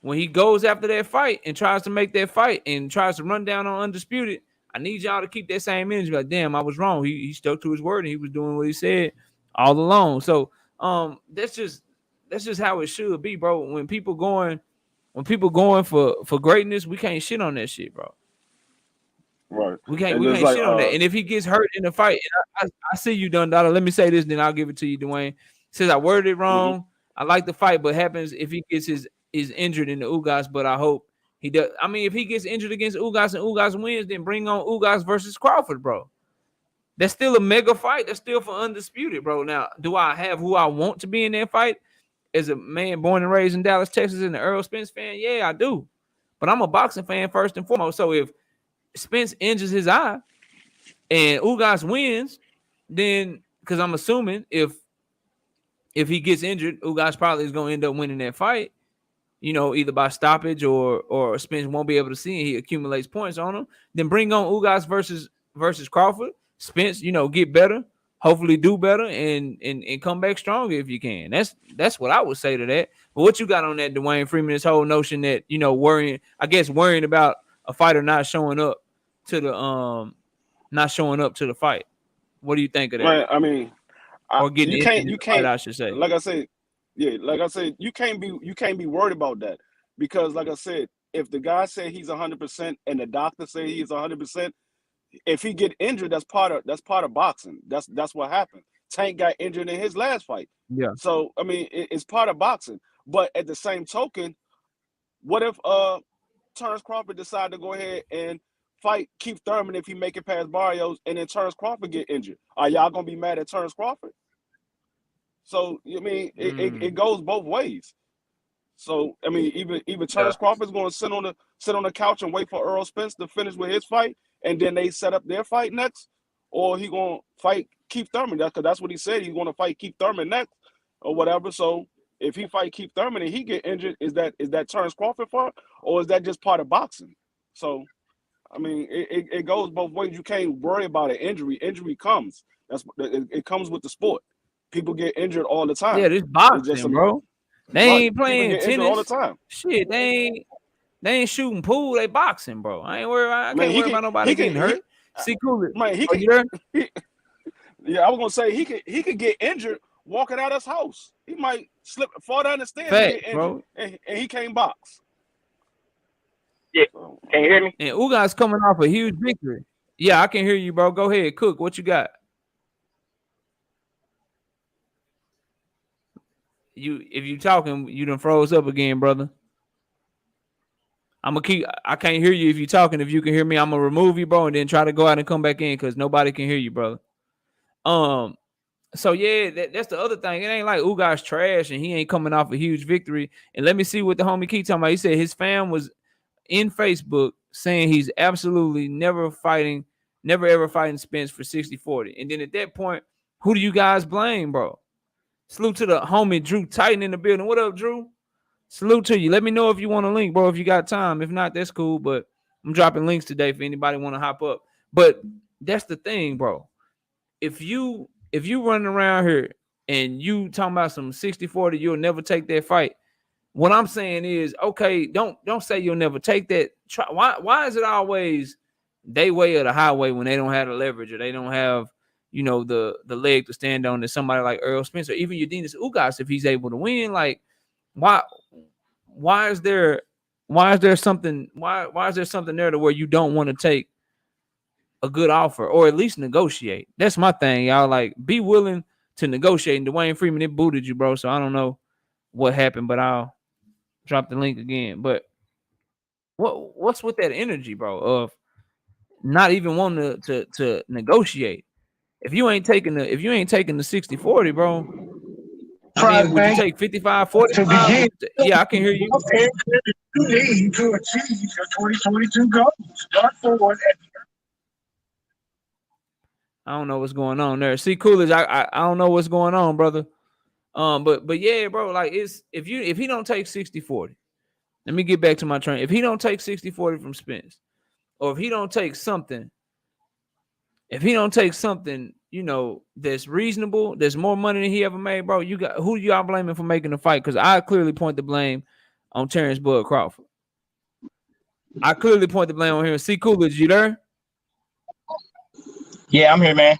[SPEAKER 1] When he goes after that fight and tries to make that fight and tries to run down on undisputed, I need y'all to keep that same energy. Like, damn, I was wrong. He stuck to his word and he was doing what he said all along. So that's just how it should be, bro. When people going for greatness, we can't shit on that shit, bro.
[SPEAKER 2] Right.
[SPEAKER 1] We can't shit on that. And if he gets hurt in the fight, I see you, Dundada. Let me say this, then I'll give it to you, Dwayne. Says I worded it wrong. Mm-hmm. I like the fight, but happens if he gets his injured in the Ugas, but I hope he does. I mean, if he gets injured against Ugas and Ugas wins, then bring on Ugas versus Crawford, bro. That's still a mega fight. That's still for undisputed, bro. Now, do I have who I want to be in that fight? As a man born and raised in Dallas, Texas, and an Errol Spence fan, yeah, I do. But I'm a boxing fan first and foremost. So if Spence injures his eye and Ugas wins, then because I'm assuming if he gets injured, Ugas probably is going to end up winning that fight. You know, either by stoppage or Spence won't be able to see and he accumulates points on him. Then bring on Ugas versus Crawford. Spence, you know, get better. hopefully do better and come back stronger if you can. That's what I would say to that. But what you got on that, Dwayne Freeman? This whole notion that worrying about a fighter not showing up to the fight. What do you think of that?
[SPEAKER 2] Man, I mean,
[SPEAKER 1] Or getting
[SPEAKER 2] you
[SPEAKER 1] into
[SPEAKER 2] can't,
[SPEAKER 1] the fight, I should say.
[SPEAKER 2] like I said, you can't be worried about that, because like I said, if the guy say he's 100% and the doctor say he's 100%, if he get injured, that's part of boxing. That's what happened. Tank got injured in his last fight.
[SPEAKER 1] Yeah.
[SPEAKER 2] So I mean, it's part of boxing. But at the same token, what if Terrence Crawford decide to go ahead and fight Keith Thurman if he make it past Barrios, and then Terrence Crawford get injured? Are y'all gonna be mad at Terrence Crawford? So I mean, it goes both ways. So I mean, even Terrence Crawford's going to sit on the couch and wait for Errol Spence to finish with his fight, and then they set up their fight next, or he going to fight Keith Thurman. Because that's what he said, he's going to fight Keith Thurman next, or whatever. So if he fight Keith Thurman and he get injured, is that Terrence Crawford fault, or is that just part of boxing? So I mean, it goes both ways. You can't worry about an injury. Injury comes. It comes with the sport. People get injured all the time.
[SPEAKER 1] Yeah, this boxing, bro. They ain't playing tennis
[SPEAKER 2] all the time.
[SPEAKER 1] Shit, they ain't shooting pool. They boxing, bro. I can't worry about nobody getting hurt. See, cool.
[SPEAKER 2] Man, yeah, I was gonna say he could get injured walking out of his house. He might fall down the stairs and get injured, bro. And he can't box.
[SPEAKER 3] Yeah, can you hear me?
[SPEAKER 1] And Ugas coming off a huge victory. Yeah, I can hear you, bro. Go ahead, Cook. What you got? If you talking, you done froze up again, brother. I can't hear you if you talking. If you can hear me, I'm gonna remove you, bro, and then try to go out and come back in because nobody can hear you, brother. So yeah, that's the other thing. It ain't like Ugas trash and he ain't coming off a huge victory. And let me see what the homie Key talking about. He said his fam was in Facebook saying he's absolutely never ever fighting Spence for 60-40. And then at that point, who do you guys blame, bro? Salute to the homie Drew Titan in the building. What up, Drew? Salute to you. Let me know if you want to link, bro, if you got time. If not, that's cool. But I'm dropping links today for anybody want to hop up. But that's the thing, bro. If you running around here and you talking about some 60-40, you'll never take that fight. What I'm saying is, okay, don't say you'll never take that. Why is it always they way or the highway when they don't have the leverage or they don't have the leg to stand on? That somebody like Errol Spence or even Yordenis Ugas, if he's able to win, like why is there something there to where you don't want to take a good offer or at least negotiate? That's my thing, y'all. Like, be willing to negotiate. And Dwayne Freeman, it booted you, bro. So I don't know what happened, but I'll drop the link again. But what's with that energy, bro, of not even wanting to negotiate? If you ain't taking the 60-40, bro, I mean, would you take 55-45? Yeah, I can hear you.
[SPEAKER 4] You need to achieve your 2022 goals. Start forward.
[SPEAKER 1] I don't know what's going on there. See, Coolidge, I don't know what's going on, brother. But yeah, bro, like if he don't take 60-40, let me get back to my train. If he don't take 60-40 from Spence, or if he don't take something, that's reasonable, there's more money than he ever made, bro. Who y'all blaming for making the fight? Because I clearly point the blame on Terrence Bud Crawford. I clearly point the blame on him. See, Coolidge, you there?
[SPEAKER 3] Yeah, I'm here, man.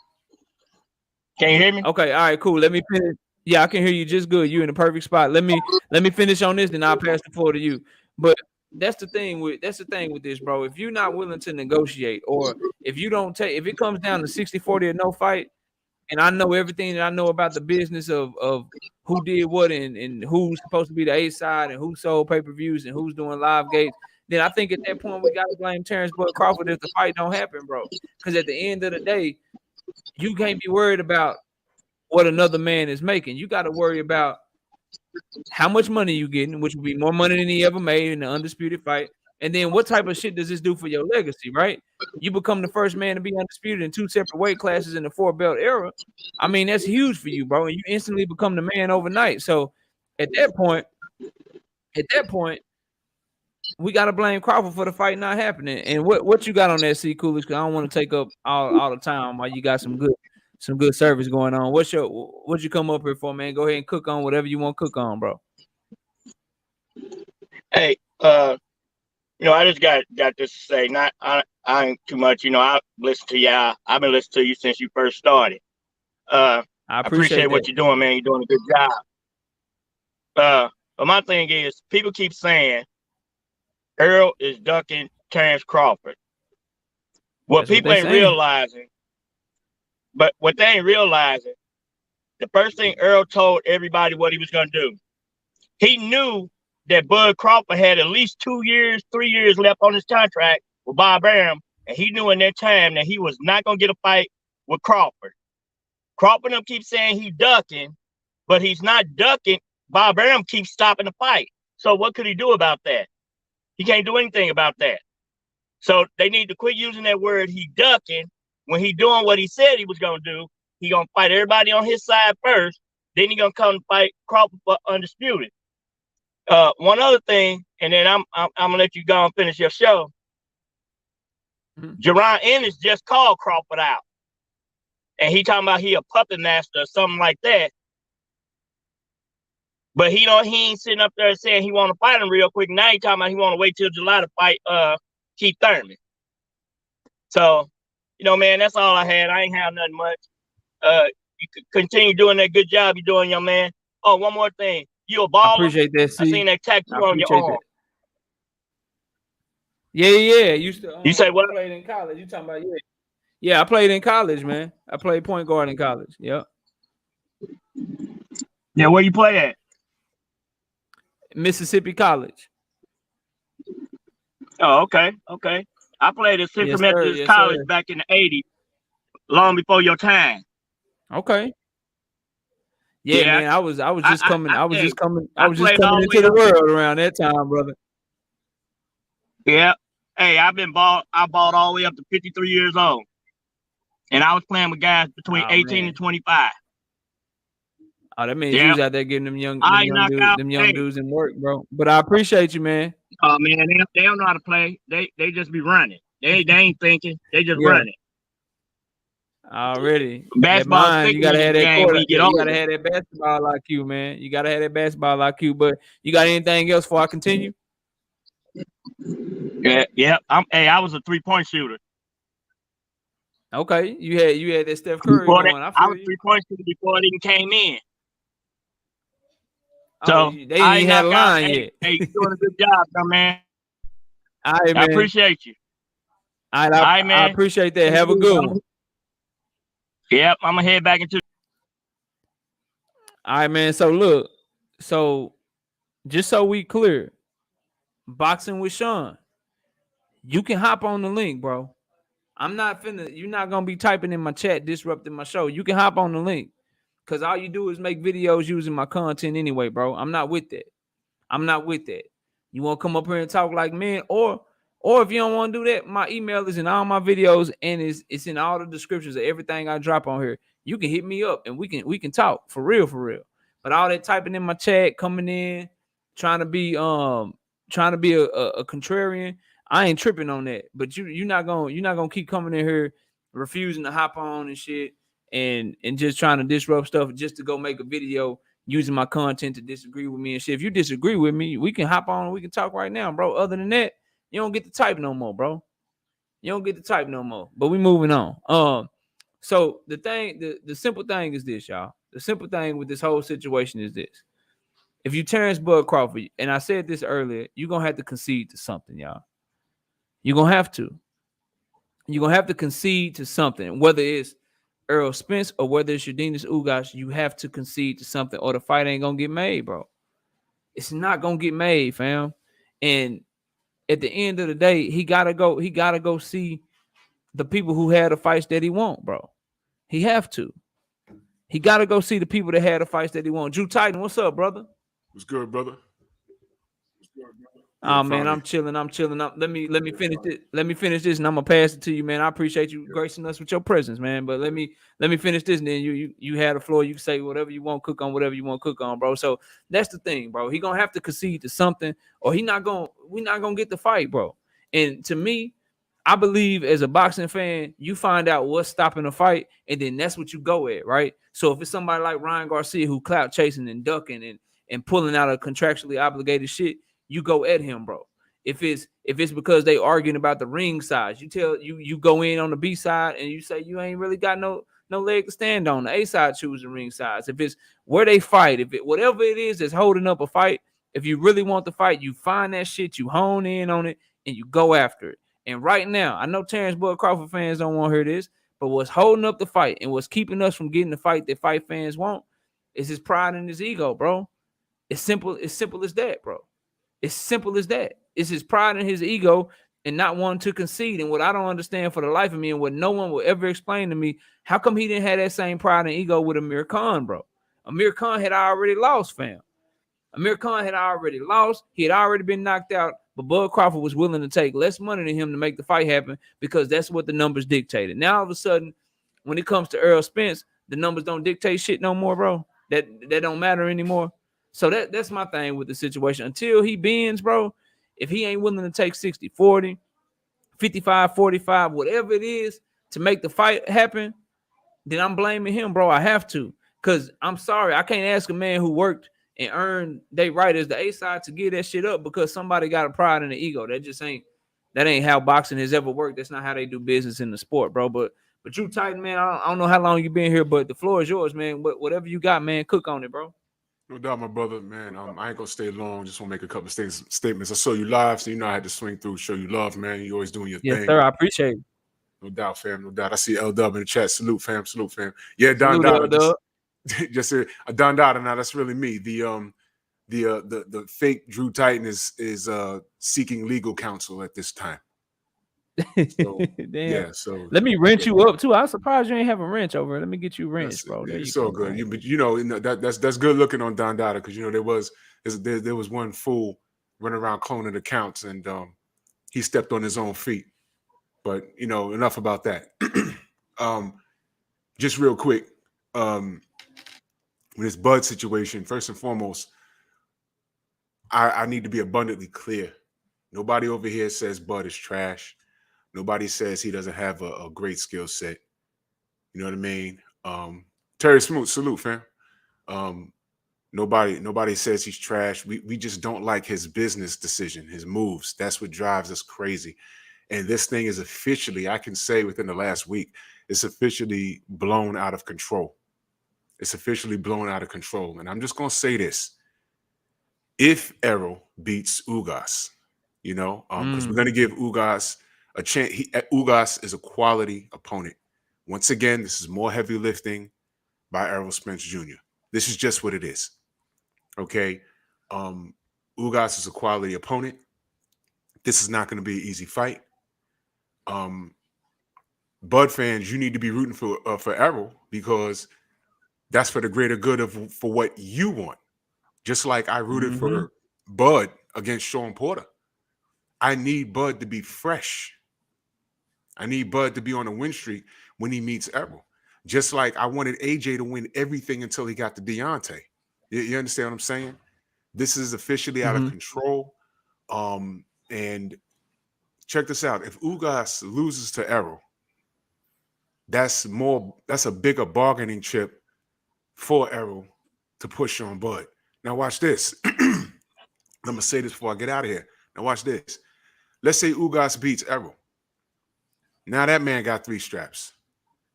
[SPEAKER 3] Can you hear me?
[SPEAKER 1] Okay, all right, cool. Let me finish. Yeah, I can hear you just good. You in the perfect spot. Let me finish on this, then I'll pass the floor to you. But that's the thing with this, bro. If you're not willing to negotiate, or if it comes down to 60-40 or no fight, and I know everything that I know about the business of who did what and who's supposed to be the A side and who sold pay-per-views and who's doing live gates, then I think at that point we gotta blame Terrence Bud Crawford if the fight don't happen, bro. Because at the end of the day, you can't be worried about what another man is making. You got to worry about how much money you getting, which will be more money than he ever made in the undisputed fight. And then what type of shit does this do for your legacy, right? You become the first man to be undisputed in 2 separate weight classes in the 4-belt era. I mean, that's huge for you, bro. And you instantly become the man overnight. So at that point, we got to blame Crawford for the fight not happening. And what you got on that, C. Coolidge? Because I don't want to take up all the time while you got some good service going on. What you come up here for, man? Go ahead and cook on whatever you want to cook on, bro.
[SPEAKER 3] Hey, I just got this to say. I ain't too much. I listen to y'all. I've been listening to you since you first started. I appreciate what you're doing, man. You're doing a good job. But my thing is, people keep saying Errol is ducking Terrence Crawford. What people ain't realizing, but what they ain't realizing, the first thing Errol told everybody what he was going to do. He knew that Bud Crawford had at least 2 years, 3 years left on his contract with Bob Arum, and he knew in that time that he was not going to get a fight with Crawford. Crawford them keep saying he's ducking, but he's not ducking. Bob Arum keeps stopping the fight. So what could he do about that? He can't do anything about that. So they need to quit using that word he ducking when he doing what he said he was going to do. He going to fight everybody on his side first. Then he going to come and fight Crawford for undisputed. One other thing, and then I'm going to let you go and finish your show. Jerron Ennis just called Crawford out. And he talking about he a puppet master or something like that. But he ain't sitting up there saying he want to fight him real quick. Now he talking about he want to wait till July to fight Keith Thurman. So, man, that's all I had. I ain't have nothing much. You could continue doing that good job you're doing, young man. Oh, one more thing. You a baller?
[SPEAKER 1] I appreciate that.
[SPEAKER 3] I seen that tattoo on your arm.
[SPEAKER 1] Yeah. You
[SPEAKER 3] say what?
[SPEAKER 1] I played in college. You talking about Yeah, I played in college, man. I played point guard in college. Yep.
[SPEAKER 3] Yeah, where you play at?
[SPEAKER 1] Mississippi College.
[SPEAKER 3] Oh, okay. I played at Central Methodist College back in the 80s, long before your time.
[SPEAKER 1] Okay. Yeah, man. I was just coming into the world around that time, brother.
[SPEAKER 3] Yeah. Hey, I bought all the way up to 53 years old. And I was playing with guys between 18 and 25.
[SPEAKER 1] Oh, that means you was out there getting them young dudes in work, bro. But I appreciate you, man.
[SPEAKER 3] Oh man, they don't know how to play. They just be running. They ain't thinking. They just running.
[SPEAKER 1] Already.
[SPEAKER 3] Basketball,
[SPEAKER 1] you gotta have that
[SPEAKER 3] game when you get older.
[SPEAKER 1] You gotta have that basketball IQ, man. You gotta have that basketball IQ. But you got anything else before I continue?
[SPEAKER 3] Yeah. I was a 3-point shooter.
[SPEAKER 1] Okay, you had that Steph Curry going. I was
[SPEAKER 3] 3-point shooter before it even came in.
[SPEAKER 1] So they ain't had a line yet.
[SPEAKER 3] Hey, you doing a good job, man.
[SPEAKER 1] All right, man.
[SPEAKER 3] I appreciate you.
[SPEAKER 1] All right, man. I appreciate that. Have a good one.
[SPEAKER 3] Yep, I'm gonna head back into.
[SPEAKER 1] All right, man. So look, just so we clear, Boxing with Sean, you can hop on the link, bro. You're not gonna be typing in my chat, disrupting my show. You can hop on the link. Cause all you do is make videos using my content anyway, bro. I'm not with that. You want to come up here and talk like men, or if you don't want to do that, my email is in all my videos and it's in all the descriptions of everything I drop on here. You can hit me up and we can talk for real. But all that typing in my chat, coming in, trying to be a contrarian, I ain't tripping on that. But you're not gonna keep coming in here refusing to hop on and shit. And just trying to disrupt stuff just to go make a video using my content to disagree with me and shit. If you disagree with me, we can hop on and we can talk right now, bro. Other than that, you don't get to type no more, bro. But we moving on. So the simple thing is this, y'all. The simple thing with this whole situation is this. If you Terrence Bud Crawford, and I said this earlier, you're gonna have to concede to something, y'all. You're gonna have to concede to something, whether it's Errol Spence or whether it's Yordenis Ugas, you have to concede to something or the fight ain't gonna get made, bro. It's not gonna get made, fam. And at the end of the day, he gotta go see the people who had the fights that he want, bro. He have to. He gotta go see the people that had the fights that he want. Drew Titan, what's up, brother?
[SPEAKER 5] What's good, brother?
[SPEAKER 1] Oh man, I'm chilling. Let me finish it. Let me finish this, and I'm gonna pass it to you, man. I appreciate you gracing us with your presence, man. But let me finish this, and then you had the floor. You can say whatever you want, cook on whatever you want, cook on, bro. So that's the thing, bro. He gonna have to concede to something, or we're not gonna get the fight, bro. And to me, I believe as a boxing fan, you find out what's stopping a fight, and then that's what you go at, right? So if it's somebody like Ryan Garcia who clout chasing and ducking and pulling out a contractually obligated shit, you go at him, bro. If it's because they arguing about the ring size, you go in on the B side and you say you ain't really got no leg to stand on. The A side choose the ring size. If it's where they fight, if it whatever it is that's holding up a fight, if you really want the fight, you find that shit, you hone in on it, and you go after it. And right now, I know Terrence Bud Crawford fans don't want to hear this, but what's holding up the fight and what's keeping us from getting the fight that fight fans want is his pride and his ego, bro. It's simple as that, bro. It's simple as that. It's his pride and his ego and not wanting to concede. And what I don't understand for the life of me and what no one will ever explain to me, how come he didn't have that same pride and ego with Amir Khan, bro? Amir Khan had already lost, fam. Amir Khan had already lost. He had already been knocked out, but Bud Crawford was willing to take less money than him to make the fight happen because that's what the numbers dictated. Now, all of a sudden, when it comes to Errol Spence, the numbers don't dictate shit no more, bro. That don't matter anymore. So that's my thing with the situation. Until he bends, bro, if he ain't willing to take 60-40, 55-45, whatever it is to make the fight happen, then I'm blaming him, bro. I have to. Because I'm sorry, I can't ask a man who worked and earned they right as the A side to give that shit up because somebody got a pride and an ego. That ain't how boxing has ever worked. That's not how they do business in the sport, bro. But Drew Titan, man, I don't know how long you been here, but the floor is yours, man. Whatever you got, man, cook on it, bro.
[SPEAKER 5] No doubt, my brother, man. I ain't gonna stay long. Just want to make a couple of statements. I saw you live, so you know I had to swing through, show you love, man. You always doing your thing.
[SPEAKER 1] Yes, sir. I appreciate it.
[SPEAKER 5] No doubt, fam. No doubt. I see L Dub in the chat. Salute, fam. Salute, fam. Yeah, Don Dada. Just Don Dada. Now that's really me. The fake Drew Titan is seeking legal counsel at this time. So,
[SPEAKER 1] damn.
[SPEAKER 5] Yeah. So
[SPEAKER 1] let me wrench you up too. I'm surprised you ain't have a wrench over. Let me get you wrenched, bro.
[SPEAKER 5] It's so good. But you know that's good looking on Don Dada because you know there was one fool running around cloning accounts and he stepped on his own feet. But you know, enough about that. Just real quick, with this Bud situation, first and foremost, I need to be abundantly clear. Nobody over here says Bud is trash. Nobody says he doesn't have a great skill set. You know what I mean? Terry Smoot, salute, fam. Nobody says he's trash. We just don't like his business decision, his moves. That's what drives us crazy. And this thing is officially, I can say within the last week, it's officially blown out of control. It's officially blown out of control. And I'm just going to say this. If Errol beats Ugas, you know, because we're going to give Ugas a chance. Ugas is a quality opponent. Once again, this is more heavy lifting by Errol Spence Jr. This is just what it is. Okay. Ugas is a quality opponent. This is not going to be an easy fight. Bud fans, you need to be rooting for Errol because that's for the greater good for what you want. Just like I rooted for Bud against Sean Porter. I need Bud to be fresh. I need Bud to be on a win streak when he meets Errol. Just like I wanted AJ to win everything until he got to Deontay. You understand what I'm saying? This is officially out of control. And check this out. If Ugas loses to Errol, that's a bigger bargaining chip for Errol to push on Bud. Now watch this. I'm going to say this before I get out of here. Now watch this. Let's say Ugas beats Errol. Now that man got 3 straps.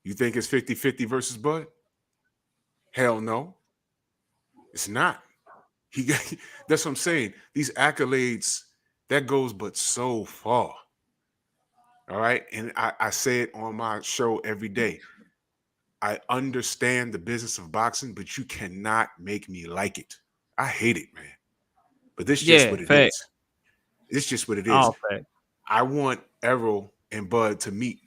[SPEAKER 5] You think it's 50-50 versus Bud? Hell no. It's not. That's what I'm saying. These accolades, that goes but so far. All right? And I say it on my show every day. I understand the business of boxing, but you cannot make me like it. I hate it, man. But this is just what it is. It's just what it is. I want Errol and Bud to meet.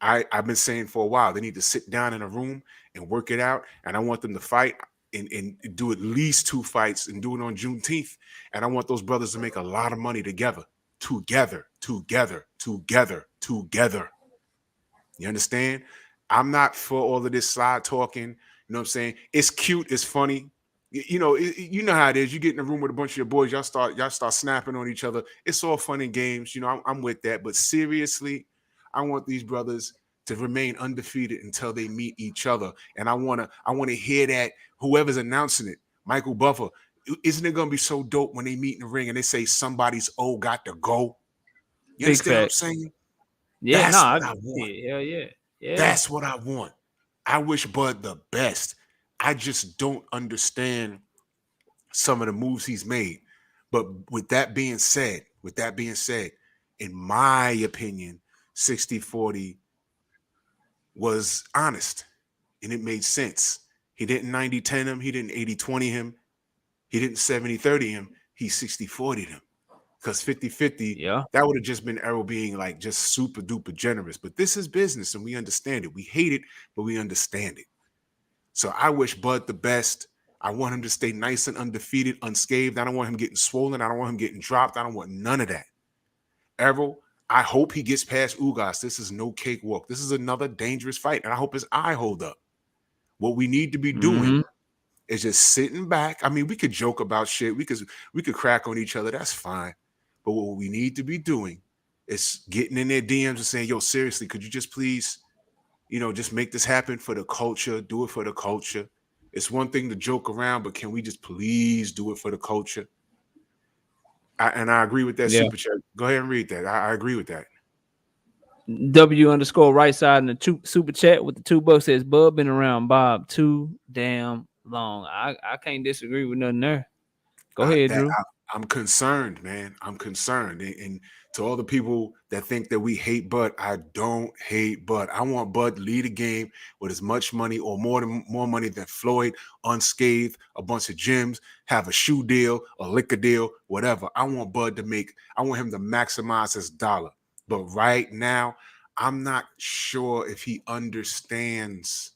[SPEAKER 5] I've been saying for a while, they need to sit down in a room and work it out. And I want them to fight and do at least 2 fights and do it on Juneteenth. And I want those brothers to make a lot of money together. Together. You understand? I'm not for all of this side talking. You know what I'm saying? It's cute. It's funny. You know how it is. You get in a room with a bunch of your boys. Y'all start snapping on each other. It's all fun and games. You know, I'm with that. But seriously, I want these brothers to remain undefeated until they meet each other. And I want to hear that whoever's announcing it, Michael Buffer, isn't it going to be so dope when they meet in the ring and they say somebody's got to go? You understand what I'm saying?
[SPEAKER 1] Yeah,
[SPEAKER 5] that's what I want.
[SPEAKER 1] Yeah.
[SPEAKER 5] That's what I want. I wish Bud the best. I just don't understand some of the moves he's made. But with that being said, in my opinion, 60-40 was honest and it made sense. He didn't 90-10 him. He didn't 80-20 him. He didn't 70-30 him. He 60-40 him. Because 50-50, that would have just been Errol being like just super duper generous. But this is business and we understand it. We hate it, but we understand it. So I wish Bud the best. I want him to stay nice and undefeated, unscathed. I don't want him getting swollen. I don't want him getting dropped. I don't want none of that. Errol, I hope he gets past Ugas. This is no cakewalk. This is another dangerous fight, and I hope his eye hold up. What we need to be doing is just sitting back. I mean, we could joke about shit. We could crack on each other. That's fine. But what we need to be doing is getting in their DMs and saying, yo, seriously, could you just please, just make this happen for the culture, do it for the culture. It's one thing to joke around, but can we just please do it for the culture? And I agree with that super chat. Go ahead and read that. I agree with that.
[SPEAKER 1] W_right side in the super chat with the $2 says, Bub been around Bob too damn long. I can't disagree with nothing there. Go ahead, Drew.
[SPEAKER 5] I'm concerned, man. I'm concerned. And to all the people that think that we hate Bud, I don't hate Bud. I want Bud to lead a game with as much money or more money than Floyd, unscathed, a bunch of gyms, have a shoe deal, a liquor deal, whatever. I want Bud to him to maximize his dollar. But right now, I'm not sure if he understands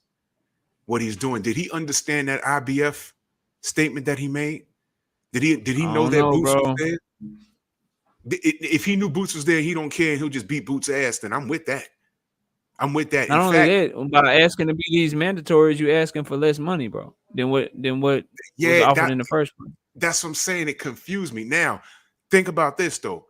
[SPEAKER 5] what he's doing. Did he understand that IBF statement that he made? Did he know that Boots was there? If he knew Boots was there, he don't care. He'll just beat Boots' ass. Then I'm with that.
[SPEAKER 1] Not only that, by asking to be these mandatories, you asking for less money, bro. Than what was offered in the first one.
[SPEAKER 5] That's what I'm saying. It confused me. Now, think about this though.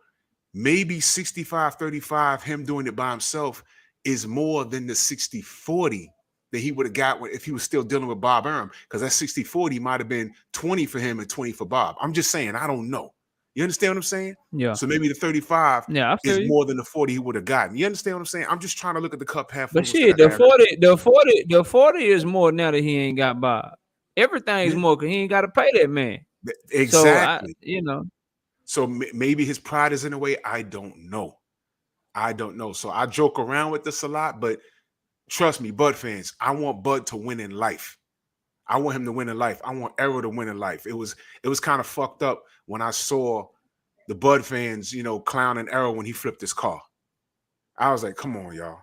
[SPEAKER 5] Maybe 65-35, him doing it by himself, is more than the 60-40 that he would have got if he was still dealing with Bob Arum, because that 60-40 might have been 20 for him and 20 for Bob. I'm just saying, I don't know. You understand what I'm saying?
[SPEAKER 1] Yeah.
[SPEAKER 5] So maybe the 35 is more than the 40 he would have gotten. You understand what I'm saying? I'm just trying to look at the cup half full.
[SPEAKER 1] But shit, the 40 is more now that he ain't got Bob. Everything's more because he ain't got to pay that man.
[SPEAKER 5] Exactly.
[SPEAKER 1] So
[SPEAKER 5] So maybe his pride is in a way. I don't know. So I joke around with this a lot, but trust me, Bud fans, I want Bud to win in life. I want him to win in life. I want Errol to win in life. It was kind of fucked up when I saw the Bud fans, clowning Errol when he flipped his car. I was like, come on, y'all.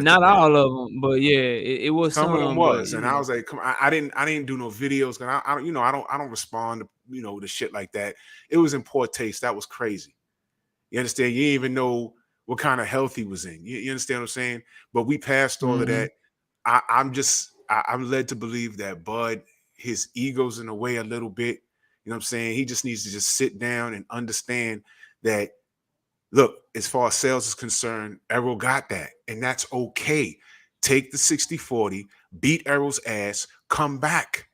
[SPEAKER 1] Not all of them, but it was
[SPEAKER 5] some of them was, and I was like, come on. I didn't do no videos because I don't respond to the shit like that. It was in poor taste. That was crazy. You understand? You didn't even know what kind of health he was in. You understand what I'm saying? But we passed all of that. I'm led to believe that Bud, his ego's in the way a little bit. You know what I'm saying? He just needs to just sit down and understand that, look, as far as sales is concerned, Errol got that, and that's okay. Take the 60-40, beat Errol's ass, come back,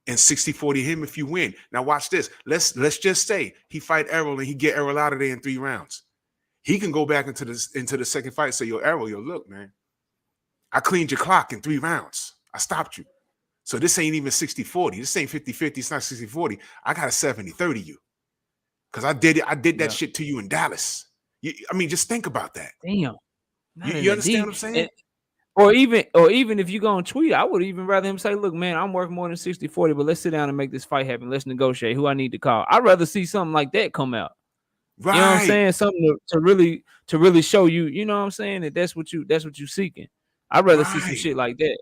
[SPEAKER 5] and 60-40 him if you win. Now watch this. Let's just say he fight Errol and he get Errol out of there in 3 rounds. He can go back into the second fight and say, yo, Errol, look, man, I cleaned your clock in 3 rounds. I stopped you. So this ain't even 60-40. This ain't 50-50. It's not 60-40. I got a 70-30 you. Because I did that shit to you in Dallas. Just think about that.
[SPEAKER 1] Damn.
[SPEAKER 5] You understand what I'm saying?
[SPEAKER 1] Or even if you go on tweet, I would even rather him say, look, man, I'm working more than 60-40, but let's sit down and make this fight happen. Let's negotiate who I need to call. I'd rather see something like that come out.
[SPEAKER 5] Right.
[SPEAKER 1] You know what I'm saying? Something to really show you, you know what I'm saying? That's what you seeking. I'd rather see some shit like that.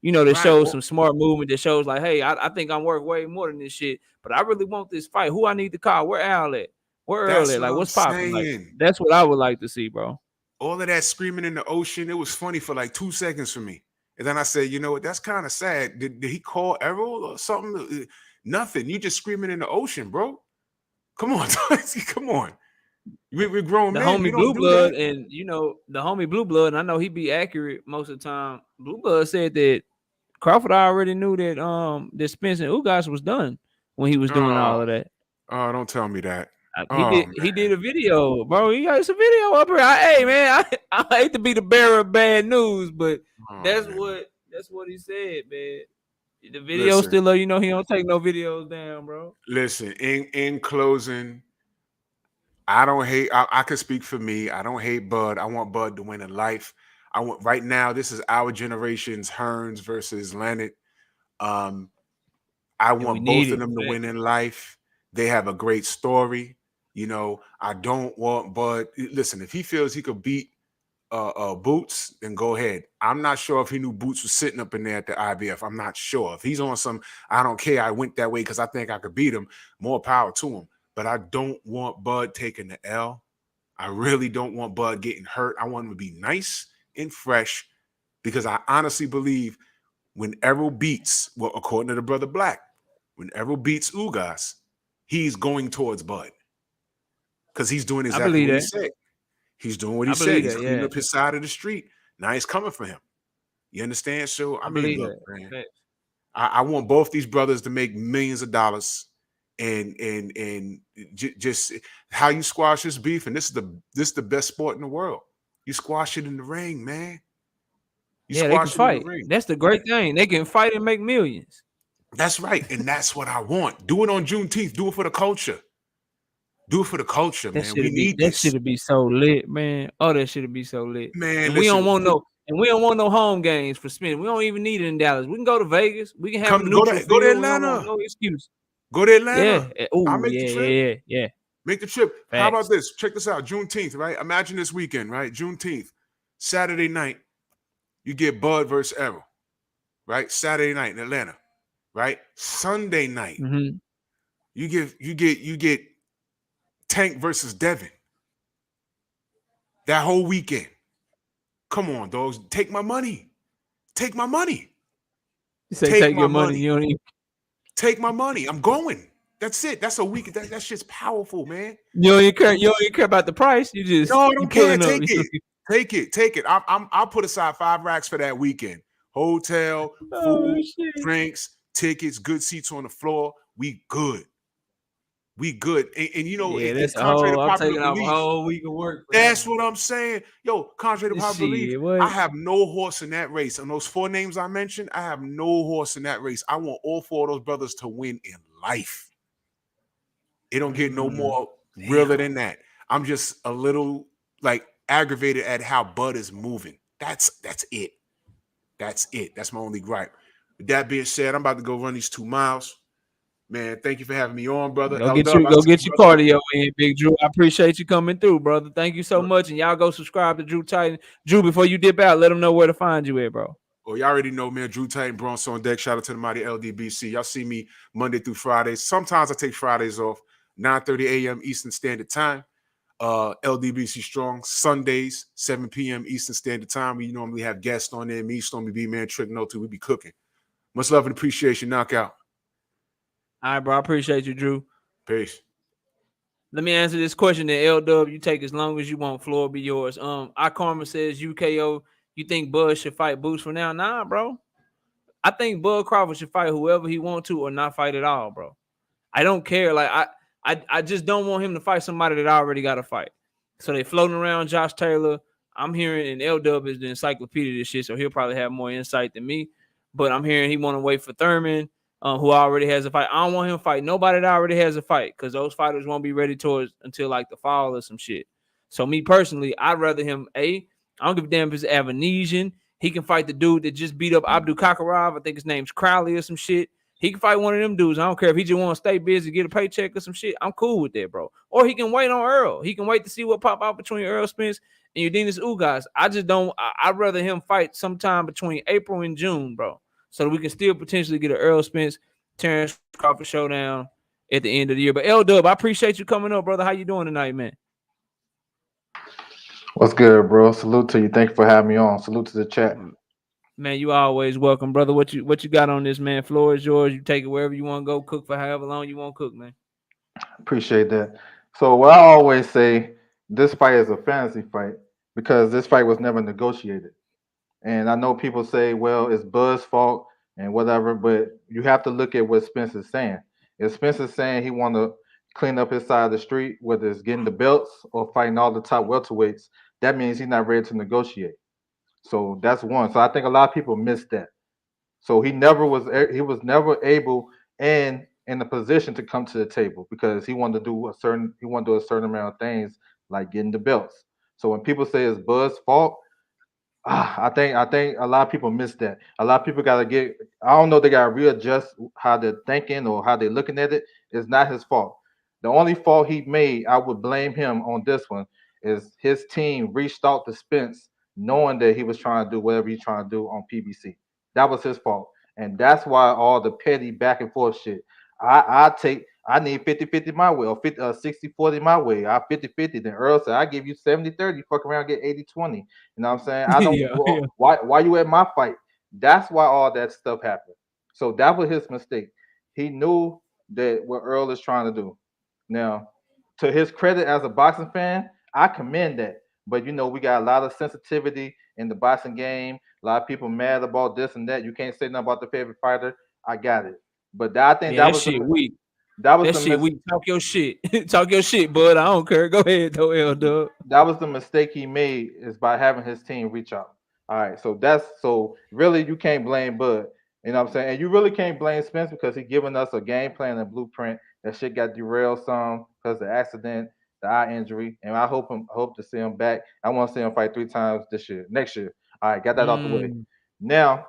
[SPEAKER 1] That shows some smart movement, that shows like, hey, I think I'm worth way more than this shit, but I really want this fight. Who I need to call? Where Al at? Where Errol at? Like, what's popping? Like, that's what I would like to see, bro.
[SPEAKER 5] All of that screaming in the ocean, it was funny for like 2 seconds for me. And then I said, you know what? That's kind of sad. Did he call Errol or something? Nothing. You just screaming in the ocean, bro. Come on. Come on. We're grown
[SPEAKER 1] the
[SPEAKER 5] men.
[SPEAKER 1] homie
[SPEAKER 5] You
[SPEAKER 1] Blue
[SPEAKER 5] don't do
[SPEAKER 1] Blood,
[SPEAKER 5] that.
[SPEAKER 1] and the homie Blue Blood, and I know he be accurate most of the time. Blue Blood said that Crawford already knew that that Spence and Ugas was done when he was doing all of that.
[SPEAKER 5] Oh, don't tell me that.
[SPEAKER 1] He did a video, bro. He got some video up here. Hey man, I hate to be the bearer of bad news, but that's what he said, man. The video still up, he don't take no videos down, bro.
[SPEAKER 5] Listen, in closing, I don't hate. I can speak for me. I don't hate Bud. I want Bud to win in life. I want right now. This is our generation's Hearns versus Leonard. I want both of them to win in life. They have a great story. I don't want Bud. Listen, if he feels he could beat Boots, then go ahead. I'm not sure if he knew Boots was sitting up in there at the IBF. I'm not sure. If he's on some, I don't care, I went that way because I think I could beat him, more power to him. But I don't want Bud taking the L. I really don't want Bud getting hurt. I want him to be nice and fresh because I honestly believe when Errol beats, well, according to the brother Black, when Errol beats Ugas, he's going towards Bud because he's doing exactly what he said. He's doing what he said. He's cleaning up his side of the street. Now he's coming for him. You understand? So I mean, look, man, I want both these brothers to make millions of dollars, and just how you squash this beef. And this is the best sport in the world. You squash it in the ring, man.
[SPEAKER 1] They can fight. That's the great thing. They can fight and make millions.
[SPEAKER 5] That's right, and that's what I want. Do it on Juneteenth. Do it for the culture. Do it for the culture, man. We need this.
[SPEAKER 1] That should be so lit, man. Oh, that should be so lit,
[SPEAKER 5] man.
[SPEAKER 1] And we don't want no home games for Spence. We don't even need it in Dallas. We can go to Vegas. We can have
[SPEAKER 5] go to Atlanta.
[SPEAKER 1] No excuse.
[SPEAKER 5] Go to Atlanta.
[SPEAKER 1] Yeah.
[SPEAKER 5] I'll make the trip.
[SPEAKER 1] Yeah.
[SPEAKER 5] Make the trip. Facts. How about this? Check this out. Juneteenth, right? Imagine this weekend, right? Juneteenth, Saturday night, you get Bud versus Errol, right? Saturday night in Atlanta, right? Sunday night, you get Tank versus Devin. That whole weekend. Come on, dogs. Take my money. Take my money.
[SPEAKER 1] You say take your money. You don't even
[SPEAKER 5] take my money. I'm going. That's it. That's a week. That shit's powerful, man.
[SPEAKER 1] You don't even care about the price. You just
[SPEAKER 5] I don't care. Take it. Take it. I'll put aside $5 for that weekend. Hotel, food, drinks, tickets, good seats on the floor. We good. We good. And you know,
[SPEAKER 1] that's I'm taking off a whole week of work.
[SPEAKER 5] That's what I'm saying. Yo, contrary to popular belief, I have no horse in that race. On those 4 names I mentioned, I have no horse in that race. I want all 4 of those brothers to win in life. It don't get no more realer than that. I'm just a little aggravated at how Bud is moving. That's it. That's it. That's my only gripe. With that being said, I'm about to go run these 2 miles. Man, thank you for having me on, brother.
[SPEAKER 1] Go get your cardio in, Big Drew. I appreciate you coming through, brother. Thank you so much. And y'all go subscribe to Drew Titan. Drew, before you dip out, let them know where to find you at, bro.
[SPEAKER 5] Well, y'all already know, man. Drew Titan, Bronx on deck. Shout out to the mighty LDBC. Y'all see me Monday through Fridays. Sometimes I take Fridays off. 9:30 a.m. Eastern Standard Time. LDBC Strong. Sundays, 7 p.m. Eastern Standard Time. We normally have guests on there. Me, Stormy B, man, Trick No 2. We be cooking. Much love and appreciation. Knockout.
[SPEAKER 1] All right, bro. I appreciate you, Drew.
[SPEAKER 5] Peace.
[SPEAKER 1] Let me answer this question. Then LW, you take as long as you want. Floor be yours. Karma says UKO. You think Bud should fight Boots for now? Nah, bro. I think Bud Crawford should fight whoever he want to or not fight at all, bro. I don't care. I just don't want him to fight somebody that already got to fight. So they floating around Josh Taylor. I'm hearing, and LW is the encyclopedia of this shit, so he'll probably have more insight than me. But I'm hearing he want to wait for Thurman. Who already has a fight. I don't want him to fight nobody that already has a fight because those fighters won't be ready until the fall or some shit. So me personally, I'd rather him, I don't give a damn if it's Avanesian. He can fight the dude that just beat up Abdul Kakarov. I think his name's Crowley or some shit. He can fight one of them dudes. I don't care if he just want to stay busy, get a paycheck or some shit. I'm cool with that, bro. Or he can wait on Errol. He can wait to see what pop out between Errol Spence and Yordenis Ugas. I'd rather him fight sometime between April and June, bro. So that we can still potentially get an Errol Spence, Terrence Crawford showdown at the end of the year. But L-Dub, I appreciate you coming up, brother. How you doing tonight, man?
[SPEAKER 6] What's good, bro? Salute to you. Thank you for having me on. Salute to the chat.
[SPEAKER 1] Man, you always welcome, brother. What you got on this, man? Floor is yours. You take it wherever you want to go. Cook for however long you want to cook, man.
[SPEAKER 6] Appreciate that. So what I always say, this fight is a fantasy fight because this fight was never negotiated. And I know people say, well, it's Bud's fault and whatever, but you have to look at what Spence is saying. If Spence is saying he want to clean up his side of the street, whether it's getting the belts or fighting all the top welterweights, that means he's not ready to negotiate. So that's one. So I think a lot of people miss that. So he was never able and in the position to come to the table because he wanted to do a certain amount of things like getting the belts. So when people say it's Bud's fault, I think a lot of people miss that. A lot of people gotta get. I don't know. They gotta readjust how they're thinking or how they're looking at it. It's not his fault. The only fault he made, I would blame him on this one, is his team reached out to Spence knowing that he was trying to do whatever he's trying to do on PBC. That was his fault, and that's why all the petty back and forth shit. I need 50-50 my way or 60-40 my way. I 50-50. Then Earl said, I give you 70-30. Fuck around, get 80-20. You know what I'm saying? I don't
[SPEAKER 1] Yeah.
[SPEAKER 6] why you at my fight? That's why all that stuff happened. So that was his mistake. He knew that what Earl is trying to do. Now, to his credit as a boxing fan, I commend that. But we got a lot of sensitivity in the boxing game. A lot of people mad about this and that. You can't say nothing about the favorite fighter. I got it. But I think that was
[SPEAKER 1] shit weak.
[SPEAKER 6] That was
[SPEAKER 1] that shit weak. Talk your shit. Talk your shit, bud. I don't care. Go ahead, though, L-Dub.
[SPEAKER 6] That was the mistake he made, is by having his team reach out. All right, so really you can't blame Bud. You know what I'm saying? And you really can't blame Spence because he giving us a game plan and blueprint. That shit got derailed some because of the accident, the eye injury, and I hope to see him back. I want to see him fight 3 times next year. All right, got that out the way. Now,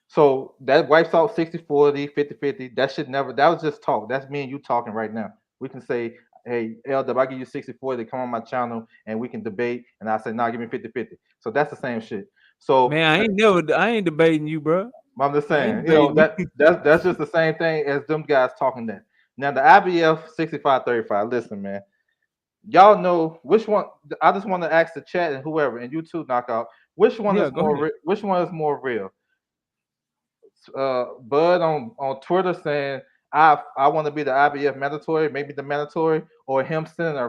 [SPEAKER 6] so that wipes out 60-40, 50-50. That was just talk. That's me and you talking right now. We can say, hey, L-Dub, I give you 60-40, come on my channel and we can debate. And I say, nah, give me 50-50. So that's the same shit. So
[SPEAKER 1] man, I ain't debating you, bro.
[SPEAKER 6] I'm just saying, that's just the same thing as them guys talking that. Now the IBF 65-35. Listen, man. Y'all know which one. I just want to ask the chat and whoever, and you too, Knockout. Which one is more? Which one is more real? Bud on Twitter saying I want to be the IBF mandatory, maybe the mandatory, or him sending a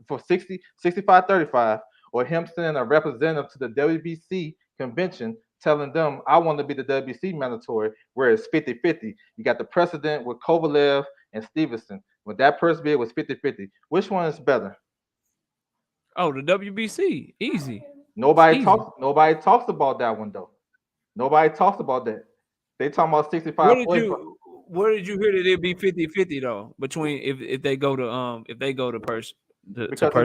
[SPEAKER 6] for 65-35, or him sending a representative to the WBC convention telling them I want to be the WBC mandatory, where it's 50-50. You got the precedent with Kovalev and Stevenson. When that first bid was 50-50. Which one is better?
[SPEAKER 1] Oh, the WBC. Easy.
[SPEAKER 6] Nobody talks about that one though. Nobody talks about that. They talking about 65.
[SPEAKER 1] Where did you hear that it'd be 50-50 though? Between if they go to purse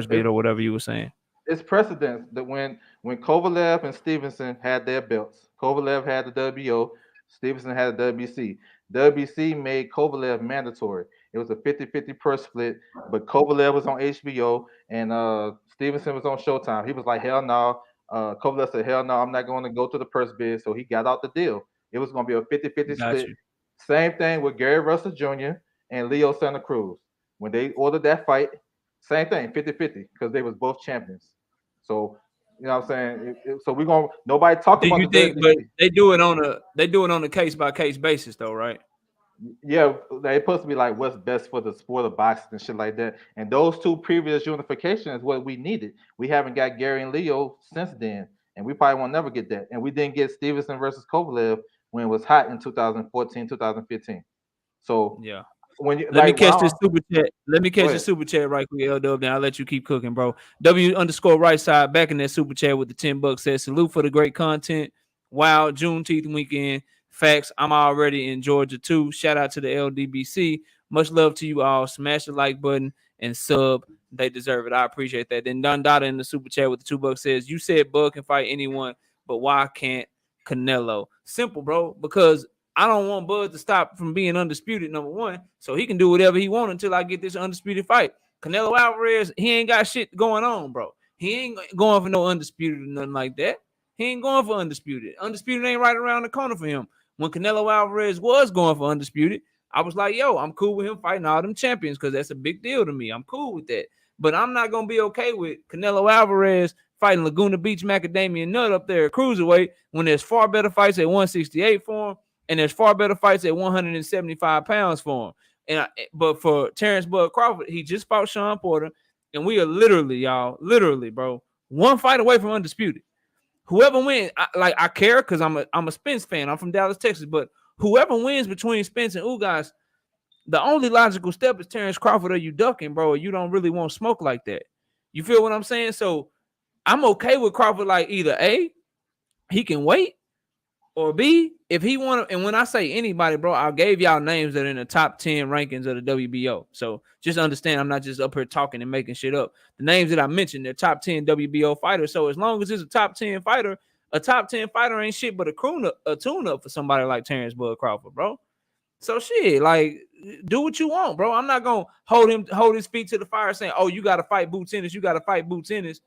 [SPEAKER 1] bid or whatever you were saying.
[SPEAKER 6] It's precedence that when Kovalev and Stevenson had their belts, Kovalev had the WO, Stevenson had the WBC. WBC made Kovalev mandatory. It was a 50-50 purse split, but Kovalev was on HBO and Stevenson was on Showtime. He was like, hell no. Kovalev said, hell no, I'm not going to go to the purse bid. So he got out the deal. It was going to be a 50-50 split. Same thing with Gary Russell Jr. and Leo Santa Cruz. When they ordered that fight, same thing, 50-50, because they was both champions. So, you know what I'm saying? So we're going to, nobody talk about
[SPEAKER 1] the but they do it on a case-by-case basis though, right?
[SPEAKER 6] Yeah, they're supposed to be like what's best for the sport of boxing and shit like that. And those two previous unifications is what we needed. We haven't got Gary and Leo since then, and we probably won't never get that. And we didn't get Stevenson versus Kovalev when it was hot in 2014, 2015. So
[SPEAKER 1] yeah.
[SPEAKER 6] Let me catch
[SPEAKER 1] this super chat. Let me catch the super chat right quick, L-Dub. Then I'll let you keep cooking, bro. W_right side back in that super chat with the $10. Says salute for the great content. Wow, Juneteenth weekend. Facts. I'm already in Georgia too. Shout out to the LDBC. Much love to you all. Smash the like button and sub. They deserve it. I appreciate that. Then Don Dada in the super chat with the $2 says, you said Bud can fight anyone, but why can't Canelo? Simple, bro. Because I don't want Bud to stop from being undisputed, number one. So he can do whatever he wants until I get this undisputed fight. Canelo Alvarez, he ain't got shit going on, bro. He ain't going for no undisputed or nothing like that. He ain't going for undisputed. Undisputed ain't right around the corner for him. When Canelo Alvarez was going for undisputed, I was like, yo, I'm cool with him fighting all them champions because that's a big deal to me. I'm cool with that. But I'm not going to be okay with Canelo Alvarez fighting Laguna Beach Macadamia Nut up there at cruiserweight when there's far better fights at 168 for him and there's far better fights at 175 pounds for him. But for Terrence Bud Crawford, he just fought Sean Porter, and we are literally, bro, one fight away from undisputed. Whoever wins, I care because I'm a Spence fan. I'm from Dallas, Texas. But whoever wins between Spence and Ugas, the only logical step is Terrence Crawford or you ducking, bro. You don't really want smoke like that. You feel what I'm saying? So I'm okay with Crawford. Like either A, he can wait, or B, if he want to. And when I say anybody, bro, I gave y'all names that are in the top 10 rankings of the WBO. So just understand, I'm not just up here talking and making shit up. The names that I mentioned, they're top 10 WBO fighters. So as long as it's a top 10 fighter, a top 10 fighter ain't shit but a tune-up for somebody like Terrence Bud Crawford, bro. So shit, like, do what you want, bro. I'm not gonna hold his feet to the fire saying, oh, you gotta fight Boots Ennis,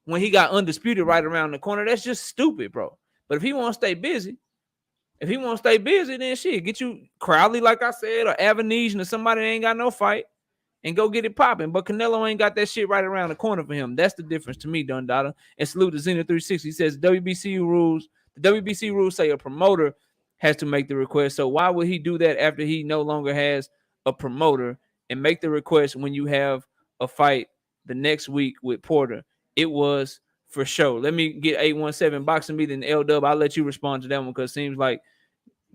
[SPEAKER 1] when he got undisputed right around the corner. That's just stupid, bro. But if he want to stay busy, then shit, get you Crowley, like I said, or Avenesian, or somebody that ain't got no fight, and go get it popping. But Canelo ain't got that shit right around the corner for him. That's the difference to me, Dundada. And salute to Xena 360. He says the WBC rules say a promoter has to make the request. So why would he do that after he no longer has a promoter and make the request when you have a fight the next week with Porter? It was for sure. Let me get 817 boxing me, then L-Dub. I'll let you respond to that one because it seems like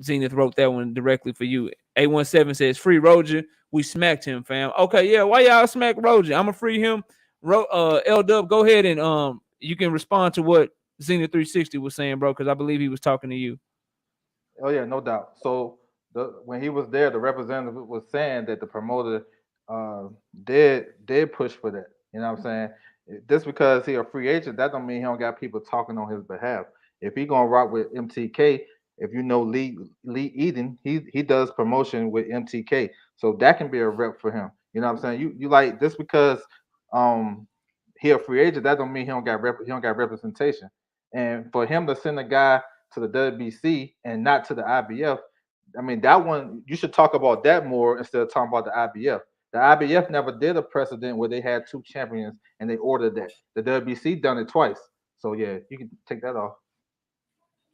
[SPEAKER 1] Zenith wrote that one directly for you. 817 says, free Roger. We smacked him, fam. Okay, yeah. Why y'all smack Roger? I'm going to free him. L-Dub, go ahead and you can respond to what Zenith 360 was saying, bro, because I believe he was talking to you.
[SPEAKER 6] Oh yeah, no doubt. So when he was there, the representative was saying that the promoter did push for that. You know what I'm saying? Just because he a free agent, that don't mean he don't got people talking on his behalf. If he gonna rock with MTK, if you know Lee Eden, he does promotion with MTK, so that can be a rep for him. You know what I'm saying? You like just because um he a free agent, that don't mean he don't got representation. And for him to send a guy to the WBC and not to the IBF, I mean that one you should talk about that more instead of talking about the IBF. The IBF never did a precedent where they had two champions and they ordered that. The WBC done it twice. So yeah, you can take that off.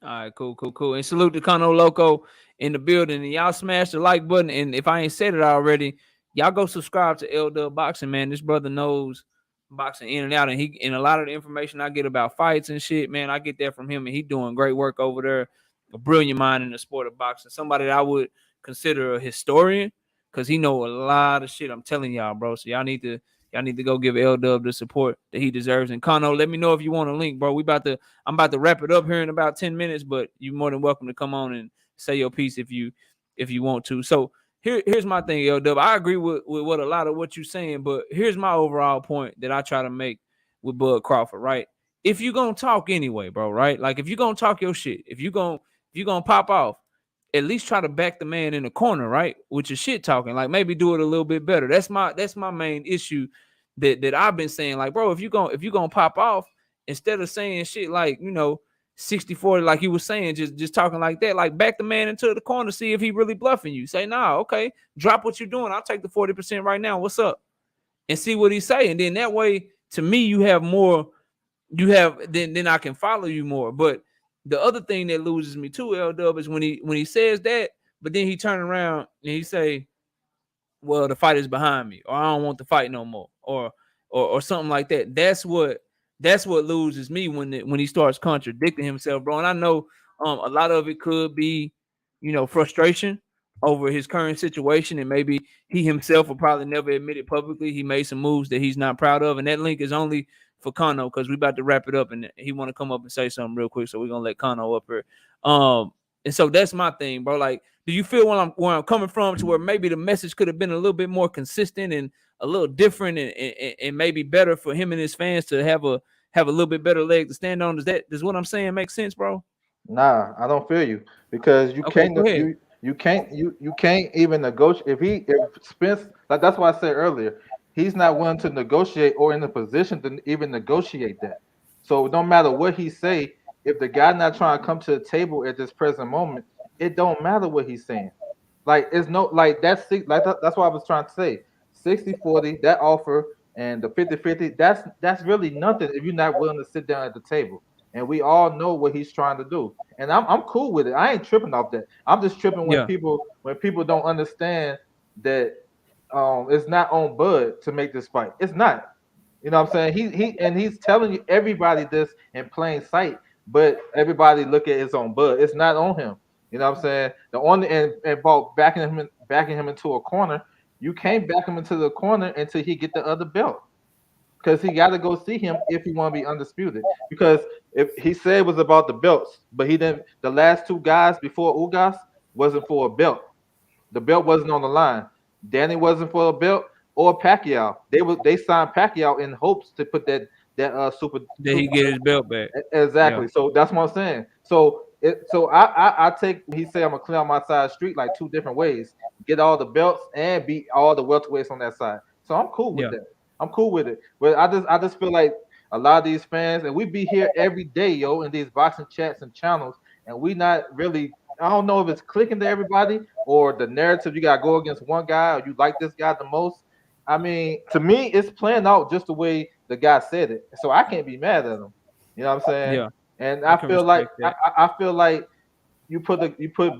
[SPEAKER 1] All right, cool. And salute to Kano Loco in the building. And y'all smash the like button. And if I ain't said it already, y'all go subscribe to L-Dub Boxing, man. This brother knows boxing in and out. And a lot of the information I get about fights and shit, man, I get that from him. And he doing great work over there. A brilliant mind in the sport of boxing. Somebody that I would consider a historian because he know a lot of shit. I'm telling y'all, bro. So y'all need to go give L-Dub the support that he deserves. And Kano, let me know if you want a link, bro. I'm about to wrap it up here in about 10 minutes, but you're more than welcome to come on and say your piece if you want to. So here's my thing, L-Dub. I agree with what a lot of what you're saying, but here's my overall point that I try to make with Bud Crawford, right? If you're gonna talk anyway, bro, right? Like if you're gonna talk your shit, if you're gonna pop off, at least try to back the man in the corner, right? With your shit talking. Like maybe do it a little bit better. That's my main issue that I've been saying. Like, bro, if you're gonna pop off, instead of saying shit like, 60-40, like he was saying, just talking like that, like back the man into the corner, see if he really bluffing you. Say, nah, okay, drop what you're doing. I'll take the 40% right now. What's up? And see what he's saying. Then that way, to me, you have more, then I can follow you more. But the other thing that loses me too, L-Dub, is when he says that, but then he turn around and he say, well, the fight is behind me, or I don't want the fight no more, or something like that. That's what loses me when he starts contradicting himself, bro. And I know a lot of it could be, frustration over his current situation, and maybe he himself will probably never admit it publicly. He made some moves that he's not proud of, and that link is only for Kano because we about to wrap it up, and he want to come up and say something real quick, so we're gonna let Kano up here. And so that's my thing, bro. Like, do you feel where I'm coming from to where maybe the message could have been a little bit more consistent and a little different and maybe better for him and his fans to have a little bit better leg to stand on? Does what I'm saying make sense, bro?
[SPEAKER 6] Nah, I don't feel you because you can't you can't even negotiate if Spence, like that's why I said earlier, he's not willing to negotiate or in a position to even negotiate that. So no matter what he say, if the guy not trying to come to the table at this present moment, it don't matter what he's saying. Like it's no like that's what I was trying to say. 60-40, that offer and the 50-50, that's really nothing if you're not willing to sit down at the table. And we all know what he's trying to do. And I'm cool with it. I ain't tripping off that. I'm just tripping when people don't understand that it's not on Bud to make this fight. It's not. You know what I'm saying? He's telling you everybody this in plain sight, but everybody look at his own Bud. It's not on him. You know what I'm saying? The only and about backing him into a corner. You can't back him into the corner until he get the other belt. Because he got to go see him if he want to be undisputed. Because if he said it was about the belts, but he didn't. The last two guys before Ugas wasn't for a belt. The belt wasn't on the line. Danny wasn't for a belt or Pacquiao. They signed Pacquiao in hopes to put that super.
[SPEAKER 1] That he get his belt back.
[SPEAKER 6] Exactly.
[SPEAKER 1] Yeah.
[SPEAKER 6] So that's what I'm saying. So I take he say I'm gonna clear on my side of the street like two different ways. Get all the belts and beat all the welterweights on that side. So I'm cool with that. I'm cool with it. But I just feel like a lot of these fans, and we be here every day, yo, in these boxing chats and channels, and we not really. I don't know if it's clicking to everybody or the narrative. You gotta go against one guy or you like this guy the most. I mean, to me, it's playing out just the way the guy said it. So I can't be mad at him. You know what I'm saying?
[SPEAKER 1] Yeah.
[SPEAKER 6] And I feel like I feel like you put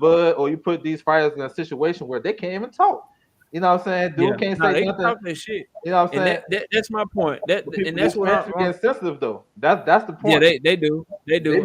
[SPEAKER 6] Bud or you put these fighters in a situation where they can't even talk. You know what I'm saying? Dude can't say nothing.
[SPEAKER 1] Talk that shit.
[SPEAKER 6] You know what I'm saying?
[SPEAKER 1] That's my point. And that's what I'm
[SPEAKER 6] getting sensitive though. That's the point.
[SPEAKER 1] Yeah, they do. They do.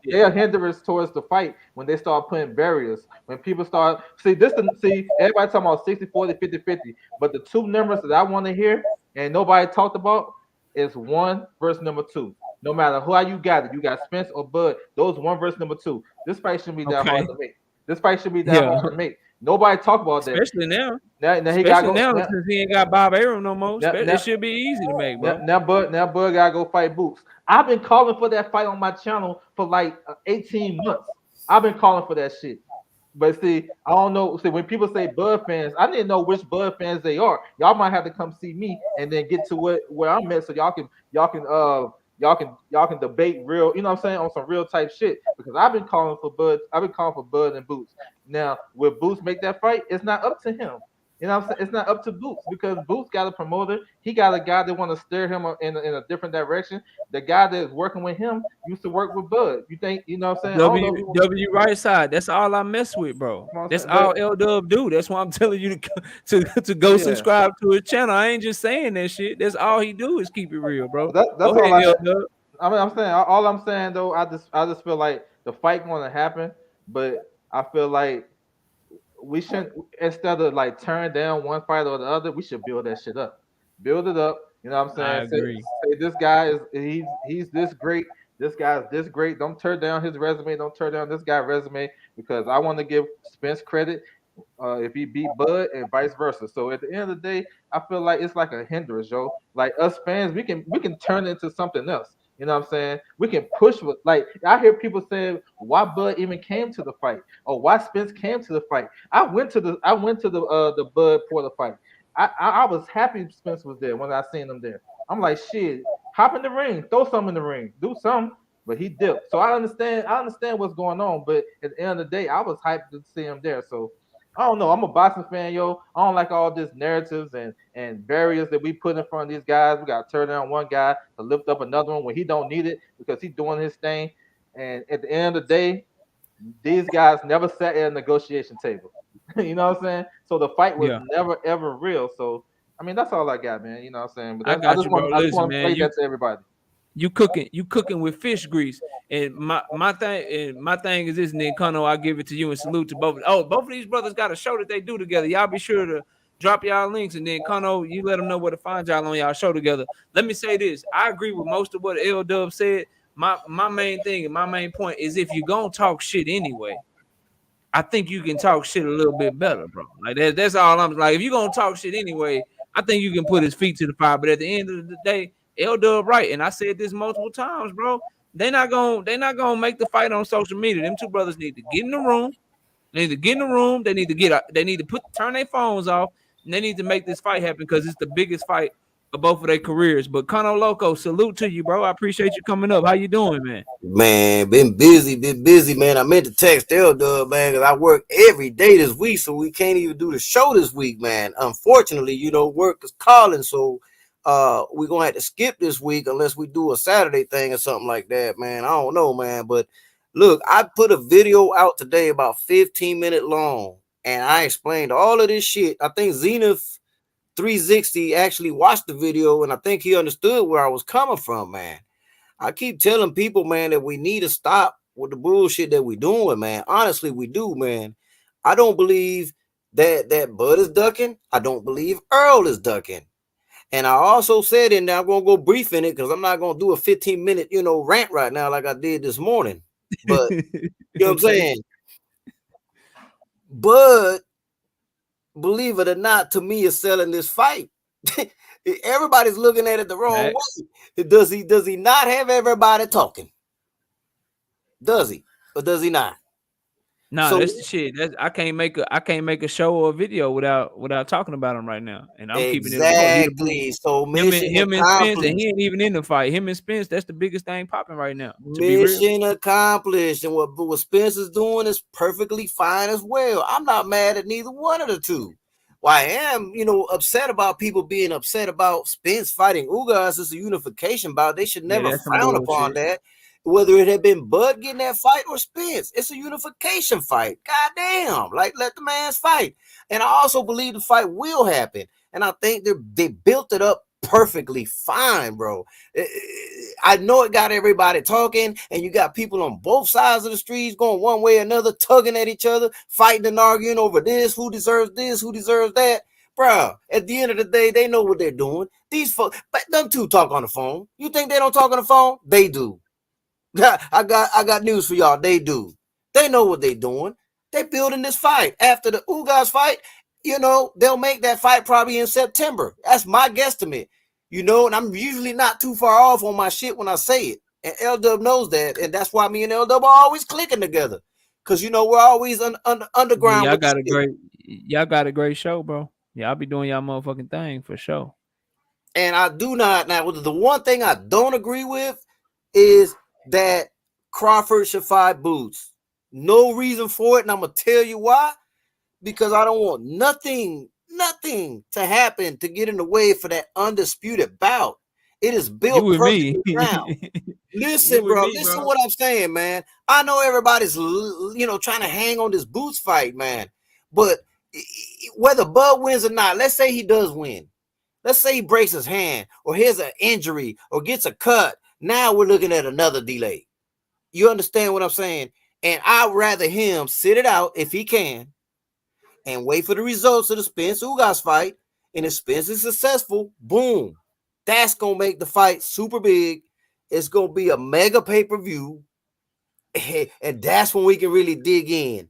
[SPEAKER 6] They are hindrance towards the fight when they start putting barriers. When people start see everybody talking about 60-40, 50-50. But the two numbers that I want to hear and nobody talked about is 1 versus number 2. No matter how you got Spence or Bud, those 1 versus number 2. This fight shouldn't be that hard to make. This fight should be that hard to make. Nobody talk about that.
[SPEAKER 1] Especially now.
[SPEAKER 6] Now he got
[SPEAKER 1] now since he ain't got Bob Arum no more. It should be easy to make, bro.
[SPEAKER 6] Now Bud gotta go fight Boots. I've been calling for that fight on my channel for like 18 months. I've been calling for that shit. But see, I don't know. See, when people say Bud fans, I didn't know which Bud fans they are. Y'all might have to come see me and then get to where I'm at, so y'all can debate real. You know what I'm saying, on some real type shit. Because I've been calling for Bud. I've been calling for Bud and Boots. Now, will Boots make that fight? It's not up to him. You know what I'm saying? It's not up to Boots because Boots got a promoter. He got a guy that want to steer him in a different direction. The guy that's working with him used to work with Bud. You think, you know what I'm saying?
[SPEAKER 1] W right side. That's all I mess with, bro. That's all L Dub do. That's why I'm telling you to go subscribe to his channel. I ain't just saying that shit. That's all he do is keep it real, bro.
[SPEAKER 6] That's all I'm saying. All I'm saying though, I just feel like the fight going to happen, but I feel like we shouldn't, instead of like turn down one fight or the other, we should build that shit up. Build it up. You know what I'm saying?
[SPEAKER 1] I agree.
[SPEAKER 6] Say this guy he's this great. This guy's this great. Don't turn down his resume. Don't turn down this guy's resume because I want to give Spence credit if he beat Bud and vice versa. So at the end of the day, I feel like it's like a hindrance, yo. Like us fans, we can turn into something else. You know what I'm saying? We can push with like I hear people saying why Bud even came to the fight or why Spence came to the fight. I went to the Bud Porter fight. I was happy Spence was there when I seen him there. I'm like, shit, hop in the ring, throw something in the ring, do something. But he dipped. So I understand what's going on. But at the end of the day, I was hyped to see him there. So I don't know. I'm a boxing fan, yo. I don't like all this narratives and barriers that we put in front of these guys. We got to turn down one guy to lift up another one when he don't need it because he's doing his thing. And at the end of the day, these guys never sat at a negotiation table. You know what I'm saying? So the fight was never, ever real. So, I mean, that's all I got, man. You know what I'm saying? But I just want to play that to everybody.
[SPEAKER 1] You cooking with fish grease, and my thing is this, and then Kono, I'll give it to you and salute to both. Both of these brothers got a show that they do together. Y'all be sure to drop y'all links, and then Kono, you let them know where to find y'all on y'all show together. Let me say this: I agree with most of what L Dub said. My main thing and my main point is if you're gonna talk shit anyway, I think you can talk shit a little bit better, bro. Like that's all I'm like. If you're gonna talk shit anyway, I think you can put his feet to the fire. But at the end of the day, L Dub right, and I said this multiple times, bro. They're not gonna make the fight on social media. Them two brothers need to get in the room. They need to get in the room. They need to turn their phones off, and they need to make this fight happen because it's the biggest fight of both of their careers. But Kono Loco, salute to you, bro. I appreciate you coming up. How you doing, man?
[SPEAKER 7] Man, been busy, man. I meant to text L-Dub, man, because I work every day this week, so we can't even do the show this week, man. Unfortunately, work is calling, so we're gonna have to skip this week unless we do a Saturday thing or something like that, man. I don't know, man. But look, I put a video out today about 15 minutes long And I explained all of this shit. I think Zenith 360 actually watched the video, and I think he understood where I was coming from, man. I keep telling people, man, that we need to stop with the bullshit that we doing, man. Honestly, we do, man. I don't believe that Bud is ducking. I don't believe Errol is ducking. And I also said in there, I'm gonna go brief in it because I'm not gonna do a 15-minute, rant right now like I did this morning. But you know what I'm saying? Bud, believe it or not, to me, is selling this fight. Everybody's looking at it the wrong way. Does he not have everybody talking? Does he or does he not?
[SPEAKER 1] No, that's the shit. I can't make a show or a video without talking about him right now. And I'm keeping it above.
[SPEAKER 7] Exactly. So
[SPEAKER 1] Him and Spence, and he ain't even in the fight. Him and Spence, that's the biggest thing popping right now. To be real.
[SPEAKER 7] Mission accomplished. And what Spence is doing is perfectly fine as well. I'm not mad at neither one of the two. Well, I am, upset about people being upset about Spence fighting Ugas. It's a unification bout. They should never frown upon that. Whether it had been Bud getting that fight or Spence, it's a unification fight. Goddamn, like let the man's fight. And I also believe the fight will happen. And I think they built it up perfectly fine, bro. I know it got everybody talking, and you got people on both sides of the streets going one way or another, tugging at each other, fighting and arguing over this, who deserves that. Bro, at the end of the day, they know what they're doing. These folks, but them two talk on the phone. You think they don't talk on the phone? They do. I got news for y'all. They do. They know what they're doing. They're building this fight. After the Ugas fight, they'll make that fight probably in September. That's my guesstimate. And I'm usually not too far off on my shit when I say it. And L-Dub knows that. And that's why me and L-Dub are always clicking together. Because, we're always underground.
[SPEAKER 1] Yeah, y'all got a great show, bro. Yeah, I'll be doing y'all motherfucking thing for sure.
[SPEAKER 7] And I do not. Now, the one thing I don't agree with is that Crawford should fight Boots. No reason for it. And I'm going to tell you why. Because I don't want nothing to happen to get in the way for that undisputed bout. It is built perfectly around. Listen, bro. Listen what I'm saying, man. I know everybody's, trying to hang on this Boots fight, man. But whether Bud wins or not, let's say he does win. Let's say he breaks his hand or has an injury or gets a cut. Now we're looking at another delay. You understand what I'm saying? And I'd rather him sit it out if he can and wait for the results of the Spence Ugas fight. And if Spence is successful, boom, that's going to make the fight super big. It's going to be a mega pay-per-view. And that's when we can really dig in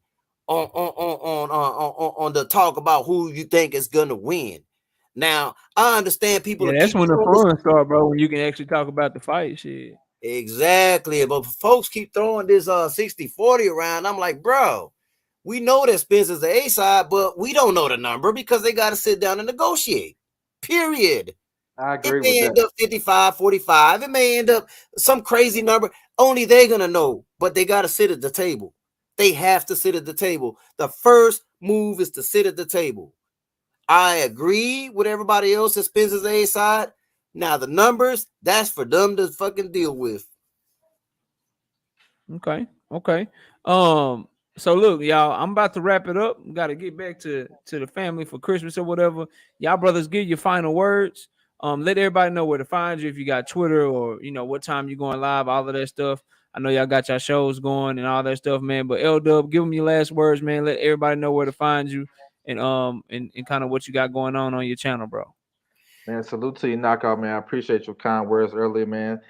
[SPEAKER 7] on the talk about who you think is going to win. Now, I understand people.
[SPEAKER 1] Yeah, that's when the fun start, bro. When you can actually talk about the fight, shit.
[SPEAKER 7] Exactly. But folks keep throwing this 60-40 around. I'm like, bro, we know that Spence is the A side, but we don't know the number because they got to sit down and negotiate. Period.
[SPEAKER 6] I agree
[SPEAKER 7] with that. It may end up 55-45. It may end up some crazy number. Only they're going to know, but they got to sit at the table. They have to sit at the table. The first move is to sit at the table. I agree with everybody else that Spence is A side. Now the numbers, that's for them to fucking deal with.
[SPEAKER 1] Okay. So look, y'all, I'm about to wrap it up. Got to get back to the family for Christmas or whatever. Y'all brothers, give your final words. Let everybody know where to find you if you got Twitter or what time you're going live, all of that stuff. I know y'all got your shows going and all that stuff, man. But L-Dub, give them your last words, man. Let everybody know where to find you and kind of what you got going on your channel, bro.
[SPEAKER 6] Man, salute to you, Knockout, man. I appreciate your kind words earlier, man.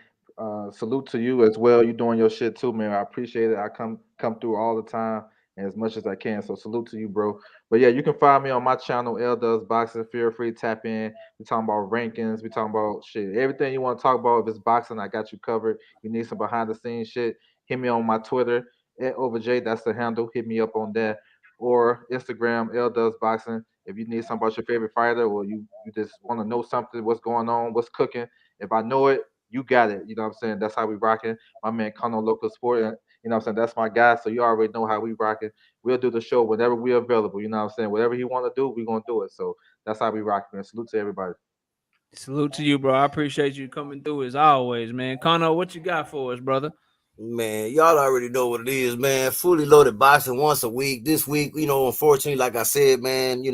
[SPEAKER 6] Salute to you as well. You doing your shit too, man. I appreciate it. I come through all the time and as much as I can. So salute to you, bro. But yeah, you can find me on my channel, L Does Boxing. Feel free to tap in. We talking about rankings. We talking about shit. Everything you want to talk about. If it's boxing, I got you covered. You need some behind the scenes shit, hit me on my Twitter at OverJ. That's the handle. Hit me up on that. Or Instagram, L Does Boxing. If you need something about your favorite fighter or you just want to know something, what's going on, what's cooking. If I know it, you got it. You know what I'm saying? That's how we rocking. My man Kano Local Sport. You know what I'm saying? That's my guy. So you already know how we rocking. We'll do the show whenever we're available. You know what I'm saying? Whatever he want to do, we're going to do it. So that's how we rocking. And salute to everybody.
[SPEAKER 1] Salute to you, bro. I appreciate you coming through as always, man. Kano, what you got for us, brother?
[SPEAKER 7] Man, y'all already know what it is, man. Fully loaded boxing once a week. This week, unfortunately, like I said, man,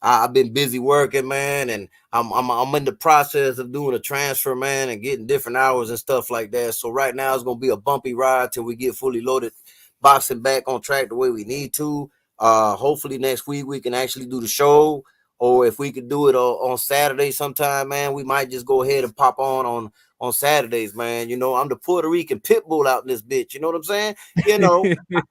[SPEAKER 7] I've been busy working, man, and I'm in the process of doing a transfer, man, and getting different hours and stuff like that. So right now it's gonna be a bumpy ride till we get fully loaded boxing back on track the way we need to. Hopefully next week we can actually do the show, or if we could do it on Saturday sometime, man, we might just go ahead and pop on Saturdays, man. I'm the Puerto Rican pit bull out in this bitch. You know what I'm saying?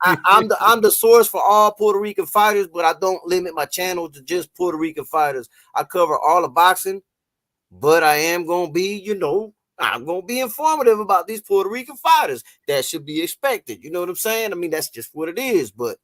[SPEAKER 7] I'm the source for all Puerto Rican fighters, but I don't limit my channel to just Puerto Rican fighters. I cover all the boxing, but I am gonna be, I'm gonna be informative about these Puerto Rican fighters. That should be expected. You know what I'm saying? I mean, that's just what it is. But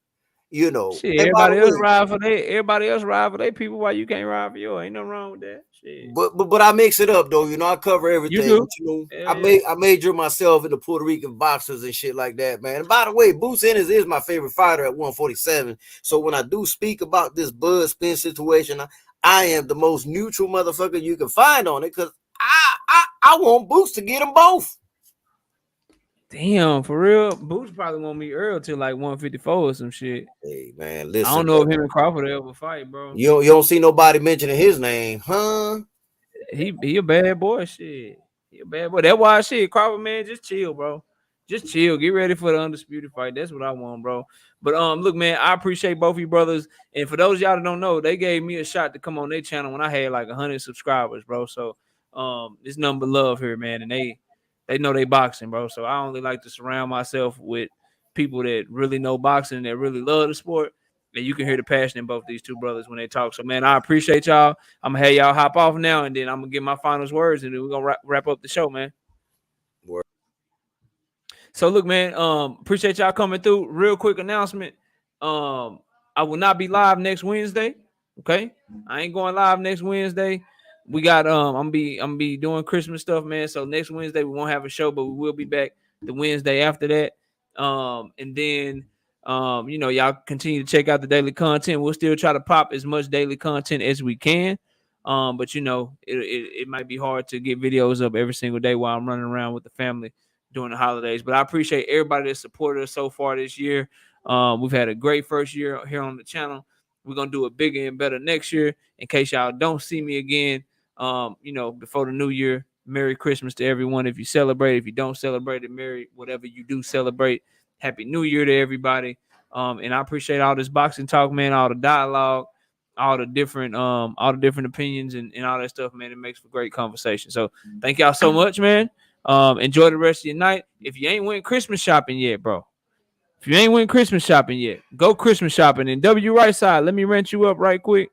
[SPEAKER 1] shit, everybody else ride for their people. Why you can't ride for yours? Ain't nothing wrong with that. Shit.
[SPEAKER 7] But I mix it up though. I cover everything.
[SPEAKER 1] You
[SPEAKER 7] do. I major myself into Puerto Rican boxers and shit like that, man. And by the way, Boots Ennis is my favorite fighter at 147. So when I do speak about this Bud Spence situation, I am the most neutral motherfucker you can find on it, because I want Boots to get them both.
[SPEAKER 1] Damn, for real, Boots probably won't meet Errol till like 154 or some shit.
[SPEAKER 7] Hey man, listen.
[SPEAKER 1] I don't know if him and Crawford ever fight, bro.
[SPEAKER 7] You don't see nobody mentioning his name, huh?
[SPEAKER 1] He a bad boy, shit. He a bad boy. That's why shit, Crawford, man, just chill, bro. Just chill. Get ready for the undisputed fight. That's what I want, bro. But look, man, I appreciate both of you brothers. And for those of y'all that don't know, they gave me a shot to come on their channel when I had like 100 subscribers, bro. So it's nothing but love here, man. And they know they boxing, bro. So I only like to surround myself with people that really know boxing, that really love the sport. And you can hear the passion in both these two brothers when they talk. So, man, I appreciate y'all. I'm going to have y'all hop off now, and then I'm going to get my final words, and then we're going to wrap up the show, man.
[SPEAKER 7] Word.
[SPEAKER 1] So, look, man, appreciate y'all coming through. Real quick announcement. I will not be live next Wednesday, okay? I ain't going live next Wednesday. We got I'm be doing Christmas stuff, man. So next Wednesday we won't have a show, but we will be back the Wednesday after that. And then y'all continue to check out the daily content. We'll still try to pop as much daily content as we can. But it might be hard to get videos up every single day while I'm running around with the family during the holidays. But I appreciate everybody that supported us so far this year. We've had a great first year here on the channel. We're gonna do it bigger and better next year. In case y'all don't see me again, before the new year, Merry Christmas to everyone. If you celebrate, if you don't celebrate it, Merry whatever you do celebrate. Happy New Year to everybody. And I appreciate all this boxing talk, man, all the dialogue, all the different opinions and all that stuff, man. It makes for great conversation. So thank y'all so much, man. Enjoy the rest of your night. If you ain't went Christmas shopping yet, bro. If you ain't went Christmas shopping yet, go Christmas shopping. And W right side, let me rent you up right quick.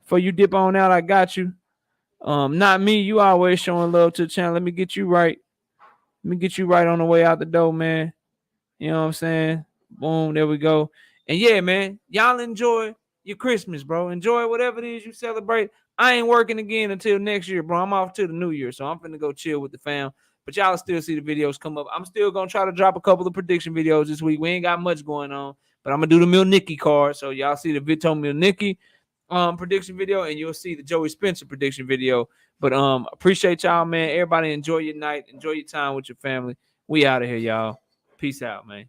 [SPEAKER 1] Before you dip on out, I got you. Not me. You always showing love to the channel. Let me get you right. Let me get you right on the way out the door, man. You know what I'm saying? Boom, there we go. And yeah, man, y'all enjoy your Christmas, bro. Enjoy whatever it is you celebrate. I ain't working again until next year, bro. I'm off to the new year, so I'm finna go chill with the fam. But y'all still see the videos come up. I'm still gonna try to drop a couple of prediction videos this week. We ain't got much going on, but I'm gonna do the Milnicki card. So y'all see the Vito Milnicki prediction video, and you'll see the Joey Spencer prediction video. But appreciate y'all, man. Everybody enjoy your night, enjoy your time with your family. We out of here, y'all. Peace out, man.